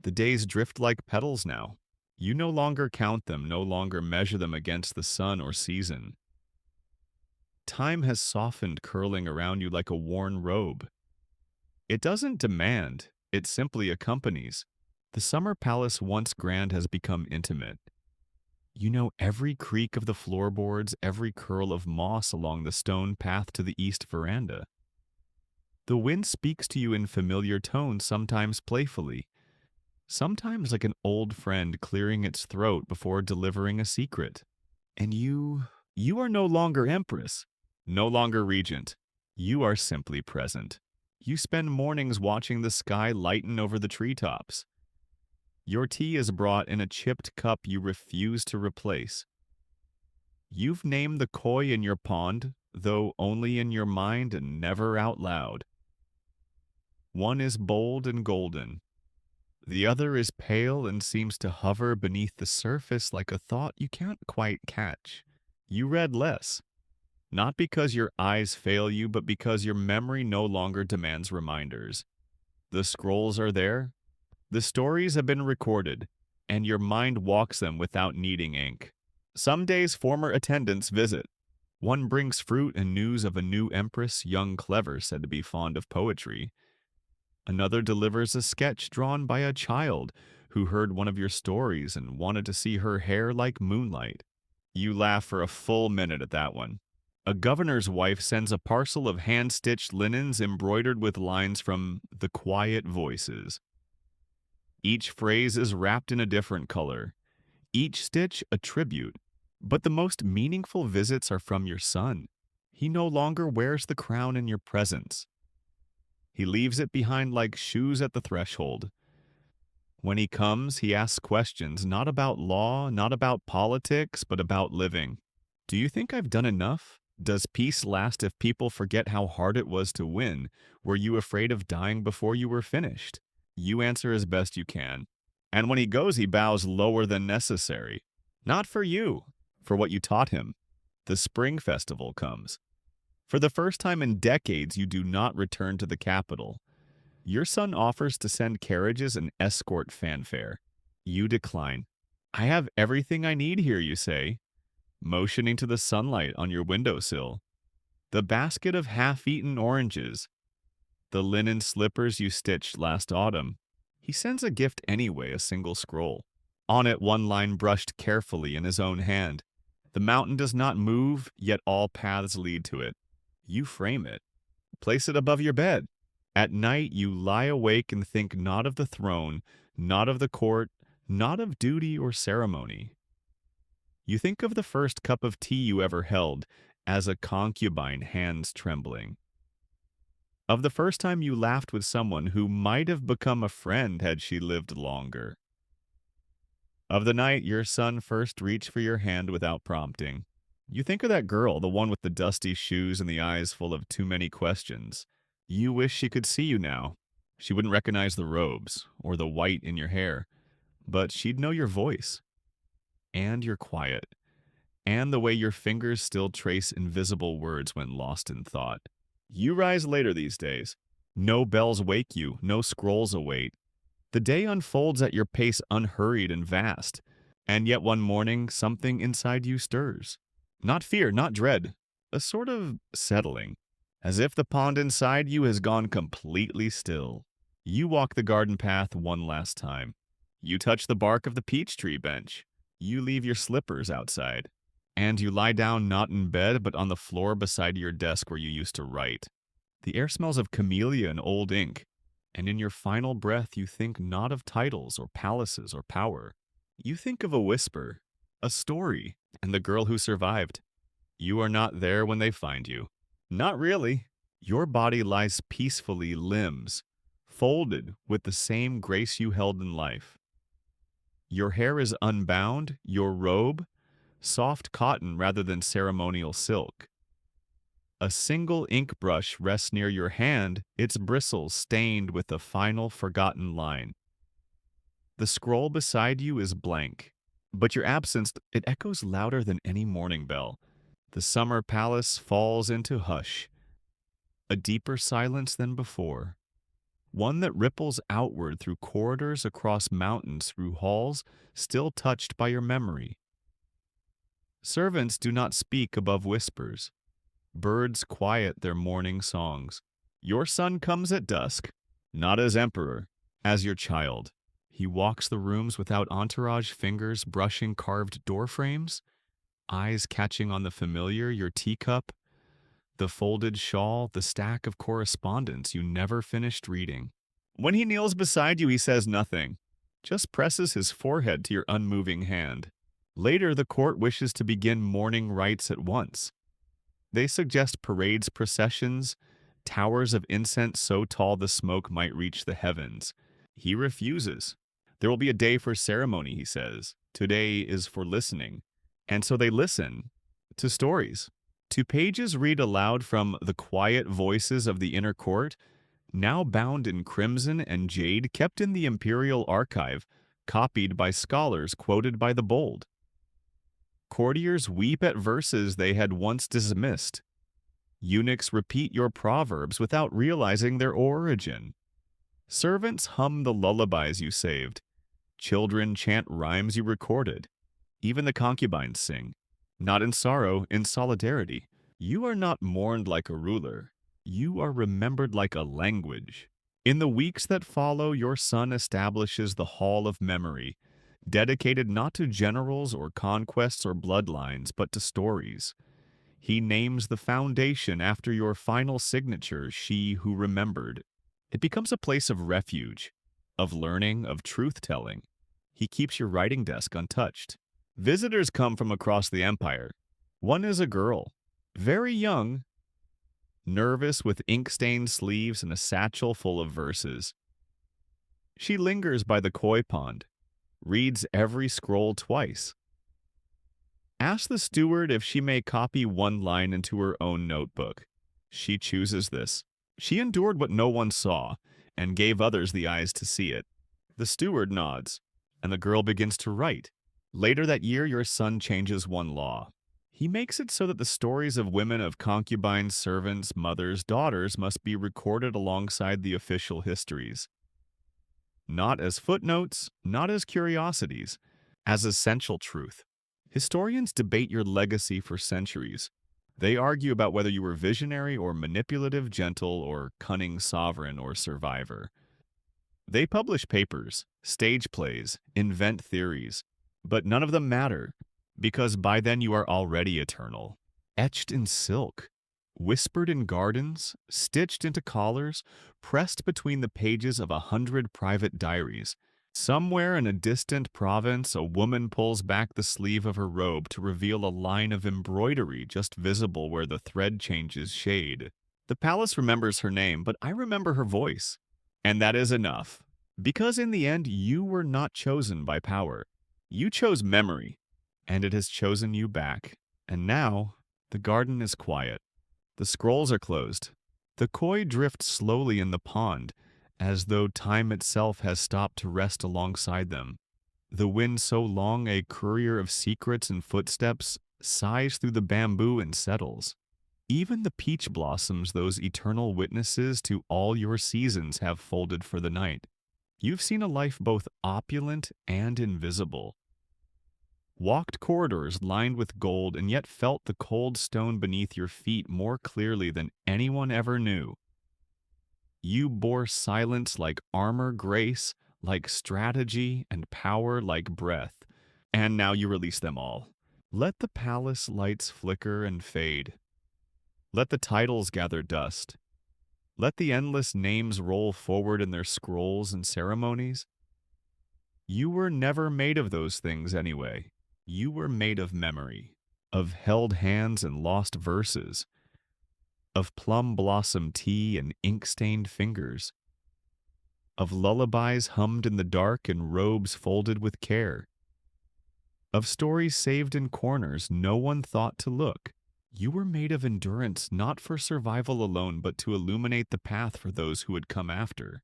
The days drift like petals now. You no longer count them, no longer measure them against the sun or season. Time has softened, curling around you like a worn robe. It doesn't demand, it simply accompanies. The summer palace once grand has become intimate. You know every creak of the floorboards, every curl of moss along the stone path to the east veranda. The wind speaks to you in familiar tones, sometimes playfully, sometimes like an old friend clearing its throat before delivering a secret. And you are no longer empress, no longer regent. You are simply present. You spend mornings watching the sky lighten over the treetops. Your tea is brought in a chipped cup you refuse to replace. You've named the koi in your pond, though only in your mind and never out loud. One is bold and golden. The other is pale and seems to hover beneath the surface like a thought you can't quite catch. You read less. Not because your eyes fail you, but because your memory no longer demands reminders. The scrolls are there. The stories have been recorded, and your mind walks them without needing ink. Some days former attendants visit. One brings fruit and news of a new empress, young clever, said to be fond of poetry. Another delivers a sketch drawn by a child who heard one of your stories and wanted to see her hair like moonlight. You laugh for a full minute at that one. A governor's wife sends a parcel of hand-stitched linens embroidered with lines from The Quiet Voices. Each phrase is wrapped in a different color, each stitch a tribute. But the most meaningful visits are from your son. He no longer wears the crown in your presence. He leaves it behind like shoes at the threshold. When he comes, he asks questions not about law, not about politics, but about living. Do you think I've done enough? Does peace last if people forget how hard it was to win? Were you afraid of dying before you were finished? You answer as best you can. And when he goes, he bows lower than necessary. Not for you, for what you taught him. The spring festival comes. For the first time in decades, you do not return to the capital. Your son offers to send carriages and escort fanfare. You decline. I have everything I need here, you say, motioning to the sunlight on your windowsill. The basket of half-eaten oranges. The linen slippers you stitched last autumn. He sends a gift anyway, a single scroll. On it, one line brushed carefully in his own hand. The mountain does not move, yet all paths lead to it. You frame it. Place it above your bed. At night, you lie awake and think not of the throne, not of the court, not of duty or ceremony. You think of the first cup of tea you ever held, as a concubine, hands trembling. Of the first time you laughed with someone who might have become a friend had she lived longer. Of the night your son first reached for your hand without prompting. You think of that girl, the one with the dusty shoes and the eyes full of too many questions. You wish she could see you now. She wouldn't recognize the robes or the white in your hair, but she'd know your voice. And you're quiet. and the way your fingers still trace invisible words when lost in thought. You rise later these days. No bells wake you, no scrolls await. The day unfolds at your pace unhurried and vast, and yet one morning something inside you stirs. Not fear, not dread, a sort of settling, as if the pond inside you has gone completely still. You walk the garden path one last time. You touch the bark of the peach tree bench. You leave your slippers outside. And you lie down not in bed but on the floor beside your desk where you used to write. The air smells of camellia and old ink, and in your final breath you think not of titles or palaces or power. You think of a whisper, a story, and the girl who survived. You are not there when they find you. Not really. Your body lies peacefully, limbs, folded with the same grace you held in life. Your hair is unbound, your robe, soft cotton rather than ceremonial silk. A single ink brush rests near your hand, its bristles stained with a final forgotten line. The scroll beside you is blank, but your absence, it echoes louder than any morning bell. The summer palace falls into hush, a deeper silence than before, one that ripples outward through corridors, across mountains, through halls still touched by your memory. Servants do not speak above whispers. Birds quiet their morning songs. Your son comes at dusk, not as emperor, as your child. He walks the rooms without entourage, fingers brushing carved door frames, eyes catching on the familiar, your teacup, the folded shawl, the stack of correspondence you never finished reading. When he kneels beside you, he says nothing, just presses his forehead to your unmoving hand. Later, the court wishes to begin morning rites at once. They suggest parades, processions, towers of incense so tall the smoke might reach the heavens. He refuses. There will be a day for ceremony, he says. Today is for listening. And so they listen to stories, to pages read aloud from the quiet voices of the inner court, now bound in crimson and jade, kept in the Imperial archive, copied by scholars, quoted by the bold. Courtiers weep at verses they had once dismissed. Eunuchs repeat your proverbs without realizing their origin. Servants hum the lullabies you saved. Children chant rhymes you recorded. Even the concubines sing, not in sorrow, in solidarity. You are not mourned like a ruler. You are remembered like a language. In the weeks that follow, your son establishes the Hall of Memory, dedicated not to generals or conquests or bloodlines, but to stories. He names the foundation after your final signature, She Who Remembered. It becomes a place of refuge, of learning, of truth-telling. He keeps your writing desk untouched. Visitors come from across the empire. One is a girl, very young, nervous with ink-stained sleeves and a satchel full of verses. She lingers by the koi pond, reads every scroll twice. Ask the steward if she may copy one line into her own notebook. She chooses this. She endured what no one saw, and gave others the eyes to see it. The steward nods, and the girl begins to write. Later that year, your son changes one law. He makes it so that the stories of women, of concubines, servants, mothers, daughters must be recorded alongside the official histories. Not as footnotes, not as curiosities, as essential truth. Historians debate your legacy for centuries. They argue about whether you were visionary or manipulative, gentle or cunning sovereign or survivor. They publish papers, stage plays, invent theories, but none of them matter, because by then you are already eternal, etched in silk, whispered in gardens, stitched into collars, pressed between the pages of 100 private diaries. Somewhere in a distant province, a woman pulls back the sleeve of her robe to reveal a line of embroidery just visible where the thread changes shade. The palace remembers her name, but I remember her voice. And that is enough. Because in the end, you were not chosen by power. You chose memory, and it has chosen you back. And now, the garden is quiet. The scrolls are closed. The koi drift slowly in the pond, as though time itself has stopped to rest alongside them. The wind so long a courier of secrets and footsteps, sighs through the bamboo and settles. Even the peach blossoms, those eternal witnesses to all your seasons, have folded for the night. You've seen a life both opulent and invisible, walked corridors lined with gold, and yet felt the cold stone beneath your feet more clearly than anyone ever knew. You bore silence like armor, grace like strategy, and power like breath. And now you release them all. Let the palace lights flicker and fade. Let the titles gather dust. Let the endless names roll forward in their scrolls and ceremonies. You were never made of those things anyway. You were made of memory, of held hands and lost verses, of plum blossom tea and ink-stained fingers, of lullabies hummed in the dark and robes folded with care, of stories saved in corners no one thought to look. You were made of endurance, not for survival alone, but to illuminate the path for those who would come after.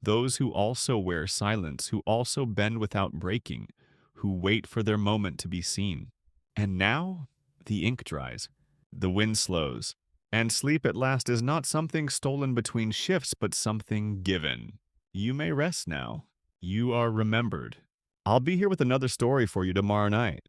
Those who also wear silence, who also bend without breaking, who wait for their moment to be seen. And now, the ink dries, the wind slows, and sleep at last is not something stolen between shifts, but something given. You may rest now. You are remembered. I'll be here with another story for you tomorrow night.